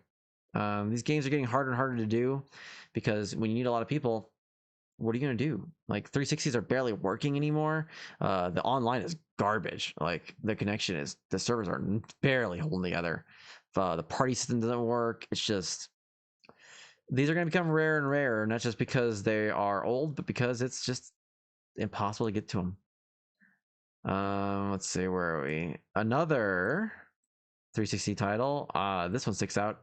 S1: These games are getting harder and harder to do because when you need a lot of people, what are you gonna do? Like 360s are barely working anymore. The online is garbage. Like the servers are barely holding together. The party system doesn't work. It's just, these are gonna become rarer and rarer, not just because they are old, but because it's just impossible to get to them. Let's see, where are we? Another 360 title. This one sticks out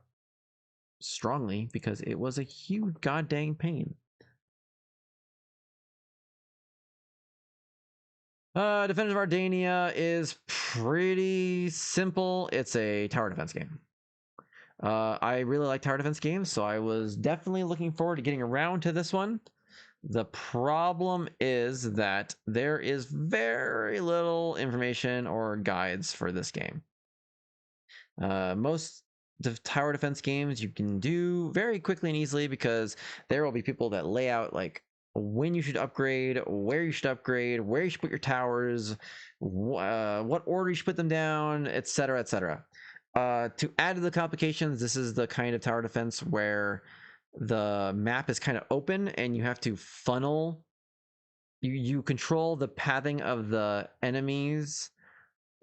S1: strongly because it was a huge goddamn pain. Defenders of Ardania is pretty simple. It's a tower defense game. I really like tower defense games, so I was definitely looking forward to getting around to this one. The problem is that there is very little information or guides for this game. Most tower defense games you can do very quickly and easily because there will be people that lay out like when you should upgrade, where you should upgrade, where you should put your towers, what order you should put them down, etc., etc. To add to the complications, this is the kind of tower defense where the map is kind of open and you have to funnel. You control the pathing of the enemies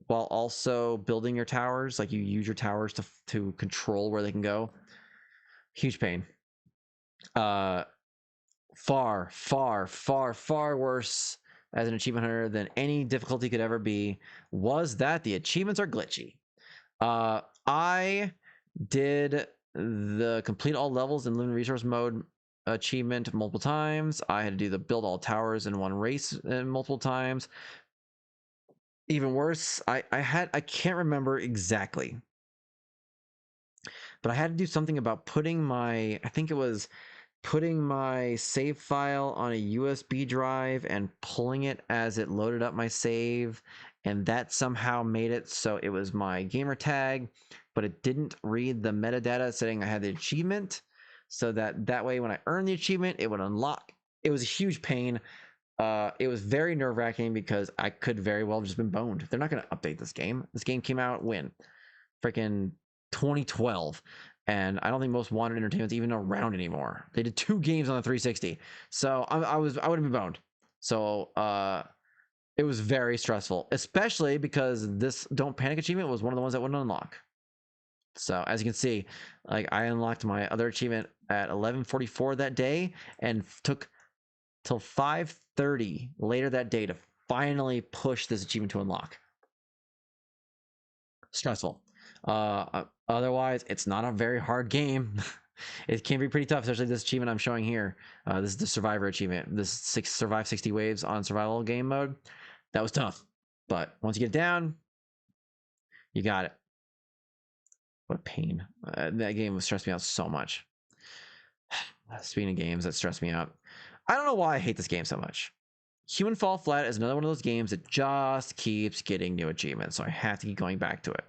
S1: while also building your towers. Like you use your towers to control where they can go. Huge pain. Far, far, far, far worse as an achievement hunter than any difficulty could ever be was that the achievements are glitchy. I did the complete all levels in limited resource mode achievement multiple times. I had to do the build all towers in one race multiple times. Even worse, I can't remember exactly, but I had to do something about putting my, I think it was putting my save file on a USB drive and pulling it as it loaded up my save, and that somehow made it so it was my gamer tag, but it didn't read the metadata saying I had the achievement, so that way when I earned the achievement, it would unlock. It was a huge pain. It was very nerve-wracking because I could very well have just been boned. They're not going to update this game. This game came out when? Freaking 2012. And I don't think most Wanted Entertainment's even around anymore. They did 2 games on the 360. So I would have been boned. So it was very stressful, especially because this Don't Panic achievement was one of the ones that wouldn't unlock. So as you can see, like I unlocked my other achievement at 11:44 that day and took till 5:30 later that day to finally push this achievement to unlock. Stressful. Otherwise, it's not a very hard game. It can be pretty tough, especially this achievement I'm showing here. This is the Survivor achievement. This survive 60 waves on survival game mode. That was tough, but once you get down, you got it. What a pain. That game was stressed me out so much. Speaking of games that stress me out, I don't know why I hate this game so much. Human Fall Flat is another one of those games that just keeps getting new achievements, so I have to keep going back to it.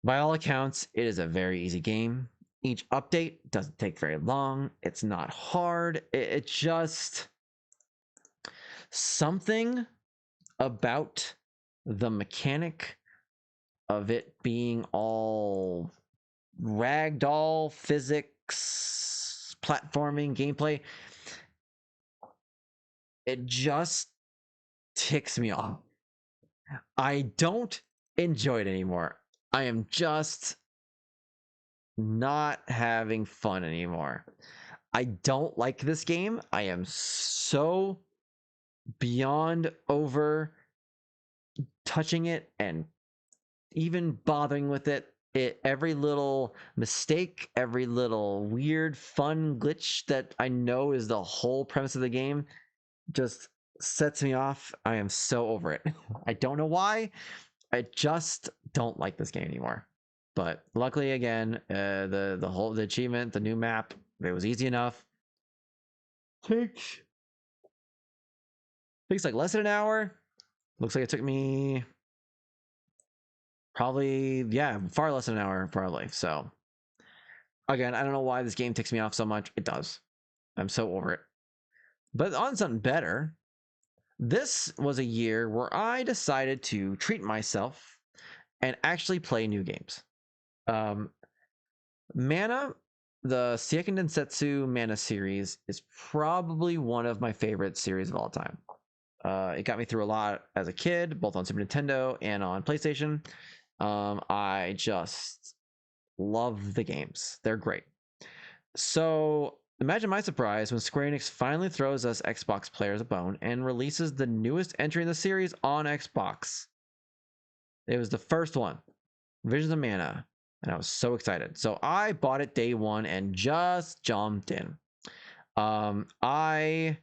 S1: By all accounts, it is a very easy game. Each update doesn't take very long. It's not hard. It just something about the mechanic of it being all ragdoll physics, platforming, gameplay. It just ticks me off. I don't enjoy it anymore. I am just not having fun anymore. I don't like this game. I am so beyond over touching it and even bothering with it. Every little mistake, every little weird fun glitch that I know is the whole premise of the game just sets me off. I am so over it. I don't know why. I just don't like this game anymore. But luckily, again, the achievement, the new map, it was easy enough. Takes like less than an hour. Looks like it took me probably, yeah, far less than an hour probably. So again, I don't know why this game ticks me off so much. It does. I'm so over it. But on something better, this was a year where I decided to treat myself and actually play new games. Mana, the Seiken Densetsu Mana series is probably one of my favorite series of all time. It got me through a lot as a kid, both on Super Nintendo and on PlayStation. I just love the games. They're great. So imagine my surprise when Square Enix finally throws us Xbox players a bone and releases the newest entry in the series on Xbox. It was the first one, Visions of Mana, and I was so excited. So I bought it day one and just jumped in. I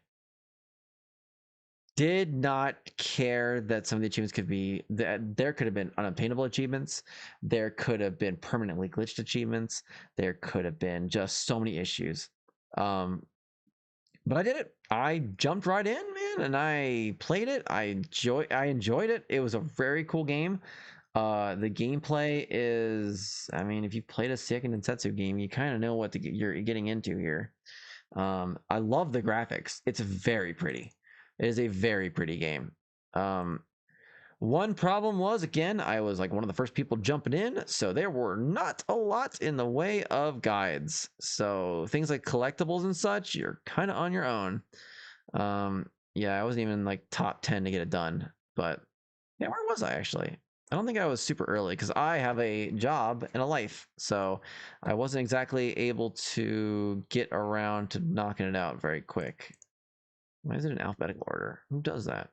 S1: did not care that some of the achievements could be that there could have been unobtainable achievements, there could have been permanently glitched achievements, there could have been just so many issues. But I did it. I jumped right in, man, and I played it. I enjoyed it. It was a very cool game. The gameplay is, I mean, if you played a Seiken Densetsu game, you kind of know what you're getting into here. I love the graphics. It's very pretty. It is a very pretty game. One problem was, again, I was like one of the first people jumping in, so there were not a lot in the way of guides. So things like collectibles and such, you're kind of on your own. Yeah, I wasn't even like top 10 to get it done. But yeah, where was I actually? I don't think I was super early because I have a job and a life. So I wasn't exactly able to get around to knocking it out very quick. Why is it in alphabetical order? Who does that?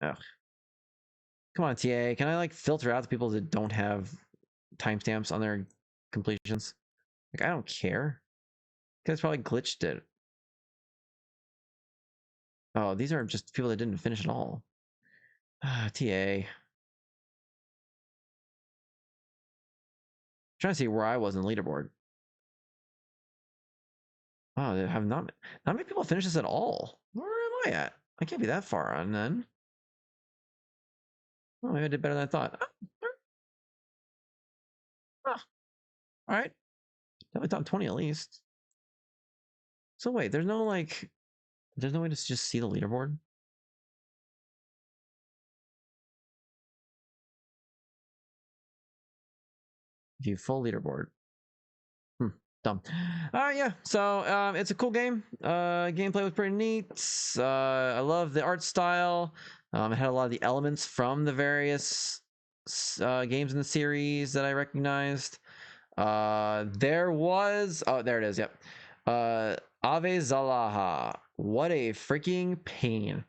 S1: Ugh. Come on, TA. Can I like filter out the people that don't have timestamps on their completions? Like, I don't care. You guys probably glitched it. Oh, these are just people that didn't finish at all. TA. Trying to see where I was in the leaderboard. Oh, they have not many people finish this at all. Where am I at? I can't be that far on then. Oh, maybe I did better than I thought. Oh, all right. Definitely top 20 at least. So wait, there's no way to just see the leaderboard? View full leaderboard. Dumb. Yeah. So it's a cool game. Gameplay was pretty neat. I love the art style. It had a lot of the elements from the various games in the series that I recognized. There was, oh, there it is. Yep. Ave Zalaha. What a freaking pain.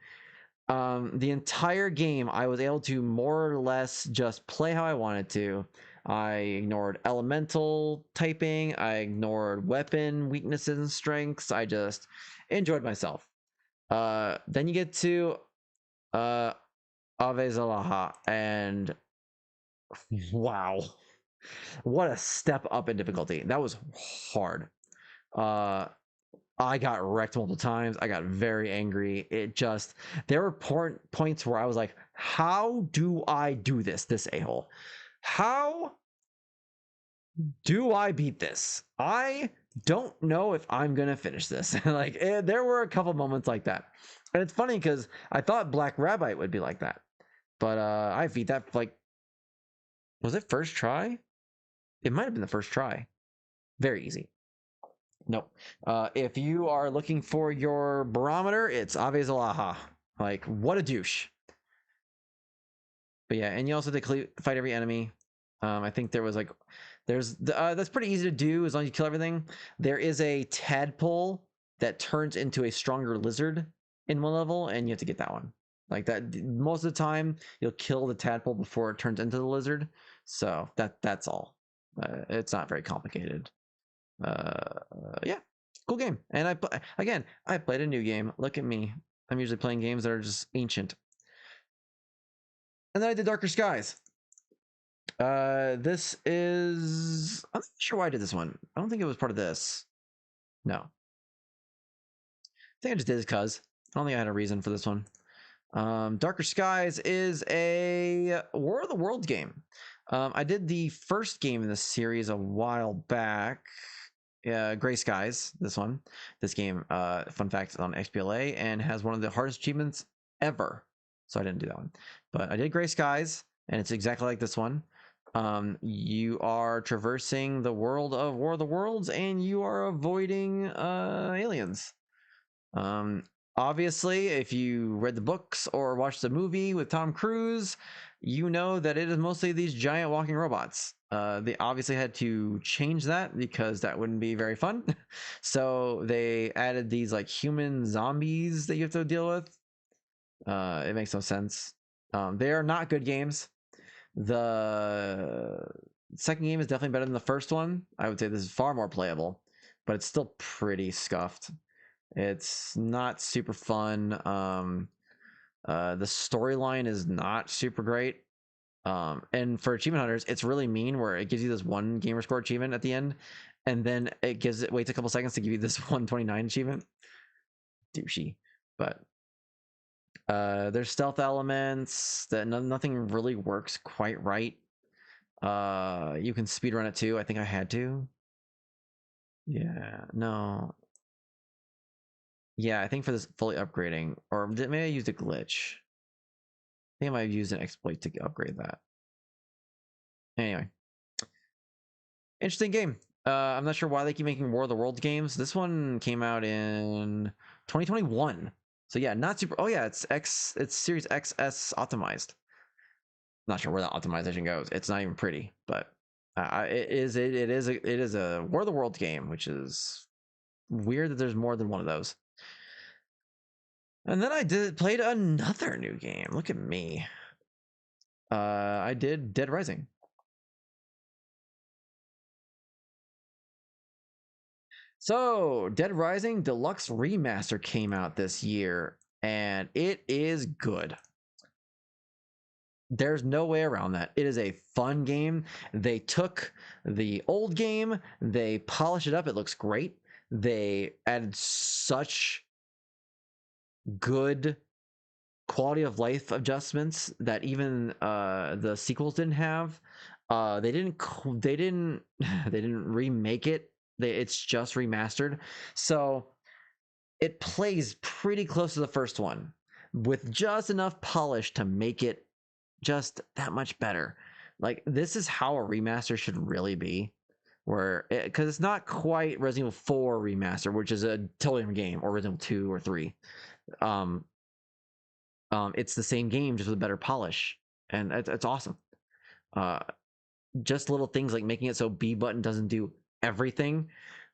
S1: The entire game, I was able to more or less just play how I wanted to. I ignored elemental typing. I ignored weapon weaknesses and strengths. I just enjoyed myself. Then you get to Ave Zalaha, and wow, what a step up in difficulty. That was hard. I got wrecked multiple times. I got very angry. There were points where I was like, how do I do this a-hole? How do I beat this? I don't know if I'm going to finish this. There were a couple moments like that. And it's funny because I thought Black Rabbite would be like that. But I beat that, was it first try? It might have been the first try. Very easy. Nope. If you are looking for your barometer, it's Ave Zalaha. Like, what a douche. But yeah, and you also have to fight every enemy. I think that's pretty easy to do as long as you kill everything. There is a tadpole that turns into a stronger lizard in one level, and you have to get that one. Like that, most of the time you'll kill the tadpole before it turns into the lizard. So that's all. It's not very complicated. Yeah, cool game. And I played a new game. Look at me. I'm usually playing games that are just ancient. And then I did Darker Skies. This is, I'm not sure why I did this one. I don't think it was part of this. No. I think I just did it because I don't think I had a reason for this one. Darker Skies is a War of the Worlds game. I did the first game in this series a while back. Gray Skies, this game, fun fact, on XBLA and has one of the hardest achievements ever. So I didn't do that one, but I did Gray Skies, and it's exactly like this one. You are traversing the world of War of the Worlds, and you are avoiding aliens. Obviously, if you read the books or watched the movie with Tom Cruise, you know that it is mostly these giant walking robots. They obviously had to change that because that wouldn't be very fun. So they added these like human zombies that you have to deal with. It makes no sense. They are not good games. The second game is definitely better than the first one. I would say this is far more playable, but it's still pretty scuffed. It's not super fun. The storyline is not super great. And for achievement hunters, it's really mean where it gives you this one gamer score achievement at the end, and then it waits a couple seconds to give you this 129 achievement. Douchey. But there's stealth elements that nothing really works quite right. You can speedrun it too. I think I had to. Yeah, no. Yeah, I think for this fully upgrading, or maybe I used a glitch. I think I might have used an exploit to upgrade that. Anyway, interesting game. I'm not sure why they keep making War of the Worlds games. This one came out in 2021. So yeah, not super. Oh yeah, it's Series XS optimized. Not sure where that optimization goes. It's not even pretty, but it is a War of the Worlds game, which is weird that there's more than one of those. And then I played another new game. Look at me. I did Dead Rising. So, Dead Rising Deluxe Remaster came out this year, and it is good. There's no way around that. It is a fun game. They took the old game, they polished it up. It looks great. They added such good quality of life adjustments that even the sequels didn't have. They didn't they didn't remake it. It's just remastered. So it plays pretty close to the first one with just enough polish to make it just that much better. Like, this is how a remaster should really be, where because it's not quite Resident Evil 4 remaster, which is a totally different game, or Resident Evil 2 or 3. It's the same game just with better polish, and it's awesome. Just little things like making it so B button doesn't do everything.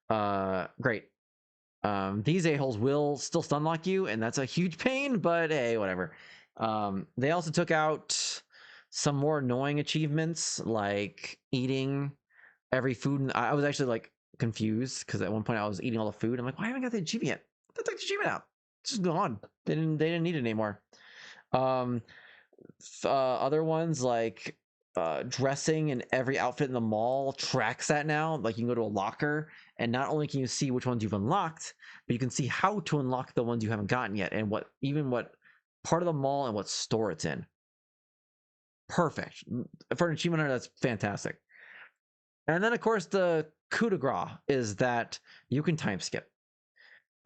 S1: Great. These a-holes will still stun lock you, and that's a huge pain, but hey, whatever. They also took out some more annoying achievements, like eating every food. And I was actually like confused because at one point I was eating all the food. I'm like, why haven't I got the achievement yet? They took the achievement out. It's just gone. They didn't need it anymore. Other ones like dressing in every outfit in the mall tracks that now. Like, you can go to a locker, and not only can you see which ones you've unlocked, but you can see how to unlock the ones you haven't gotten yet, and what part of the mall and what store it's in. Perfect. For an achievement hunter, that's fantastic. And then, of course, the coup de grace is that you can time skip.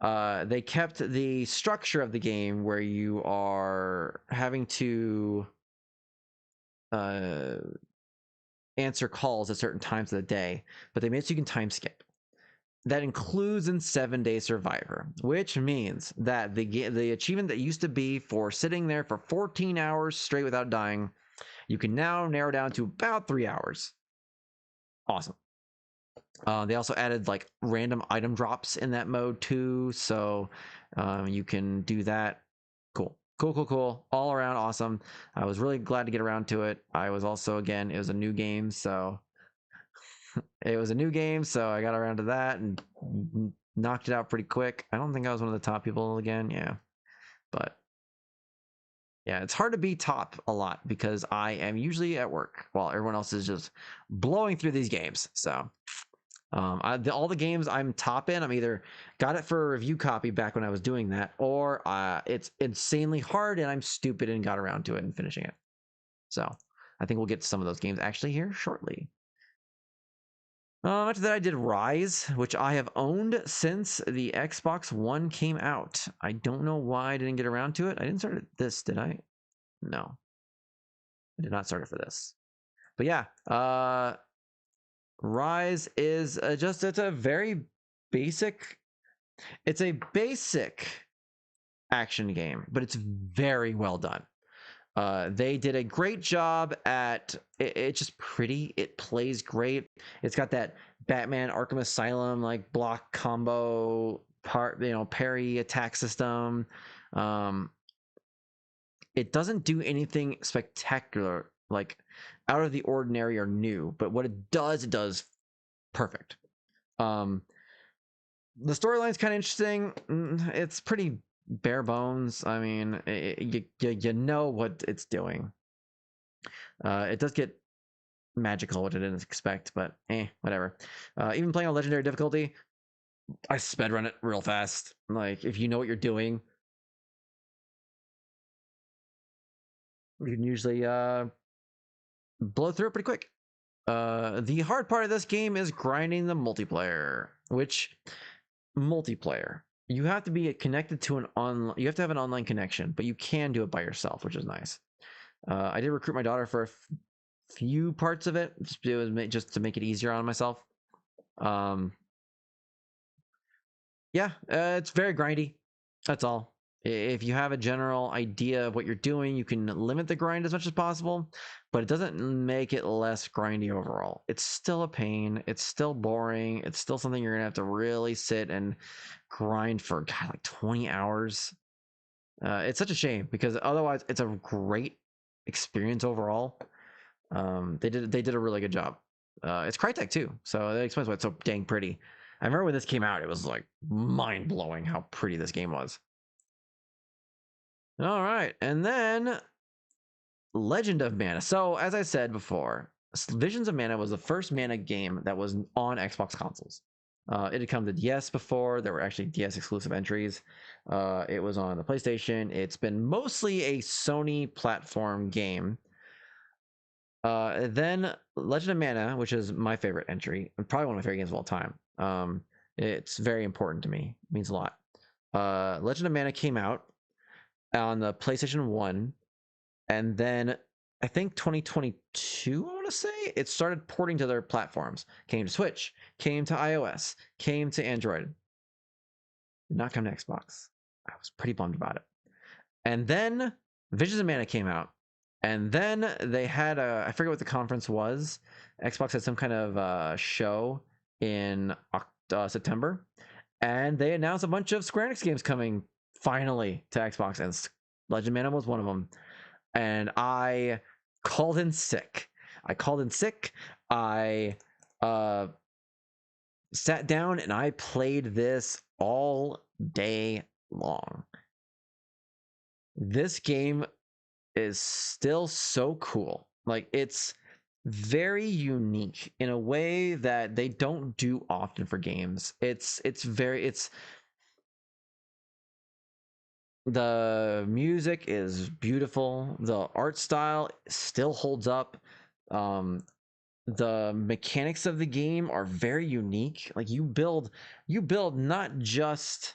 S1: They kept the structure of the game where you are having to answer calls at certain times of the day, but they made it so you can time skip. That includes in 7-Day Survivor, which means that the achievement that used to be for sitting there for 14 hours straight without dying, you can now narrow down to about 3 hours. Awesome. They also added like random item drops in that mode too, so you can do that. Cool. All around awesome. I was really glad to get around to it. I was also, again, it was a new game, so I got around to that and knocked it out pretty quick. I don't think I was one of the top people again, yeah. But yeah, it's hard to be top a lot because I am usually at work while everyone else is just blowing through these games. So all the games I'm top in, I'm either got it for a review copy back when I was doing that, or it's insanely hard and I'm stupid and got around to it and finishing it. So I think we'll get to some of those games actually here shortly. After that, I did Rise, which I have owned since the Xbox One came out. I don't know why I didn't get around to it. I didn't start this, did I? No, I did not start it for this. But yeah, Rise is it's a very basic. It's a basic action game, but it's very well done. They did a great job at it. It's just pretty. It plays great. It's got that Batman Arkham Asylum like block combo part, parry attack system. It doesn't do anything spectacular, like out of the ordinary or new, but what it does perfect. The storyline's kind of interesting. It's pretty bare bones. I mean, you know what it's doing. It does get magical, which I didn't expect, but whatever. Even playing on legendary difficulty, I sped run it real fast. Like, if you know what you're doing, you can usually blow through it pretty quick. The hard part of this game is grinding the multiplayer, which multiplayer, you have to be connected to you have to have an online connection, but you can do it by yourself, which is nice. I did recruit my daughter for a few parts of it, just to make it easier on myself. Yeah, it's very grindy. That's all. If you have a general idea of what you're doing, you can limit the grind as much as possible, but it doesn't make it less grindy overall. It's still a pain. It's still boring. It's still something you're going to have to really sit and grind for, God, like 20 hours. It's such a shame because otherwise it's a great experience overall. They did a really good job. It's Crytek too, so that explains why it's so dang pretty. I remember when this came out, it was like mind blowing how pretty this game was. All right, and then Legend of Mana. So as I said before, Visions of Mana was the first Mana game that was on Xbox consoles. It had come to DS before. There were actually DS exclusive entries. It was on the PlayStation. It's been mostly a Sony platform game. Then Legend of Mana, which is my favorite entry, and probably one of my favorite games of all time. It's very important to me. It means a lot. Legend of Mana came out on the PlayStation 1, and then I think 2022, I want to say, it started porting to their platforms. Came to Switch, came to iOS, came to Android. Did not come to Xbox. I was pretty bummed about it. And then Visions of Mana came out. And then they had I forget what the conference was. Xbox had some kind of show in September. And they announced a bunch of Square Enix games coming finally to Xbox. And Legend of Mana was one of them. And I called in sick. I sat down and I played this all day long. This game is still so cool. Like, it's very unique in a way that they don't do often for games. The music is beautiful. The art style still holds up. The mechanics of the game are very unique. Like, you build not just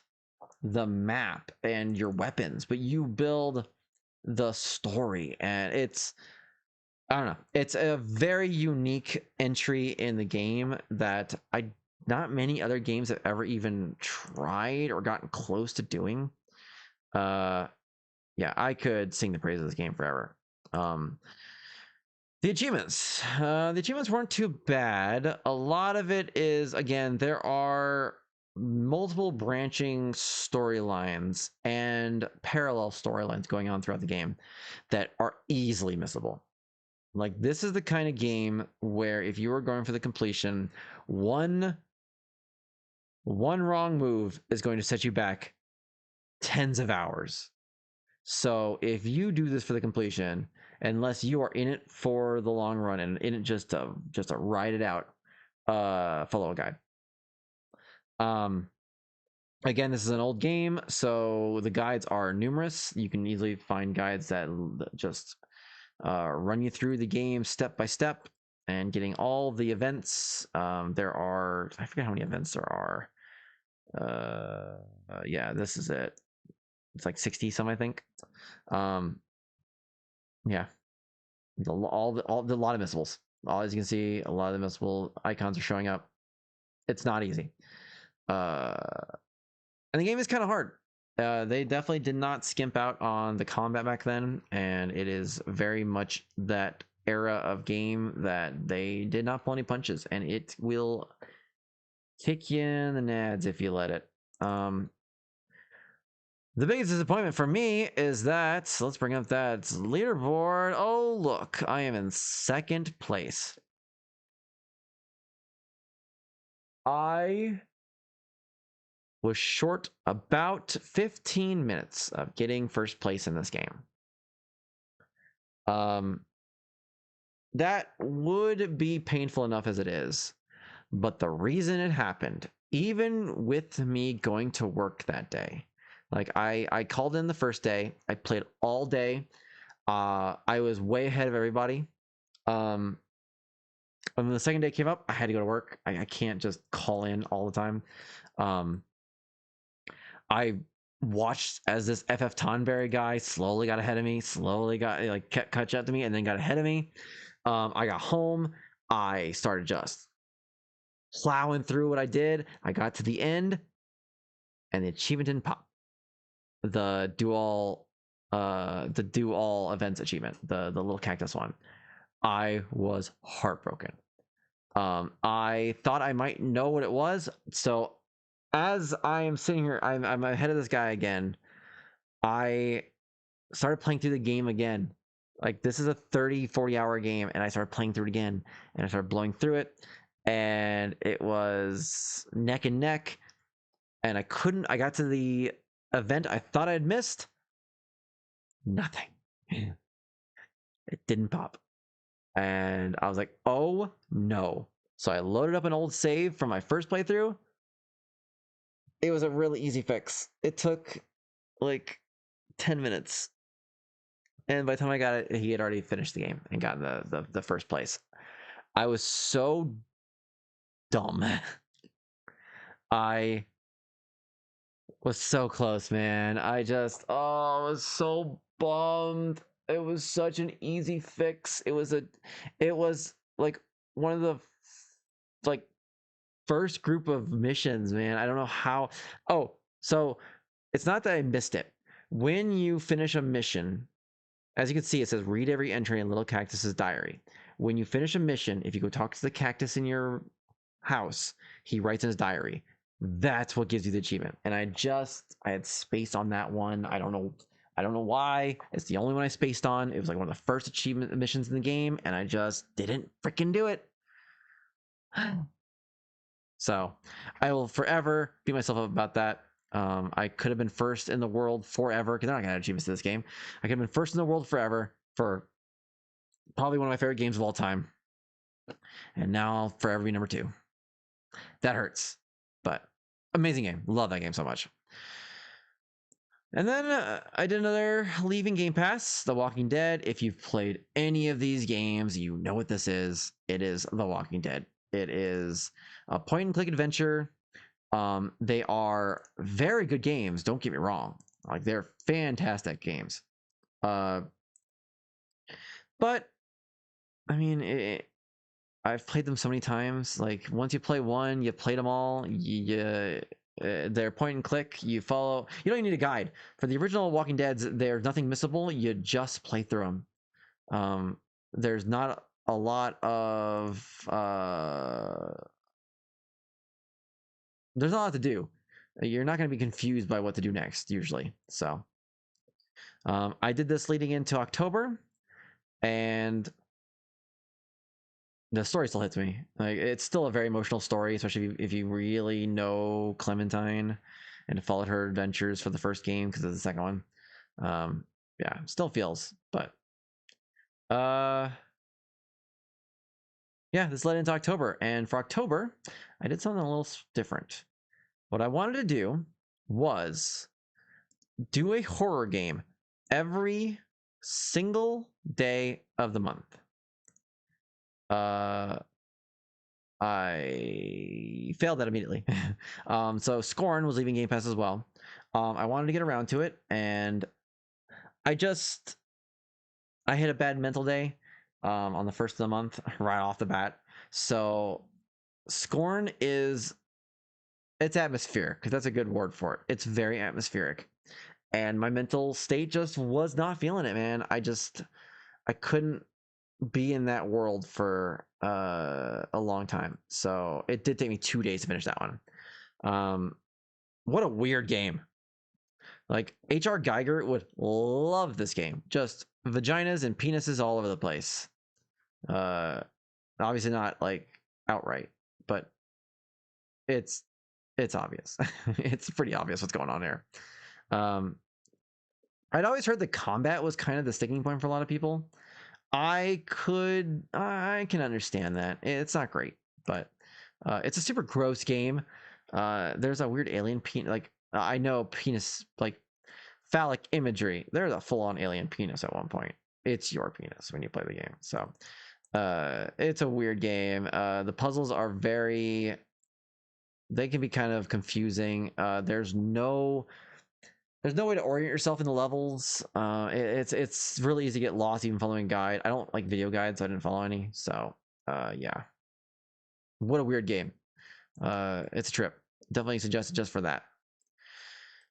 S1: the map and your weapons, but you build the story, and I don't know. It's a very unique entry in the game that not many other games have ever even tried or gotten close to doing. Yeah, I could sing the praise of this game forever. The achievements weren't too bad. A lot of it is, again, there are multiple branching storylines and parallel storylines going on throughout the game that are easily missable. Like, this is the kind of game where if you were going for the completion, one wrong move is going to set you back tens of hours. So if you do this for the completion, unless you are in it for the long run and in it just to ride it out, follow a guide. Again, this is an old game, so the guides are numerous. You can easily find guides that just run you through the game step by step and getting all the events. There are, I forget how many events there are. Yeah, this is it. It's like 60 some, I think. Yeah, a lot of missables. As you can see, a lot of the missable icons are showing up. It's not easy. And the game is kind of hard. They definitely did not skimp out on the combat back then, and it is very much that era of game that they did not pull any punches, and it will kick you in the nads if you let it. The biggest disappointment for me is that, let's bring up that leaderboard. Oh, look, I am in second place. I was short about 15 minutes of getting first place in this game. that would be painful enough as it is. But the reason it happened, even with me going to work that day, like I called in the first day, I played all day. I was way ahead of everybody. And when the second day came up, I had to go to work. I can't just call in all the time. Um, I watched as this FF Tonberry guy slowly got ahead of me, slowly got like kept catch up to me, and then got ahead of me. I got home. I started just plowing through what I did. I got to the end, and the achievement didn't pop. The do all events achievement, the little cactus one. I was heartbroken. I thought I might know what it was, so as I am sitting here, I'm ahead of this guy again. I started playing through the game again. Like, this is a 30-40 hour game, and I started playing through it again, and I started blowing through it, and it was neck and neck, and I got to the event I thought I had missed. Nothing. It didn't pop. And I was like, oh no. So I loaded up an old save from my first playthrough. It was a really easy fix. It took like 10 minutes. And by the time I got it, he had already finished the game and gotten the first place. I was so dumb. I was so close, man. I was so bummed. It was such an easy fix. It was like one of the like first group of missions, man. I don't know how. Oh, so it's not that I missed it. When you finish a mission, as you can see, it says read every entry in Little Cactus's diary. When you finish a mission, if you go talk to the cactus in your house, he writes in his diary. That's what gives you the achievement. And I had spaced on that one. I don't know why. It's the only one I spaced on. It was like one of the first achievement missions in the game, and I just didn't freaking do it. So I will forever beat myself up about that. I could have been first in the world forever, because they're not gonna add achievements to this game. I could have been first in the world forever for probably one of my favorite games of all time. And now I'll forever be number 2. That hurts. But amazing game. Love that game so much. And then I did another leaving Game Pass, The Walking Dead. If you've played any of these games, you know what this is. It is The Walking Dead. It is a point and click adventure. They are very good games. Don't get me wrong. Like, they're fantastic games. But I mean, I've played them so many times. Like, once you play one, you played them all. They're point and click. You follow. You don't even need a guide. For the original Walking Deads, there's nothing missable. You just play through them. There's not a lot of there's not a lot to do. You're not going to be confused by what to do next usually. So I did this leading into October, and the story still hits me. Like, it's still a very emotional story, especially if you really know Clementine and followed her adventures for the first game, because of the second one. Yeah, still feels, but yeah, this led into October, and for October, I did something a little different. What I wanted to do was do a horror game every single day of the month. I failed that immediately. So Scorn was leaving Game Pass as well. I wanted to get around to it, and I hit a bad mental day on the first of the month right off the bat. So Scorn it's atmospheric, because that's a good word for it. It's very atmospheric, and my mental state just was not feeling it, man. I couldn't be in that world for a long time. So it did take me 2 days to finish that one. What a weird game. Like, HR Geiger would love this game. Just vaginas and penises all over the place. Obviously not like outright, but it's obvious. It's pretty obvious what's going on there. I'd always heard the combat was kind of the sticking point for a lot of people. I can understand that. It's not great, but it's a super gross game. There's a weird alien penis. Like I know penis, like phallic imagery. There's a full-on alien penis at one point. It's your penis when you play the game. So it's a weird game. The puzzles are very. They can be kind of confusing. There's no way to orient yourself in the levels. It's really easy to get lost even following a guide. I don't like video guides, so I didn't follow any. So yeah, what a weird game. It's a trip. Definitely suggested just for that.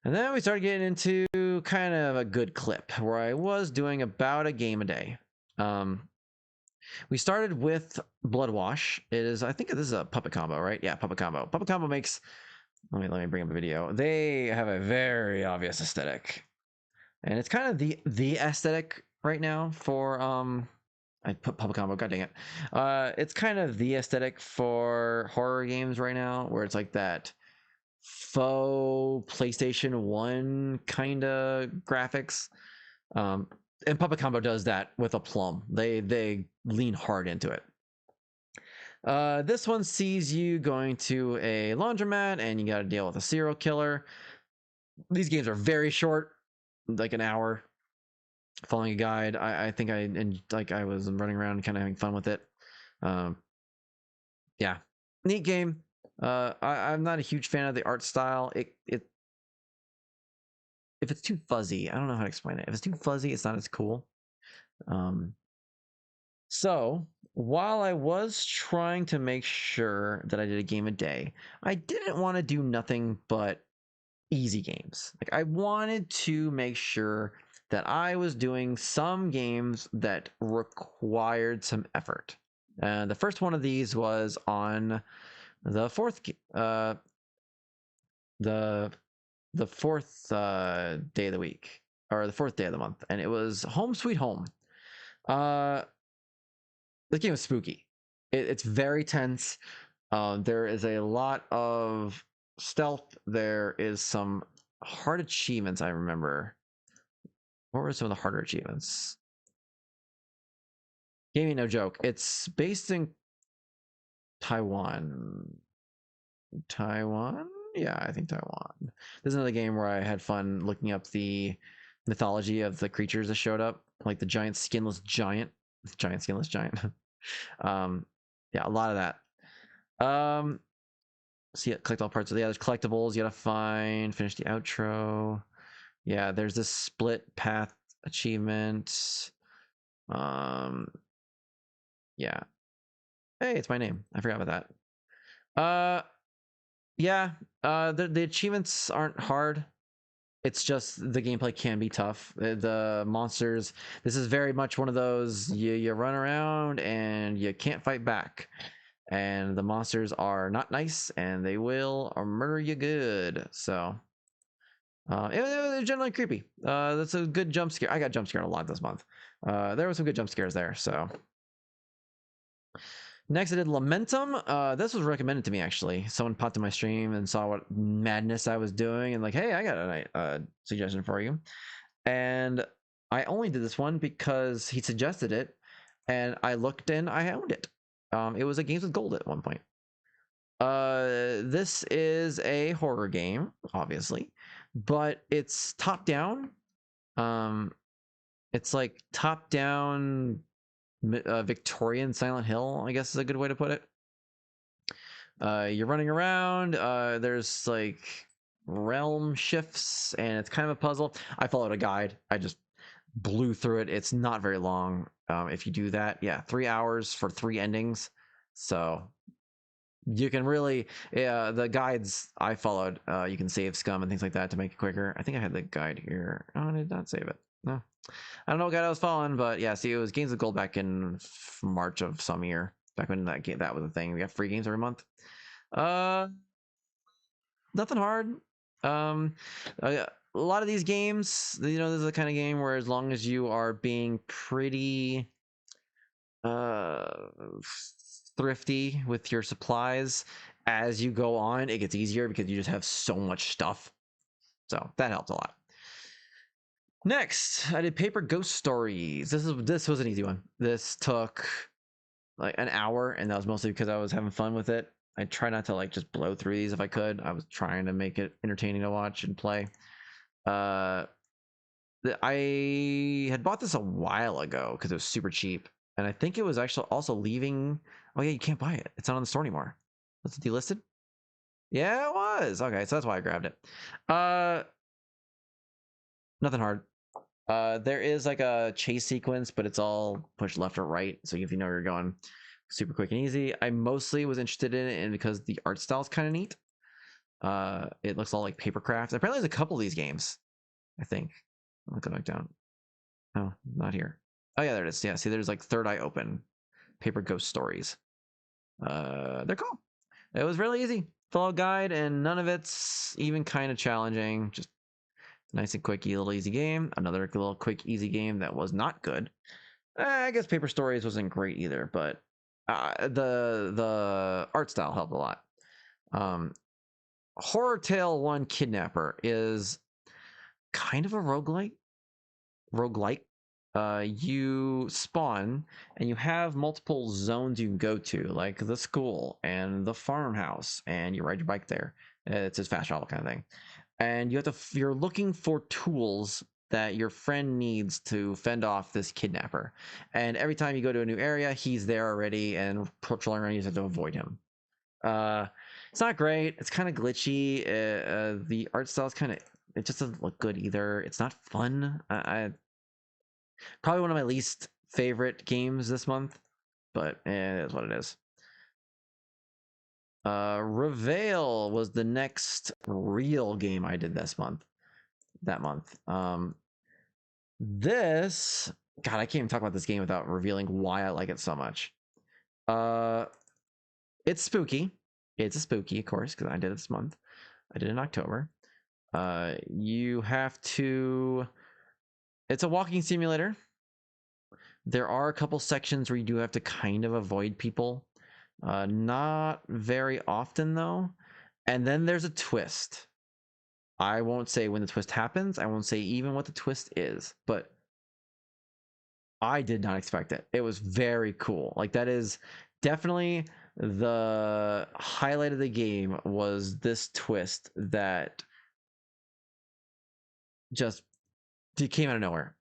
S1: And then we started getting into kind of a good clip where I was doing about a game a day. We started with Blood Wash. It is, I think this is a Puppet Combo, right? Yeah, Puppet Combo. Puppet Combo makes. Let me bring up a video. They have a very obvious aesthetic, and it's kind of the aesthetic right now for I put Puppet Combo. God dang it. It's kind of the aesthetic for horror games right now, where it's like that faux PlayStation 1 kind of graphics. And Puppet Combo does that with aplomb. They lean hard into it. This one sees you going to a laundromat and you got to deal with a serial killer. These games are very short, like an hour. Following a guide, I think I was running around kind of having fun with it. Yeah, neat game. I'm not a huge fan of the art style. It if it's too fuzzy, I don't know how to explain it. If it's too fuzzy, it's not as cool. So while I was trying to make sure that I did a game a day, I didn't want to do nothing but easy games. Like I wanted to make sure that I was doing some games that required some effort. And the first one of these was on the fourth the fourth day of the week, or the fourth day of the month, and it was Home Sweet Home. This game was spooky. It's very tense. There is a lot of stealth. There is some hard achievements. I remember. What were some of the harder achievements? Gaming, no joke. It's based in Taiwan. Taiwan? Yeah, I think Taiwan. This is another game where I had fun looking up the mythology of the creatures that showed up, like the giant skinless giant. Giant skinless giant. Yeah, a lot of that. See, collect all parts of the other collectibles. You gotta finish the outro. Yeah, there's this split path achievement. Yeah. Hey, it's my name. I forgot about that. Yeah. The achievements aren't hard. It's just the gameplay can be tough. The monsters. This is very much one of those you run around and you can't fight back. And the monsters are not nice, and they will murder you good. So, it was generally creepy. That's a good jump scare. I got jump scared a lot this month. There were some good jump scares there. So, next I did Lamentum. This was recommended to me actually. Someone popped in my stream and saw what madness I was doing, and like, hey, I got a suggestion for you. And I only did this one because he suggested it, and I looked and I owned it. It was a Games with Gold at one point. This is a horror game, obviously, but it's top down. It's like top down Victorian Silent Hill, I guess is a good way to put it. You're running around. There's like realm shifts, and it's kind of a puzzle. I followed a guide. I just blew through it. It's not very long. If you do that, yeah, 3 hours for 3 endings. So you can really, the guides I followed, you can save scum and things like that to make it quicker. I think I had the guide here. Oh, I did not save it. No, I don't know what guide I was following, but yeah, see, it was Games of Gold back in March of some year, back when that was a thing. We got free games every month. Nothing hard. A lot of these games, this is the kind of game where as long as you are being pretty thrifty with your supplies as you go on, it gets easier because you just have so much stuff. So that helps a lot. Next, I did Paper Ghost Stories. This was an easy one. This took like an hour, and that was mostly because I was having fun with it. I try not to like just blow through these if I could. I was trying to make it entertaining to watch and play. I had bought this a while ago because it was super cheap, and I think it was actually also leaving. Oh yeah, you can't buy it. It's not on the store anymore. Was it delisted? Yeah, it was. Okay, so that's why I grabbed it. Nothing hard. There is like a chase sequence, but it's all pushed left or right. So if you know where you're going, super quick and easy. I mostly was interested in it and because the art style is kind of neat. It looks all like papercraft. Apparently there's a couple of these games, I think. I'll go back down. Oh, not here. Oh yeah, there it is. Yeah, see there's like Third Eye Open, Paper Ghost Stories. They're cool. It was really easy. Follow guide and none of it's even kind of challenging. Just nice and quick, little easy game. Another little quick, easy game that was not good. I guess Paper Stories wasn't great either, but the art style helped a lot. Horror Tale 1 Kidnapper is kind of a roguelike. You spawn and you have multiple zones you can go to, like the school and the farmhouse, and you ride your bike there. It's a fast travel kind of thing. And you're looking for tools that your friend needs to fend off this kidnapper. And every time you go to a new area, he's there already and patrolling around. You have to avoid him. It's not great. It's kind of glitchy. The art style is it just doesn't look good either. It's not fun. I probably one of my least favorite games this month, but it is what it is. Reveal was the next real game I did that month. This, God, I can't even talk about this game without revealing why I like it so much. It's spooky. It's a spooky, of course, because I did it this month. I did it in October. You have to. It's a walking simulator. There are a couple sections where you do have to kind of avoid people. Not very often, though. And then there's a twist. I won't say when the twist happens. I won't say even what the twist is, but I did not expect it. It was very cool. Like, that is definitely the highlight of the game, was this twist that just came out of nowhere.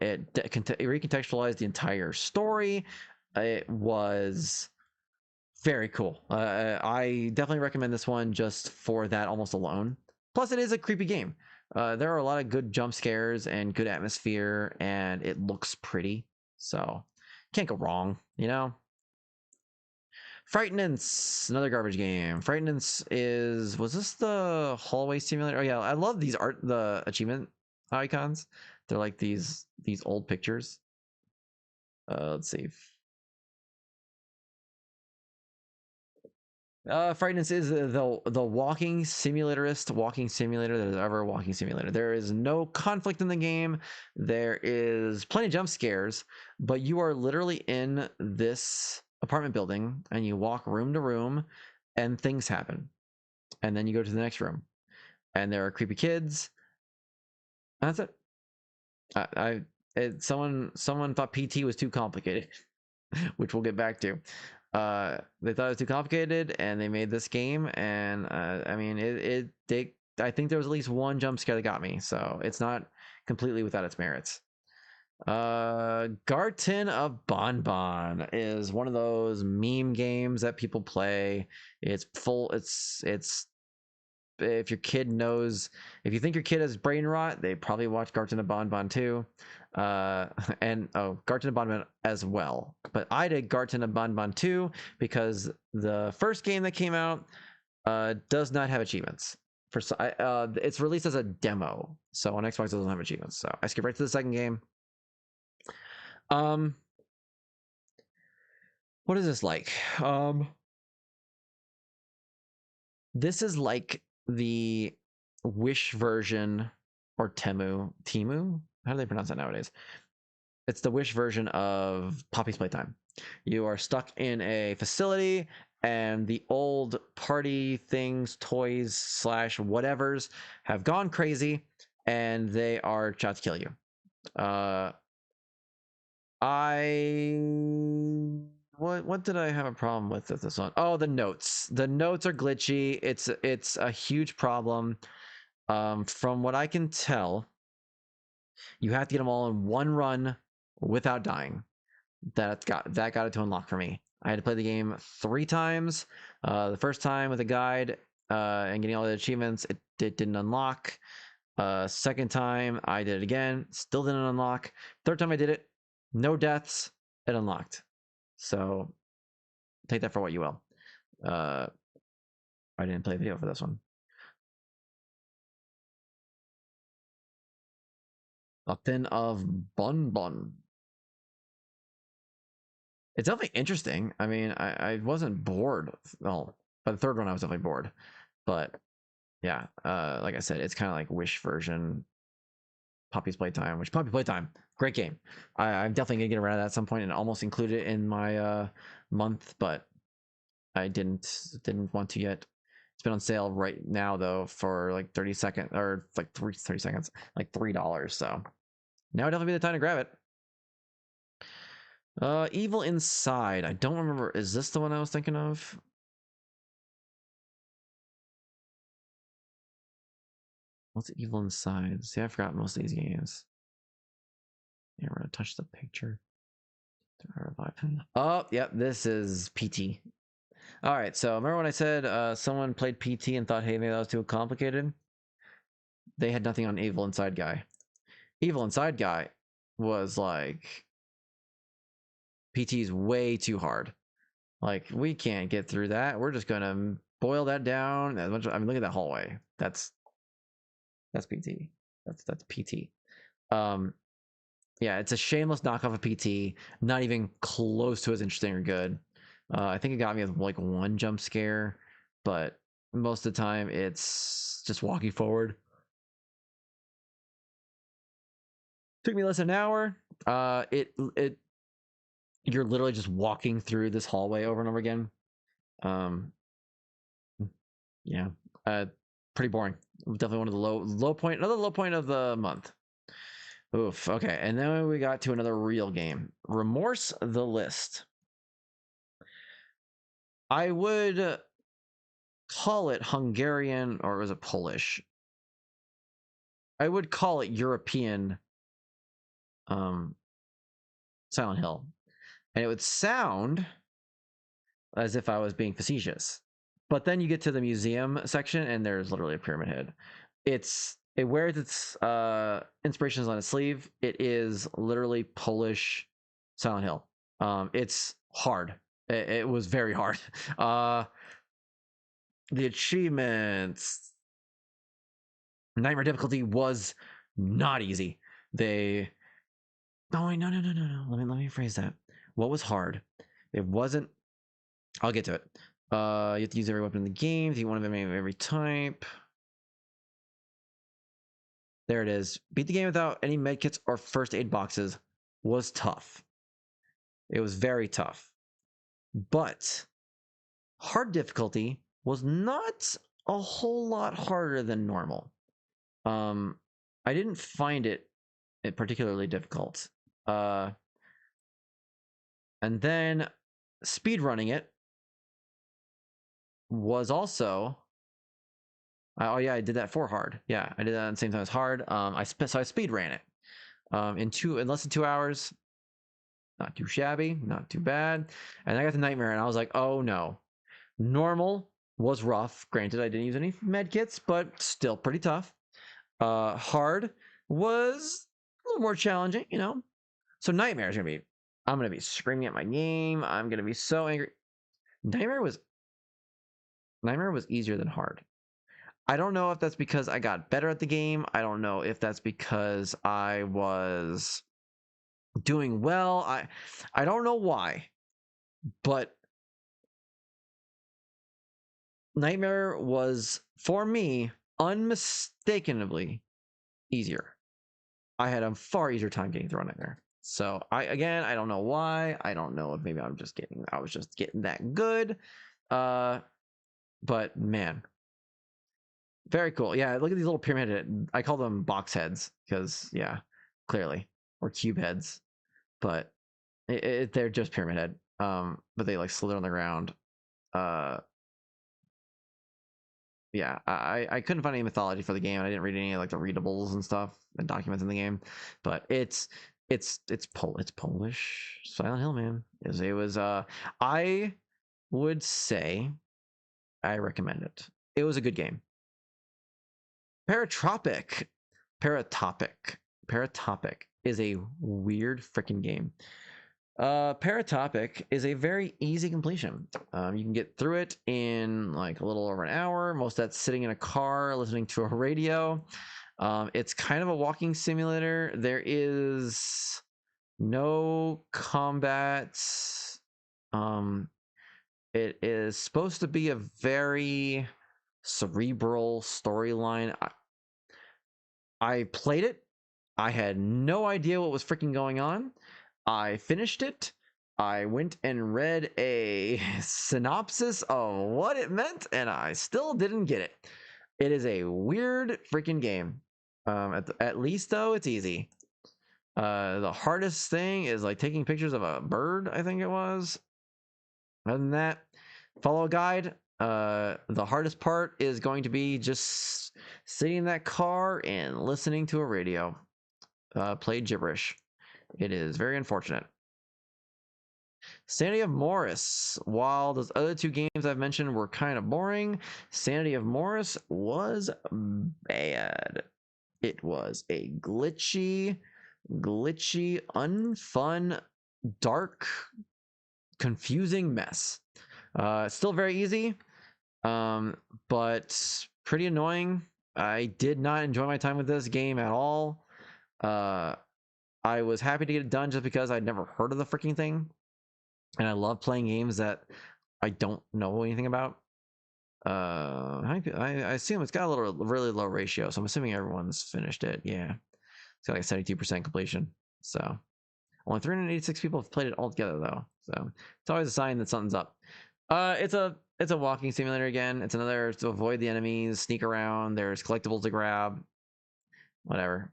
S1: It recontextualized the entire story. It was very cool. I definitely recommend this one just for that almost alone. Plus, it is a creepy game. There are a lot of good jump scares and good atmosphere, and it looks pretty. So, can't go wrong, you know? Frightenance, another garbage game. Frightenance was this the hallway simulator? Oh yeah, I love the achievement icons. They're like these old pictures. Let's see. Frightenance is the walking simulatorist walking simulator that is ever a walking simulator. There is no conflict in the game. There is plenty of jump scares, but you are literally in this apartment building and you walk room to room and things happen. And then you go to the next room and there are creepy kids. That's it. Someone thought PT was too complicated, which we'll get back to. They thought it was too complicated and they made this game, and I mean I think there was at least one jump scare that got me, so it's not completely without its merits. Garten of Bonbon is one of those meme games that people play. It's if your kid knows, if you think your kid has brain rot, they probably watch Garten of Bonbon too. And Garten of Bonbon as well. But I did Garten of Bonbon 2 because the first game that came out does not have achievements. It's released as a demo, so on Xbox it doesn't have achievements. So I skipped right to the second game. What is this like? This is like the Wish version, or Temu. How do they pronounce that nowadays? It's the Wish version of Poppy's Playtime. You are stuck in a facility, and the old party things, toys / whatevers, have gone crazy, and they are trying to kill you. What did I have a problem with this one? Oh, the notes. The notes are glitchy. It's a huge problem. From what I can tell, you have to get them all in one run without dying. That got it to unlock for me. I had to play the game 3 times. The first time with a guide and getting all the achievements, it didn't unlock. Second time I did it again, still didn't unlock. Third time I did it, no deaths, it unlocked. So take that for what you will. I didn't play a video for this one. A tin of Bun Bun. It's definitely interesting. I mean, I wasn't bored. Well, by the third one I was definitely bored. But yeah, like I said, it's kind of like Wish version Poppy's Playtime, which Poppy Playtime, great game. I'm definitely gonna get around that at some point and almost include it in my month, but I didn't want to yet. It's been on sale right now though for like 30 seconds or like 30 seconds, like $3. So now would definitely be the time to grab it. Evil Inside. I don't remember. Is this the one I was thinking of? What's Evil Inside? See, I forgot most of these games. Yeah, we're gonna touch the picture. Oh, yep, this is PT. All right, so remember when I said someone played PT and thought, hey, maybe that was too complicated? They had nothing on Evil Inside Guy. Evil Inside Guy was like, PT's way too hard. Like, we can't get through that. We're just gonna boil that down as much. I mean, look at that hallway. That's PT. That's PT. Yeah, it's a shameless knockoff of PT. Not even close to as interesting or good. I think it got me with like 1 jump scare, but most of the time it's just walking forward. Took me less than an hour. You're literally just walking through this hallway over and over again. Yeah, pretty boring. Definitely one of the another low point of the month. Oof. Okay, and then we got to another real game, Remorse: The List. I would call it Hungarian, or was it Polish? I would call it European Silent Hill. And it would sound as if I was being facetious. But then you get to the museum section and there's literally a pyramid head. It wears its inspirations on its sleeve. It is literally Polish Silent Hill. It's hard. It was very hard. The achievements, nightmare difficulty was not easy. They no. Let me rephrase that. What was hard? It wasn't. I'll get to it. You have to use every weapon in the game. Do you want to have every type? There it is. Beat the game without any medkits or first aid boxes was tough. It was very tough. But hard difficulty was not a whole lot harder than normal. I didn't find it particularly difficult. And then speed running it was also. Oh yeah, I did that for hard. Yeah, I did that at the same time as hard. I speed ran it. In less than 2 hours. Not too shabby, not too bad. And I got the nightmare, and I was like, oh no. Normal was rough. Granted, I didn't use any med kits, but still pretty tough. Hard was a little more challenging, you know. So nightmare is I'm gonna be screaming at my game. I'm gonna be so angry. Nightmare was easier than hard. I don't know if that's because I got better at the game. I don't know if that's because I was doing well. I don't know why, but Nightmare was, for me, unmistakably easier. I had a far easier time getting through a Nightmare. So I don't know why. I don't know if maybe I was just getting that good. But man, Very cool. Yeah, look at these little pyramid. I call them box heads because yeah, clearly, or cube heads, but they're just pyramid head. But they like slither on the ground. Uh, yeah, I couldn't find any mythology for the game. I didn't read any like the readables and stuff and documents in the game, but it's Polish. Silent Hill, man. It was I would say I recommend it. It was a good game. Paratropic, Paratopic, Paratopic is a weird freaking game. Paratopic is a very easy completion. You can get through it in like a little over an hour. Most of that's sitting in a car listening to a radio. It's kind of a walking simulator. There is no combat. Um, it is supposed to be a very cerebral storyline. I played it. I had no idea what was freaking going on. I finished it. I went and read a synopsis of what it meant, and I still didn't get it. It is a weird freaking game. At least though, it's easy. The hardest thing is like taking pictures of a bird. I think it was. Other than that, follow a guide. The hardest part is going to be just sitting in that car and listening to a radio play gibberish. It is very unfortunate. Sanity of Morris. While those other two games I've mentioned were kind of boring, Sanity of Morris was bad. It was a glitchy, unfun, dark, confusing mess. Still very easy, but pretty annoying. I did not enjoy my time with this game at all. I was happy to get it done just because I'd never heard of the freaking thing, and I love playing games that I don't know anything about. I assume it's got a little really low ratio, so I'm assuming everyone's finished it. Yeah, it's got like 72% completion. So only 386 people have played it all together though, so it's always a sign that something's up. It's a walking simulator again. It's another to avoid the enemies, sneak around. There's collectibles to grab. Whatever.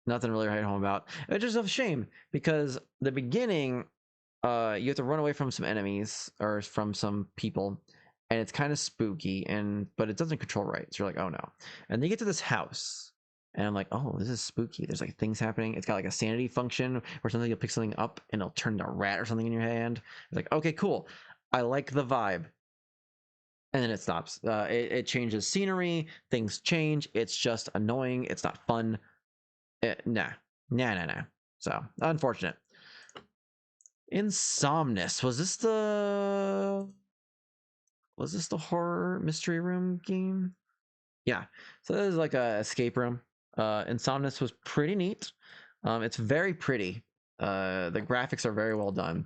S1: Nothing really to write home about. It's just a shame because the beginning, you have to run away from some enemies or from some people, and it's kind of spooky. But it doesn't control right. So you're like, oh no. And then you get to this house, and I'm like, oh, this is spooky. There's like things happening. It's got like a sanity function where something you'll pick something up and it'll turn into a rat or something in your hand. It's like, okay, cool. I like the vibe. And then it stops. It changes scenery. Things change. It's just annoying. It's not fun. Nah. So unfortunate. Insomnus. Was this the horror mystery room game? Yeah. So this is like a escape room. Insomnus was pretty neat. It's very pretty. The graphics are very well done.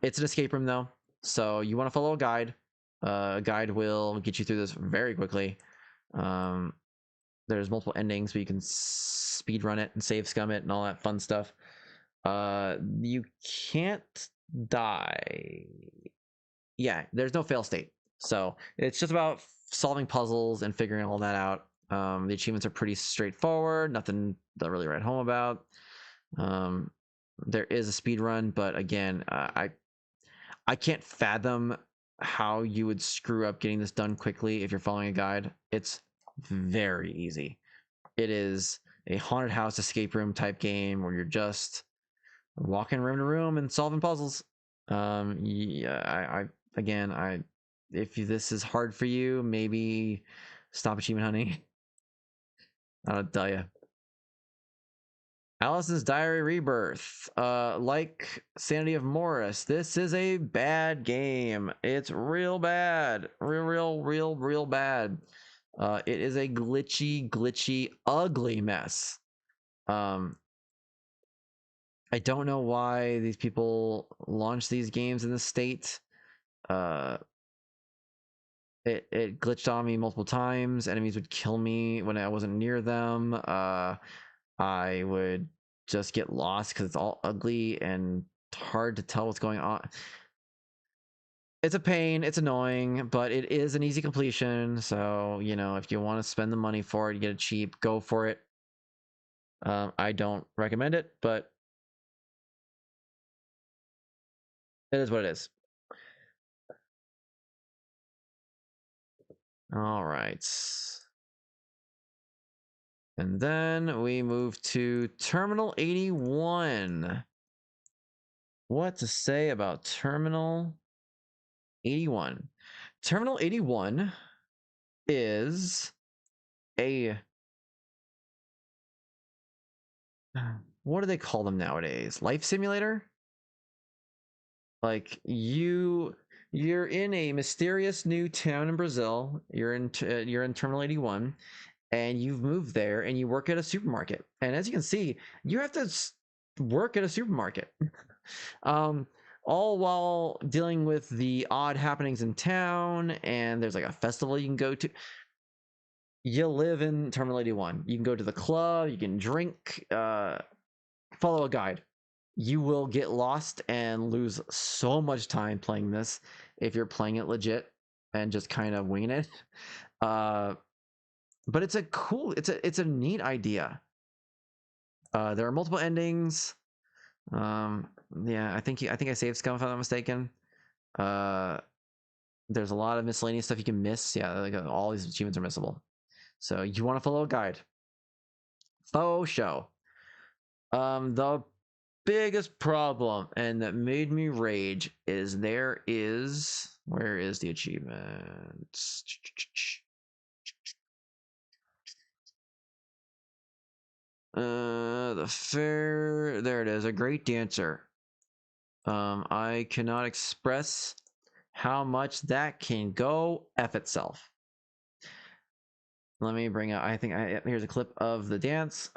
S1: It's an escape room though, so you want to follow a guide. A guide will get you through this very quickly. There's multiple endings, but you can speed run it and save scum it and all that fun stuff. You can't die. Yeah, there's no fail state. So it's just about solving puzzles and figuring all that out. The achievements are pretty straightforward, nothing to really write home about. There is a speed run, but again, I can't fathom how you would screw up getting this done quickly if you're following a guide. It's very easy. It is a haunted house escape room type game where you're just walking room to room and solving puzzles. Yeah, if this is hard for you, maybe stop achievement hunting. I'll tell you. Alice's Diary Rebirth. Like Sanity of Morris, this is a bad game. It's real bad. Real bad. It is a glitchy, ugly mess. I don't know why these people launch these games in the state. It glitched on me multiple times. Enemies would kill me when I wasn't near them. I would just get lost because it's all ugly and hard to tell what's going on. It's a pain, it's annoying, but it is an easy completion. So, you know, if you want to spend the money for it, you get it cheap, go for it. I don't recommend it, but it is what it is. All right. And then we move to Terminal 81. What to say about Terminal 81? Terminal 81 is a, what do they call them nowadays? Life simulator? Like you're in a mysterious new town in Brazil. You're in Terminal 81 and you've moved there and you work at a supermarket. And as you can see, you have to work at a supermarket. um all while dealing with the odd happenings in town, and there's like a festival you can go to. You live in Terminal 81. You can go to the club, you can drink, follow a guide. You will get lost and lose so much time playing this if you're playing it legit and just kind of winging it. But it's a cool, it's a neat idea. There are multiple endings. Yeah, I think I saved Scum if I'm not mistaken. There's a lot of miscellaneous stuff you can miss. Yeah, like all these achievements are missable. So you want to follow a guide. Faux show. The biggest problem, and that made me rage, is where is the achievement? The fair, there it is, a great dancer. I cannot express how much that can go F itself. Let me bring up, here's a clip of the dance.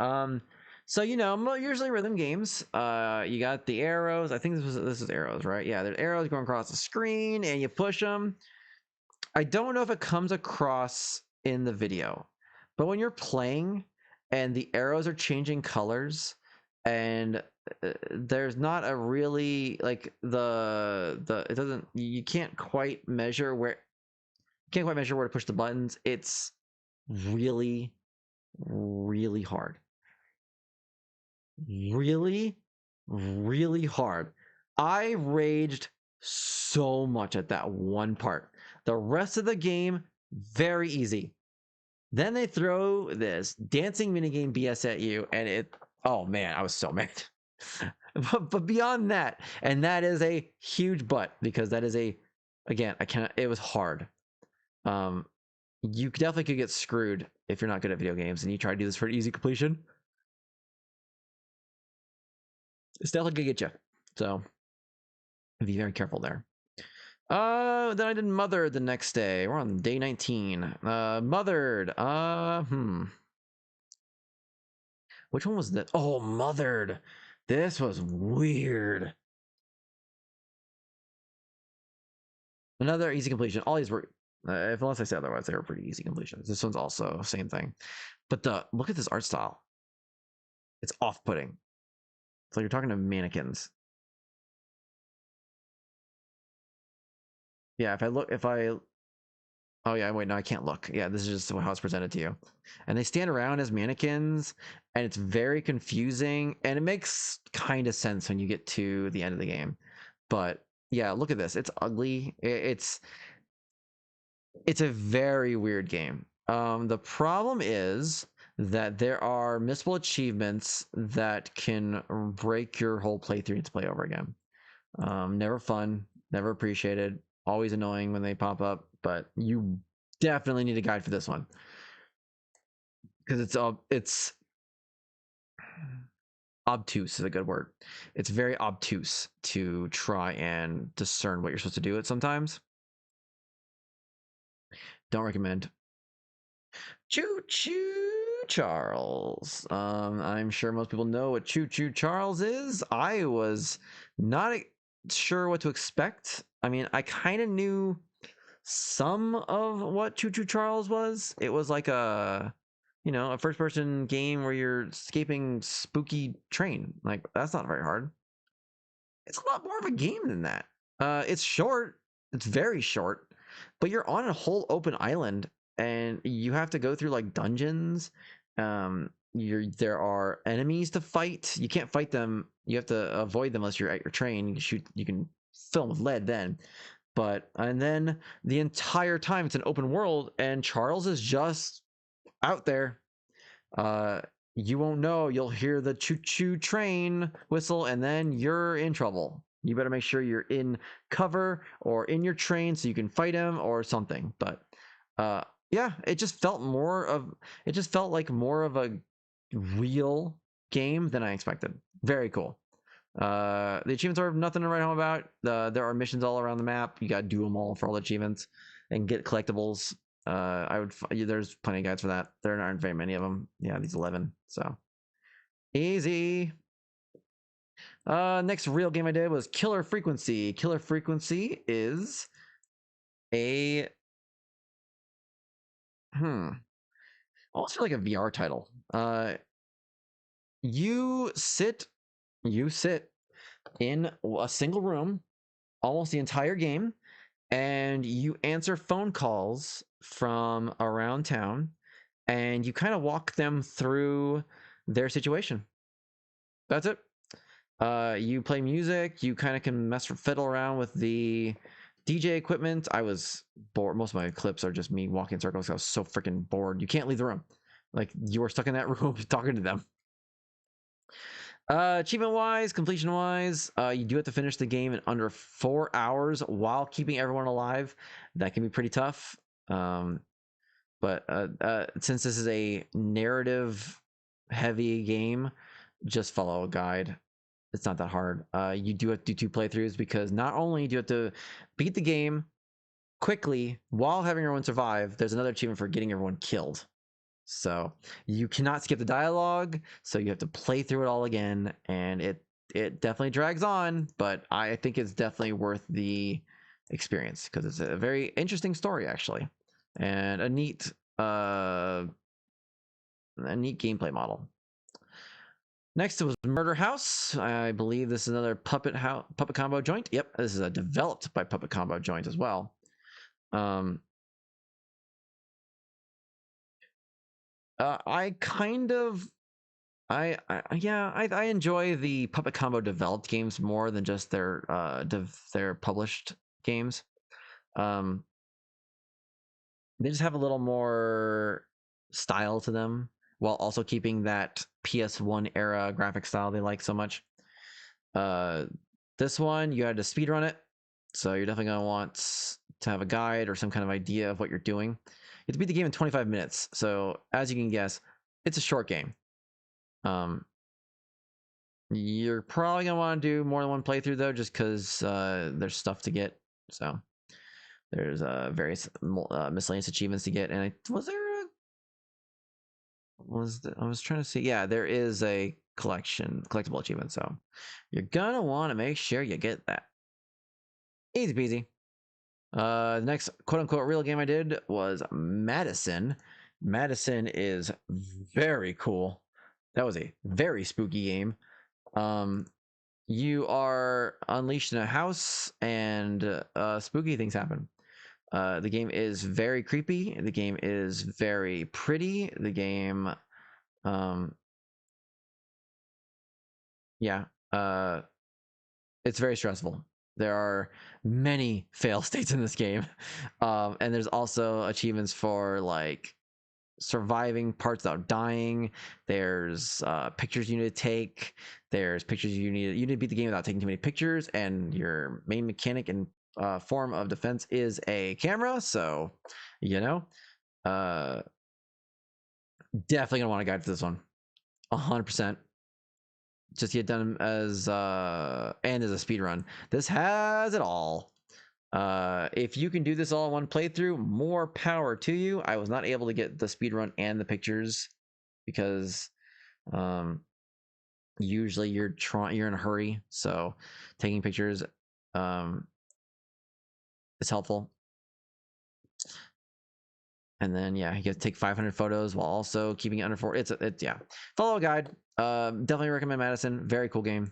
S1: So, you know, usually rhythm games, you got the arrows. I think this is arrows, right? Yeah, there's arrows going across the screen and you push them. I don't know if it comes across in the video, but when you're playing and the arrows are changing colors and there's not a really like it doesn't, you can't quite measure where to push the buttons. It's really, really hard. Really, really hard. I raged so much at that one part. The rest of the game, very easy. Then they throw this dancing minigame BS at you, and oh man, I was so mad. but beyond that, and that is a huge but, because that is again, it was hard. You definitely could get screwed if you're not good at video games and you try to do this for an easy completion. It's definitely gonna get you. So be very careful there. Then I did Mother the next day. We're on day 19. Mothered. Which one was that? Oh, Mothered. This was weird. Another easy completion. All these were, unless I say otherwise, they were pretty easy completions. This one's also same thing. But look at this art style. It's off-putting. It's like you're talking to mannequins. Yeah, oh yeah, wait, no, I can't look. Yeah, this is just how it's presented to you. And they stand around as mannequins, and it's very confusing, and it makes kind of sense when you get to the end of the game. But yeah, look at this. It's ugly. It's a very weird game. The problem is that there are missable achievements that can break your whole playthrough to play over again. Never fun, never appreciated, always annoying when they pop up, but you definitely need a guide for this one because it's obtuse is a good word. It's very obtuse to try and discern what you're supposed to do it sometimes. Don't recommend. Choo Choo Charles. I'm sure most people know what Choo Choo Charles is. I was not sure what to expect. I mean, I kind of knew some of what Choo Choo Charles was. It was like a first person game where you're escaping spooky train. Like, that's not very hard. It's a lot more of a game than that. It's short. It's very short, but you're on a whole open island and you have to go through like dungeons. There are enemies to fight. You can't fight them. You have to avoid them unless you're at your train. You can shoot. You can fill them with lead then. But and then the entire time it's an open world, and Charles is just out there. Uh, you won't know. You'll hear the choo-choo train whistle, and then you're in trouble. You better make sure you're in cover or in your train so you can fight him or something. But yeah, it just felt like more of a real game than I expected. Very cool. The achievements are nothing to write home about. There are missions all around the map. You got to do them all for all the achievements and get collectibles. There's plenty of guides for that. There aren't very many of them. Yeah, these 11. So easy. Next real game I did was Killer Frequency. Killer Frequency is a almost like a VR title. You sit in a single room almost the entire game, and you answer phone calls from around town, and you kind of walk them through their situation. That's it. You play music. You kind of can fiddle around with the DJ equipment. I was bored. Most of my clips are just me walking in circles. I was so freaking bored. You can't leave the room. Like, you were stuck in that room talking to them. Achievement wise, completion wise, you do have to finish the game in under 4 hours while keeping everyone alive. That can be pretty tough. But since this is a narrative heavy game, just follow a guide. It's not that hard. You do have to do 2 playthroughs because not only do you have to beat the game quickly while having everyone survive, there's another achievement for getting everyone killed. So you cannot skip the dialogue, so you have to play through it all again, and it definitely drags on, but I think it's definitely worth the experience because it's a very interesting story actually, and a neat gameplay model. Next was Murder House. I believe this is another Puppet Combo joint. Yep, this is developed by Puppet Combo joint as well. I enjoy the Puppet Combo developed games more than just their published games. They just have a little more style to them while also keeping that PS1 era graphic style they like so much. This one you had to speedrun it, so you're definitely gonna want to have a guide or some kind of idea of what you're doing. You have to beat the game in 25 minutes, so as you can guess, it's a short game. You're probably gonna want to do more than one playthrough though, just because there's stuff to get. So there's various miscellaneous achievements to get. And I was trying to see. Yeah, there is a collectible achievement. So you're gonna want to make sure you get that. Easy peasy. The next quote unquote real game I did was Madison. Madison is very cool. That was a very spooky game. You are unleashed in a house and spooky things happen. The game is very creepy. The game is very pretty. The game, it's very stressful. There are many fail states in this game. And there's also achievements for like surviving parts without dying. There's pictures you need to take. There's pictures you need to beat the game without taking too many pictures. And your main mechanic and form of defense is a camera. So, definitely gonna want to guide for this one, 100%. Just get done as and as a speed run. This has it all. If you can do this all in one playthrough, more power to you. I was not able to get the speed run and the pictures because usually you're in a hurry, so taking pictures is helpful. And then you get to take 500 photos while also keeping it under 4. It's follow a guide. Definitely recommend Madison. Very cool game.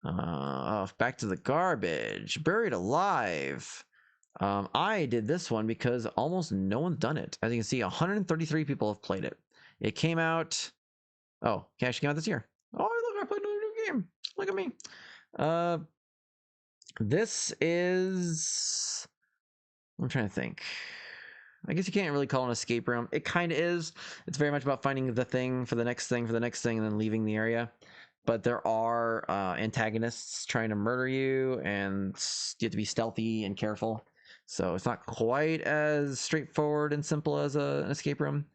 S1: Back to the garbage. Buried Alive. I did this one because almost no one's done it. As you can see, 133 people have played it. It came out. Oh, it actually came out this year. Oh, look, I played a new game. Look at me. This is. I'm trying to think. I guess you can't really call it an escape room. It kind of is. It's very much about finding the thing for the next thing for the next thing and then leaving the area. But there are antagonists trying to murder you, and you have to be stealthy and careful. So it's not quite as straightforward and simple as an escape room.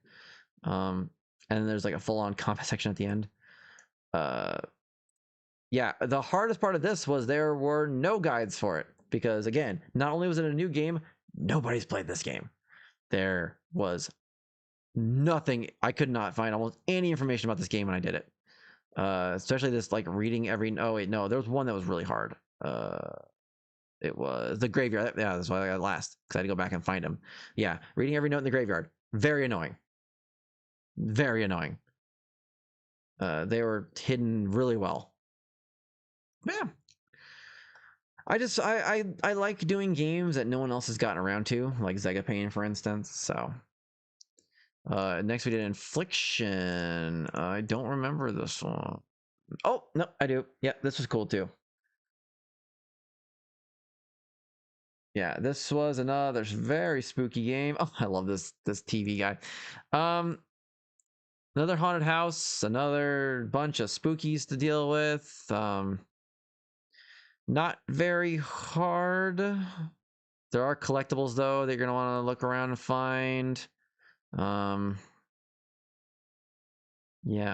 S1: And then there's like a full-on combat section at the end. Yeah, the hardest part of this was there were no guides for it. Because again, not only was it a new game, nobody's played this game. There was nothing. I could not find almost any information about this game when I did it. Especially this like reading every. Oh wait, no, there was one that was really hard. It was the graveyard. Yeah, that's why I got last because I had to go back and find him. Yeah, reading every note in the graveyard. Very annoying. Very annoying. They were hidden really well. But yeah. I like doing games that no one else has gotten around to, like Zegapane, for instance. So next we did Infliction. I don't remember this one. Oh no, I do. Yeah, this was cool too. Yeah, this was another very spooky game. Oh, I love this TV guy. Another haunted house, another bunch of spookies to deal with. Not very hard. There are collectibles though that you're gonna want to look around and find. Yeah,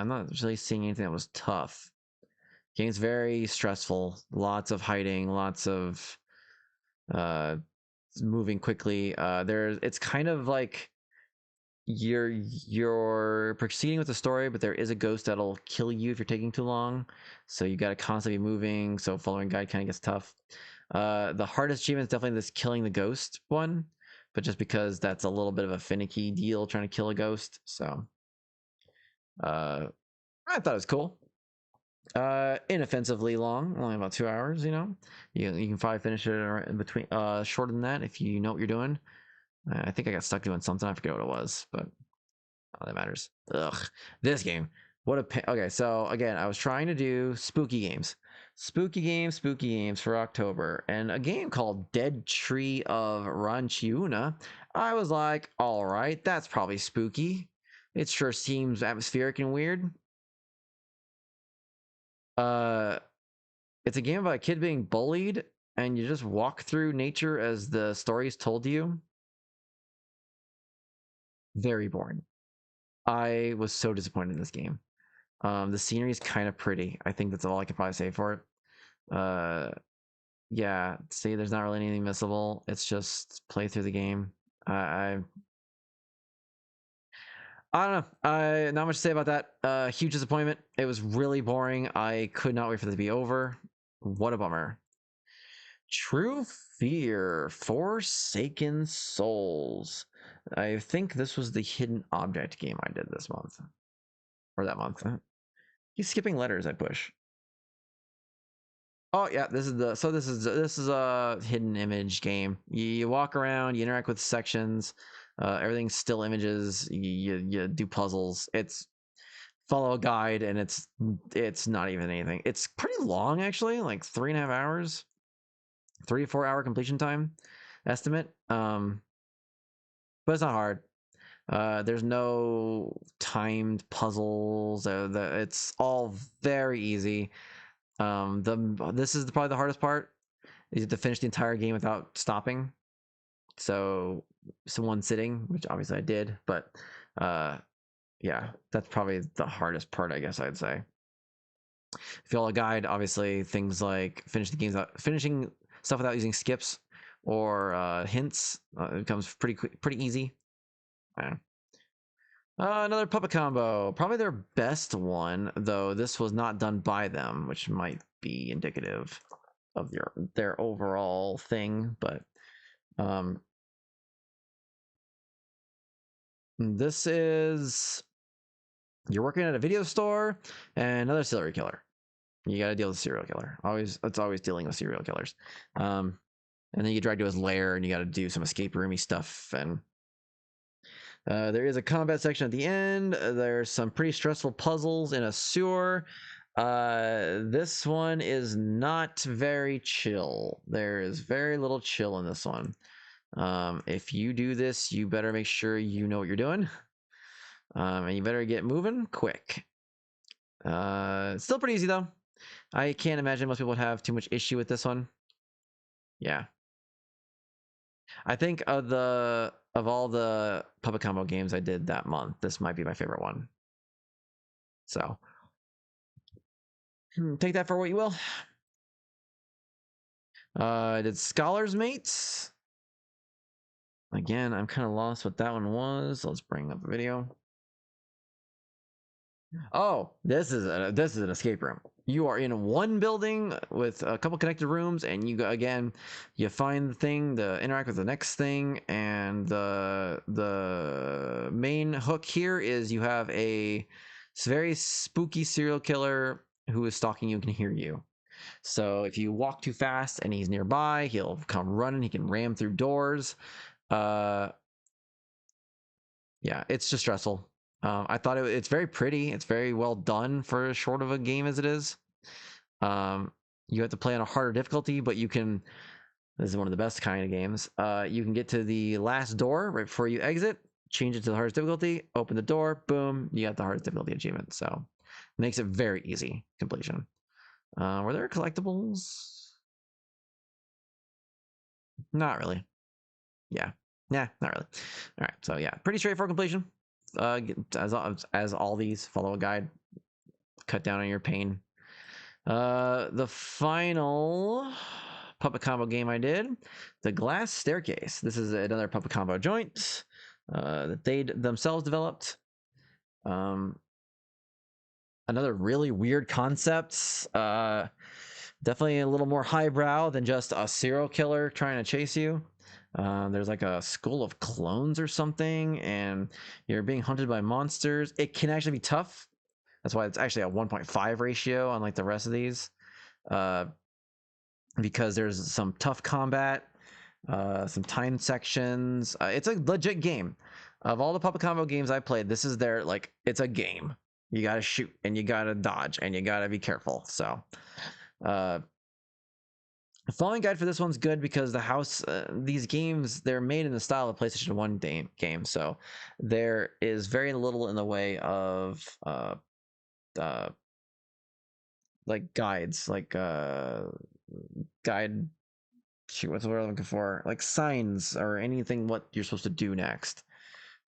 S1: I'm not really seeing anything that was tough. Game's very stressful. Lots of hiding, lots of uh moving quickly. It's kind of like you're proceeding with the story, but there is a ghost that'll kill you if you're taking too long. So you got to constantly be moving. So following guide kind of gets tough. The hardest achievement is definitely this killing the ghost one, but just because that's a little bit of a finicky deal trying to kill a ghost. So I thought it was cool. Inoffensively long, only about 2 hours. You can probably finish it in between shorter than that if you know what you're doing. I think I got stuck doing something. I forget what it was, but all that matters. Ugh, this game. What a okay. So again, I was trying to do spooky games for October, and a game called Dead Tree of Ranchiuna. I was like, all right, that's probably spooky. It sure seems atmospheric and weird. It's a game about a kid being bullied, and you just walk through nature as the story is told to you. Very boring. I was so disappointed in this game. The scenery is kind of pretty. I think that's all I can probably say for it. Yeah. See, there's not really anything missable. It's just play through the game. I don't know. Not much to say about that. Huge disappointment. It was really boring. I could not wait for this to be over. What a bummer. True Fear, Forsaken Souls. I think this was the hidden object game I did this month. Or that month. He's skipping letters I push. Oh yeah, this is a hidden image game. You walk around, you interact with sections, everything's still images. You do puzzles. It's follow a guide, and it's not even anything. It's pretty long actually, like 3.5 hours, 3 to 4 hour completion time estimate. But it's not hard. There's no timed puzzles. It's all very easy. This is probably the hardest part. You have to finish the entire game without stopping. So one sitting, which obviously I did, but yeah, that's probably the hardest part, I guess I'd say. If you follow a guide, obviously things like finishing stuff without using skips or hints becomes pretty easy. Yeah. Another puppet combo, probably their best one, though this was not done by them, which might be indicative of their overall thing. But this is you're working at a video store and another serial killer. You got to deal with a serial killer. It's always dealing with serial killers. And then you drag to his lair, and you got to do some escape roomy stuff. And there is a combat section at the end. There's some pretty stressful puzzles in a sewer. This one is not very chill. There is very little chill in this one. If you do this, you better make sure you know what you're doing. And you better get moving quick. It's still pretty easy though. I can't imagine most people would have too much issue with this one. Yeah. I think of all the Puppet Combo games I did that month, this might be my favorite one. So take that for what you will. I did Scholar's Mates. Again, I'm kind of lost what that one was. Let's bring up the video. Oh, this is an escape room. You are in one building with a couple connected rooms, and you go again. You find the thing to interact with the next thing, and the main hook here is you have a very spooky serial killer who is stalking you and can hear you. So if you walk too fast and he's nearby, he'll come running. He can ram through doors. Yeah, it's just stressful. I thought it's very pretty. It's very well done for as short of a game as it is. You have to play on a harder difficulty, but you can. This is one of the best kind of games. You can get to the last door right before you exit. Change it to the hardest difficulty. Open the door. Boom! You got the hardest difficulty achievement. So makes it very easy completion. Were there collectibles? Not really. Yeah. Nah, not really. All right. So yeah, pretty straightforward completion. As all these, follow a guide, cut down on your pain. The final Puppet Combo game I did, The Glass Staircase. This is another Puppet Combo joint that they themselves developed. Another really weird concept. Definitely a little more highbrow than just a serial killer trying to chase you. There's like a school of clones or something, and you're being hunted by monsters. It can actually be tough. That's why it's actually a 1.5 ratio, unlike the rest of these, because there's some tough combat, some time sections. It's a legit game. Of all the Puppet Combo games I played, this is it's a game. You gotta shoot, and you gotta dodge, and you gotta be careful. So, the following guide for this one's good because the house, these games, they're made in the style of PlayStation 1 game. So there is very little in the way of like guides, like guide, shoot, what's the word I'm looking for? Like signs or anything what you're supposed to do next.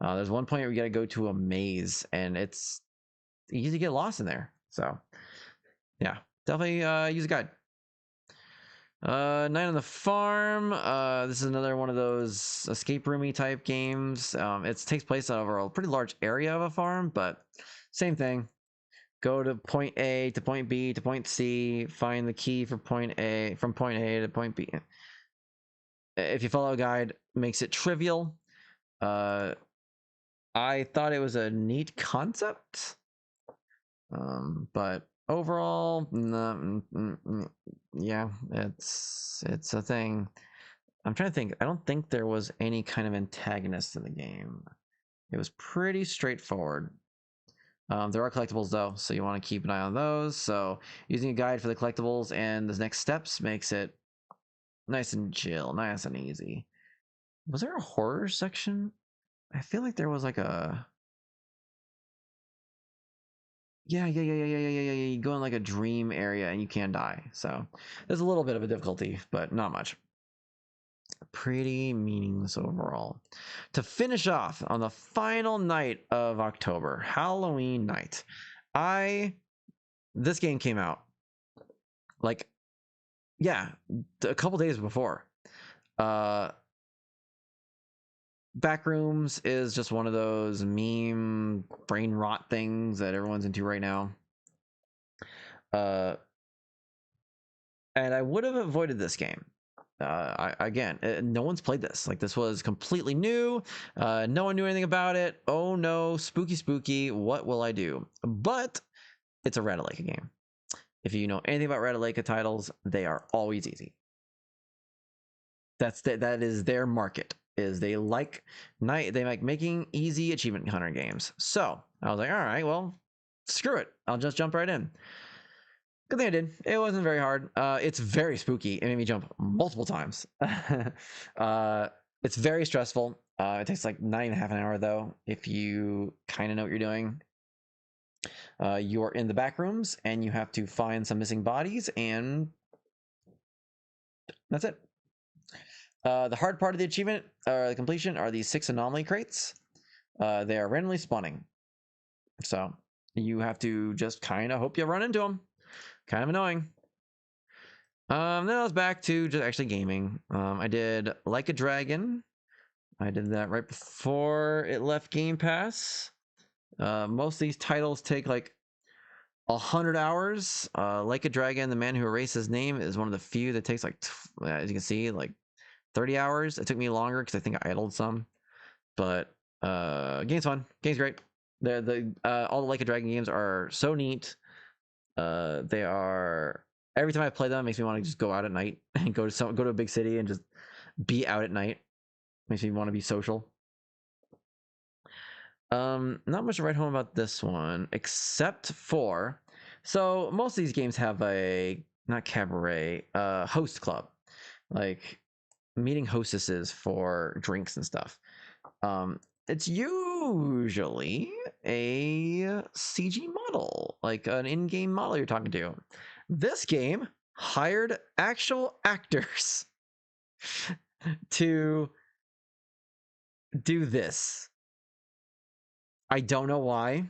S1: There's one point where you got to go to a maze, and it's easy to get lost in there. So yeah, definitely use a guide. Night on the Farm. This is another one of those escape roomy type games. It takes place over a pretty large area of a farm, but same thing. Go to point A to point B to point C. Find the key for point A, from point A to point B. If you follow a guide, makes it trivial. I thought it was a neat concept, but overall, yeah, it's a thing. I'm trying to think. I don't think there was any kind of antagonist in the game. It was pretty straightforward. There are collectibles though, so you want to keep an eye on those. So using a guide for the collectibles and the next steps makes it nice and chill, nice and easy. Was there a horror section? I feel like there was like a yeah. You go in like a dream area and you can die. So there's a little bit of a difficulty, but not much. Pretty meaningless overall. To finish off on the final night of October, Halloween night, this game came out like a couple days before. Backrooms is just one of those meme brain rot things that everyone's into right now. And I would have avoided this game. No one's played this. Like, this was completely new. No one knew anything about it. Oh no, spooky. What will I do? But it's a Ratalaika game. If you know anything about Ratalaika titles, they are always easy. That is their market. Is they like making easy achievement hunter games. So I was like, all right, well, screw it. I'll just jump right in. Good thing I did. It wasn't very hard. It's very spooky. It made me jump multiple times. It's very stressful. It takes like 9.5 hours though, if you kind of know what you're doing. You're in the back rooms and you have to find some missing bodies, and that's it. The hard part of the achievement or the completion are these 6 anomaly crates. They are randomly spawning, so you have to just kind of hope you run into them. Kind of annoying. Then I was back to just actually gaming. I did Like a Dragon. I did that right before it left Game Pass. Most of these titles take like 100 hours. Like a Dragon, The Man Who Erased His Name is one of the few that takes like, as you can see, like 30 hours. It took me longer because I think I idled some. But game's fun. Game's great. All the Like a Dragon games are so neat. They are, every time I play them, it makes me want to just go out at night and go to a big city and just be out at night. Makes me want to be social. Not much to write home about this one, except for, so most of these games have a, not cabaret, host club, like meeting hostesses for drinks and stuff. It's usually a CG model, like an in-game model you're talking to. This game hired actual actors to do this. I don't know why.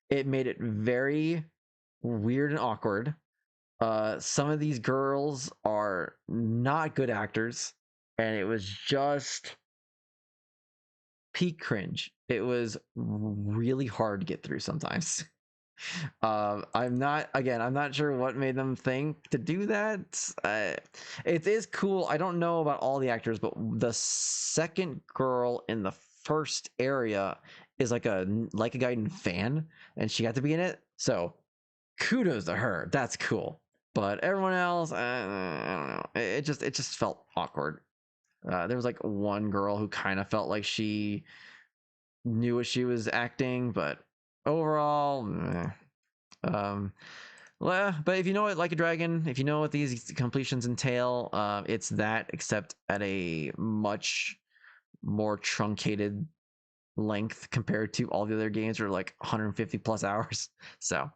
S1: It made it very weird and awkward. Some of these girls are not good actors, and it was just peak cringe. It was really hard to get through sometimes. I'm not sure what made them think to do that. It is cool. I don't know about all the actors, but the second girl in the first area is like a Gaiden fan, and she got to be in it. So kudos to her. That's cool. But everyone else, I don't know. It just felt awkward. There was like one girl who kind of felt like she knew what she was acting, but overall, but if you know what Like a Dragon, if you know what these completions entail, it's that, except at a much more truncated length compared to all the other games, are like 150 plus hours. So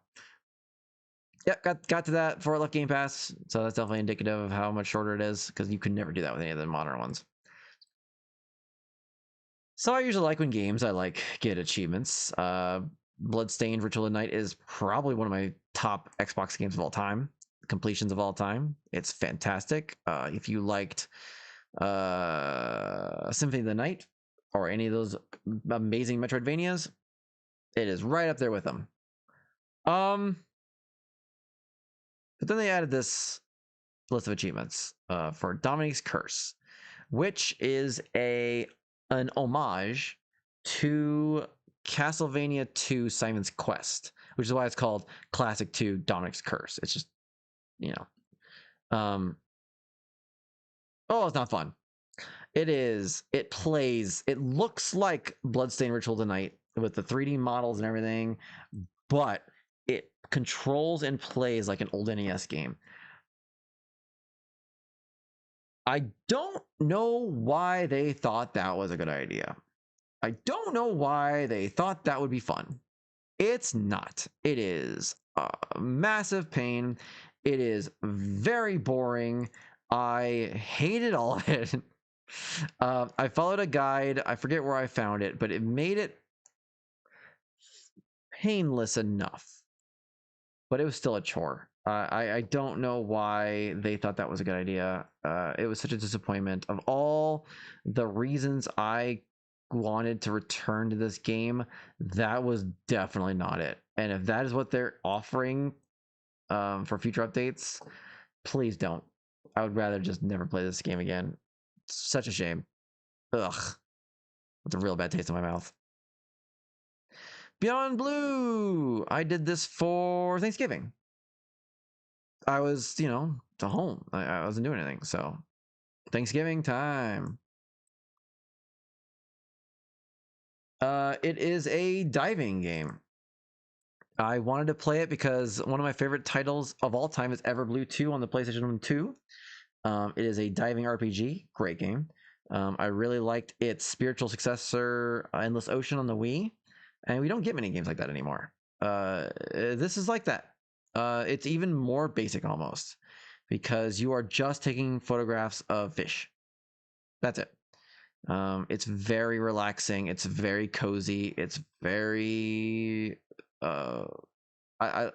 S1: yeah, got to that before I left Game Pass. So that's definitely indicative of how much shorter it is, because you could never do that with any of the modern ones. So I usually like when games I like get achievements. Bloodstained Ritual of the Night is probably one of my top Xbox games of all time, completions of all time. It's fantastic. If you liked Symphony of the Night or any of those amazing Metroidvanias, it is right up there with them. But then they added this list of achievements for Dominique's Curse, which is an homage to Castlevania 2 Simon's Quest, which is why it's called Classic 2 Dominique's Curse. It's just, you know. Oh, it's not fun. It is. It plays. It looks like Bloodstained Ritual Tonight with the 3D models and everything, but it controls and plays like an old NES game. I don't know why they thought that was a good idea. I don't know why they thought that would be fun. It's not. It is a massive pain. It is very boring. I hated all of it. I followed a guide. I forget where I found it, but it made it painless enough. But it was still a chore. I don't know why they thought that was a good idea. It was such a disappointment. Of all the reasons I wanted to return to this game, that was definitely not it. And if that is what they're offering for future updates, please don't. I would rather just never play this game again. It's such a shame. Ugh. It's a real bad taste in my mouth. Beyond Blue! I did this for Thanksgiving. I was, to home. I wasn't doing anything. So Thanksgiving time. It is a diving game. I wanted to play it because one of my favorite titles of all time is Everblue 2 on the PlayStation 2. It is a diving RPG. Great game. I really liked its spiritual successor, Endless Ocean, on the Wii. And we don't get many games like that anymore. This is like that. It's even more basic almost because you are just taking photographs of fish. That's it. It's very relaxing. It's very cozy. It's very I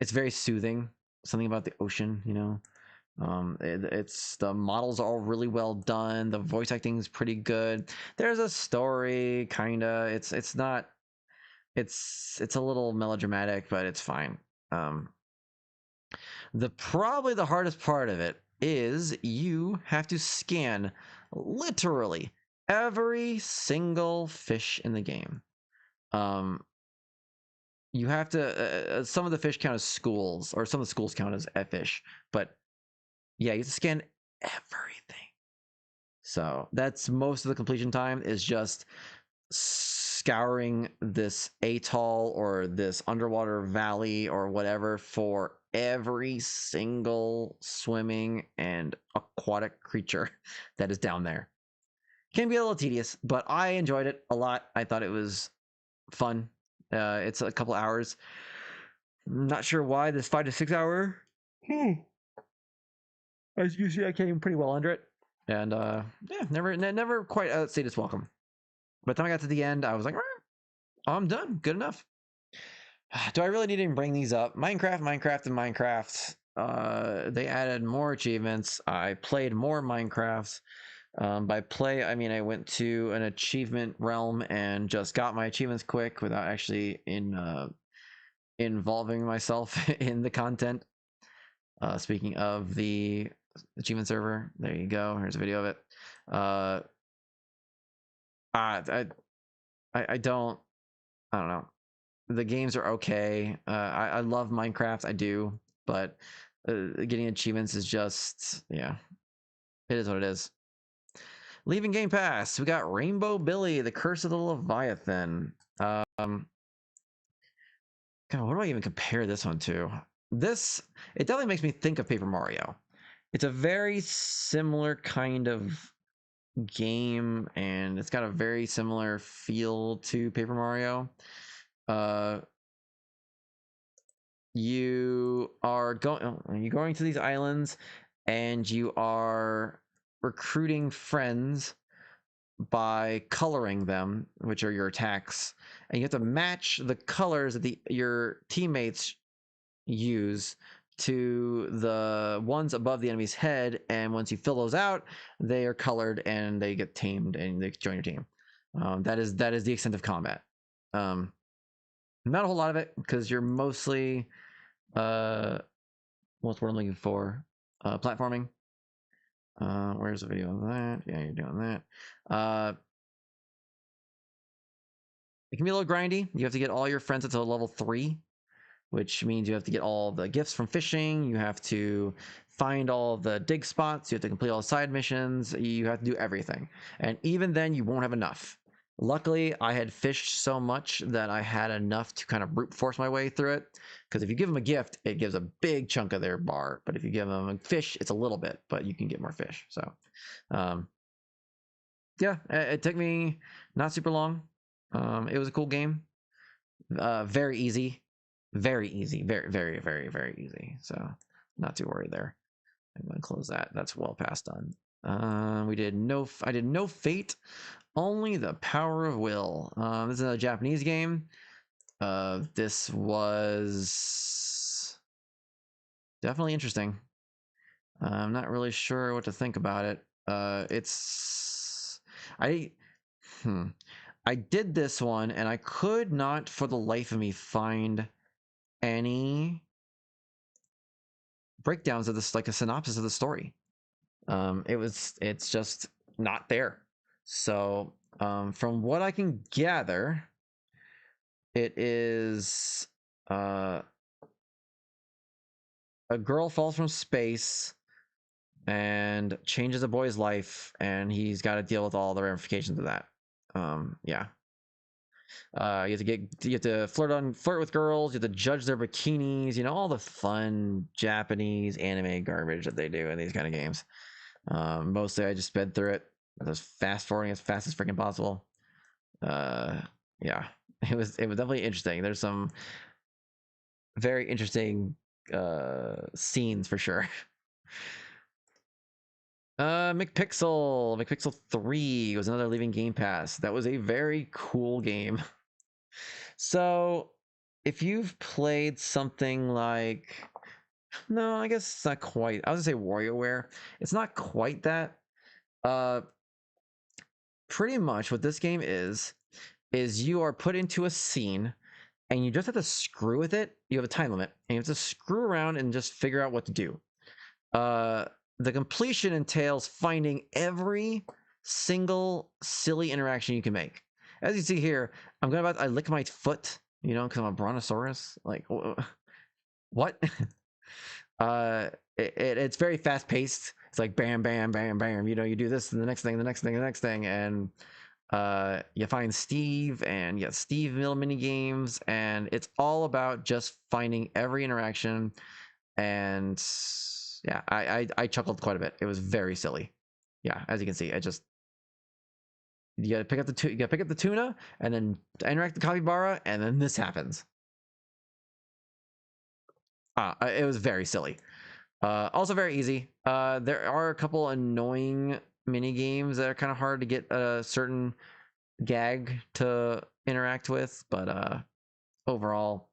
S1: it's very soothing. Something about the ocean, it's the models are all really well done. The voice acting is pretty good. There's a story, kinda. It's not. It's a little melodramatic, but it's fine. Um, probably the hardest part of it is you have to scan literally every single fish in the game. Um, you have to. Some of the fish count as schools, or some of the schools count as fish, but yeah, you have to scan everything. So that's most of the completion time is just scouring this atoll or this underwater valley or whatever for every single swimming and aquatic creature that is down there. Can be a little tedious, but I enjoyed it a lot. I thought it was fun. It's a couple hours. Not sure why this 5 to 6 hour. As you see, I came pretty well under it, and yeah, never quite outstayed its welcome. By the time I got to the end, I was like, I'm done. Good enough. Do I really need to even bring these up? Minecraft. They added more achievements. I played more Minecraft. By play, I mean I went to an achievement realm and just got my achievements quick without actually involving myself in the content. Speaking of the achievement server, there you go. Here's a video of it. I I don't know. The games are okay. I love Minecraft, I do, but getting achievements is just, yeah, it is what it is. Leaving Game Pass, we got Rainbow Billy, The Curse of the Leviathan. God, what do I even compare this one to? It definitely makes me think of Paper Mario. It's a very similar kind of game, and it's got a very similar feel to Paper Mario. You're going to these islands, and you are recruiting friends by coloring them, which are your attacks, and you have to match the colors that your teammates use to the ones above the enemy's head, and once you fill those out, they are colored and they get tamed and they join your team. That is the extent of combat. Not a whole lot of it because you're mostly what's what I'm looking for? Platforming. Where's the video of that? Yeah, you're doing that. It can be a little grindy. You have to get all your friends up to level 3, which means you have to get all the gifts from fishing. You have to find all the dig spots. You have to complete all the side missions. You have to do everything. And even then, you won't have enough. Luckily, I had fished so much that I had enough to kind of brute force my way through it. Because if you give them a gift, it gives a big chunk of their bar. But if you give them a fish, it's a little bit, but you can get more fish. So, yeah, it took me not super long. It was a cool game. Very easy. Very easy. Very, very, very, very easy. So, not too worried there. I'm going to close that. That's well past done. I did no fate, only the power of will. This is a Japanese game. This was definitely interesting. I'm not really sure what to think about it. I did this one and I could not for the life of me find any breakdowns of this, like a synopsis of the story. It's just not there. So from what I can gather, it is a girl falls from space and changes a boy's life, and he's got to deal with all the ramifications of that. Yeah. You have to flirt with girls. You have to judge their bikinis. You know, all the fun Japanese anime garbage that they do in these kind of games. Mostly, I just sped through it. I was fast forwarding as fast as freaking possible. Yeah, it was definitely interesting. There's some very interesting scenes for sure. McPixel 3 was another leaving Game Pass. That was a very cool game. So, if you've played something like, no, I guess it's not quite. I was gonna say WarioWare. It's not quite that. Uh, Pretty much what this game is you are put into a scene and you just have to screw with it. You have a time limit and you have to screw around and just figure out what to do. The completion entails finding every single silly interaction you can make. As you see here, I lick my foot, you know, because I'm a brontosaurus. Like, what? It's very fast paced. It's like bam, bam, bam, bam. You know, you do this and the next thing, the next thing, the next thing, and you find Steve, and you got Steve middle mini games, and it's all about just finding every interaction. And yeah, I chuckled quite a bit. It was very silly. Yeah, as you can see, you gotta pick up the tuna, and then interact with the capybara, and then this happens. It was very silly. Also very easy. There are a couple annoying mini games that are kind of hard to get a certain gag to interact with, but overall,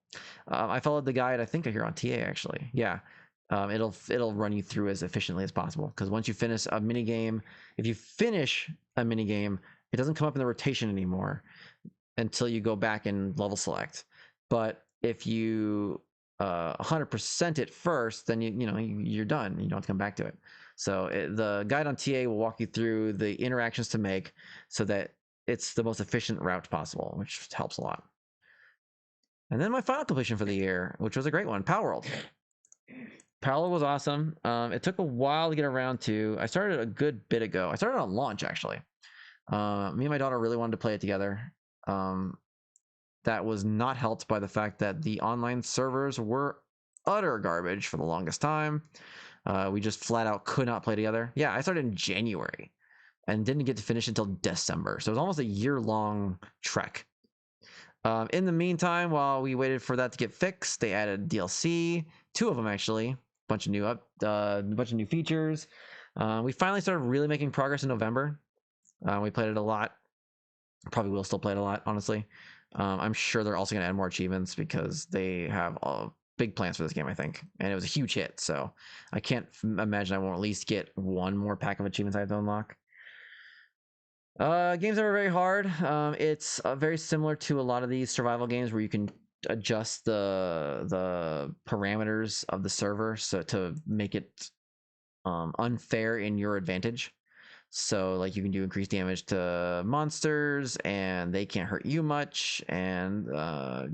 S1: I followed the guide. I think I hear on TA actually. Yeah, it'll run you through as efficiently as possible, because once you finish a mini game, if you finish a mini game, it doesn't come up in the rotation anymore until you go back and level select. But if you 100% it first, then you're done. You don't have to come back to it. So the guide on TA will walk you through the interactions to make so that it's the most efficient route possible, which helps a lot. And then my final completion for the year, which was a great one, Power World. Power World was awesome. It took a while to get around to. I started a good bit ago. I started on launch, actually. Me and my daughter really wanted to play it together. That was not helped by the fact that the online servers were utter garbage for the longest time. We just flat out could not play together. Yeah, I started in January and didn't get to finish until December. So it was almost a year-long trek. In the meantime, while we waited for that to get fixed, they added DLC, 2 of them actually, bunch of new features. We finally started really making progress in November. We played it a lot. Probably will still play it a lot, honestly. I'm sure they're also going to add more achievements because they have big plans for this game, I think. And it was a huge hit, so I can't imagine I won't at least get one more pack of achievements I have to unlock. Games that are very hard. It's very similar to a lot of these survival games where you can adjust the parameters of the server so to make it unfair in your advantage. So like you can do increased damage to monsters and they can't hurt you much, and up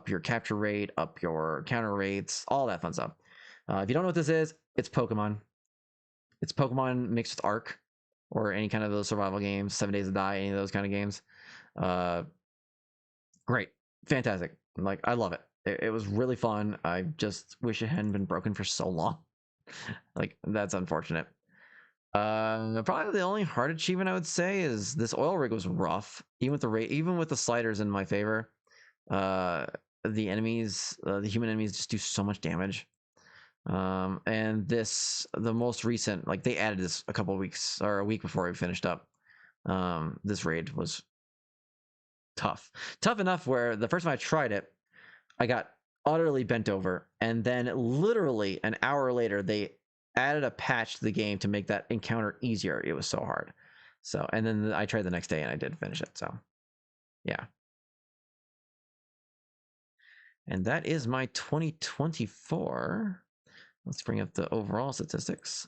S1: your capture rate, up your counter rates, all that fun stuff. If you don't know what this is, it's Pokemon. It's Pokemon mixed with Ark or any kind of those survival games, 7 Days to Die, any of those kind of games. Great, fantastic. Like, I love it. It was really fun. I just wish it hadn't been broken for so long. Like, that's unfortunate. Probably the only hard achievement I would say is this oil rig was rough. Even with the sliders in my favor, the enemies, the human enemies, just do so much damage. And the most recent, like they added this a couple weeks or a week before we finished up. This raid was tough enough where the first time I tried it, I got utterly bent over, and then literally an hour later they added a patch to the game to make that encounter easier. It was so hard. So, and then I tried the next day and I did finish it. So, yeah. And that is my 2024. Let's bring up the overall statistics.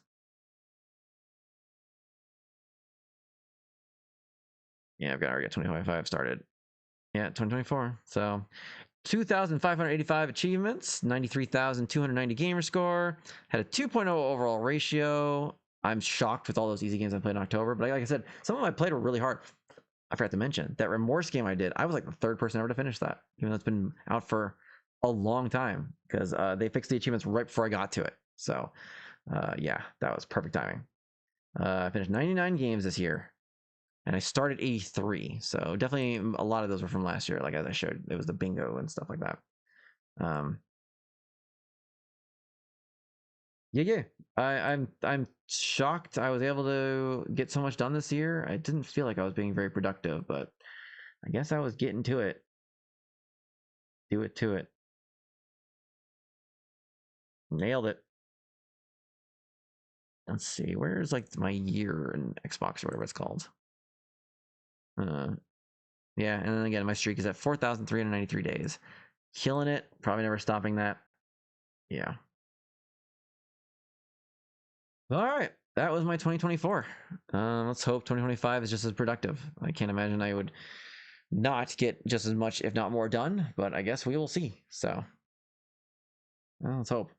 S1: Yeah, I've already got 2025 started. Yeah, 2024. So 2,585 achievements, 93,290 gamer score, had a 2.0 overall ratio. I'm shocked with all those easy games I played in October, but like I said, some of them I played were really hard. I forgot to mention that Remorse game I did. I was like the third person ever to finish that, even though it's been out for a long time because they fixed the achievements right before I got to it. So, yeah, that was perfect timing. I finished 99 games this year, and I started 83. So definitely a lot of those were from last year. Like as I showed, it was the bingo and stuff like that. Yeah. I'm shocked I was able to get so much done this year. I didn't feel like I was being very productive, but I guess I was getting to it. Do it to it. Nailed it. Let's see, where's like my year in Xbox or whatever it's called. Uh, yeah, and then again, my streak is at 4,393 days. Killing it. Probably never stopping that. Yeah. All right. That was my 2024. Let's hope 2025 is just as productive. I can't imagine I would not get just as much, if not more, done, but I guess we will see. So, well, let's hope.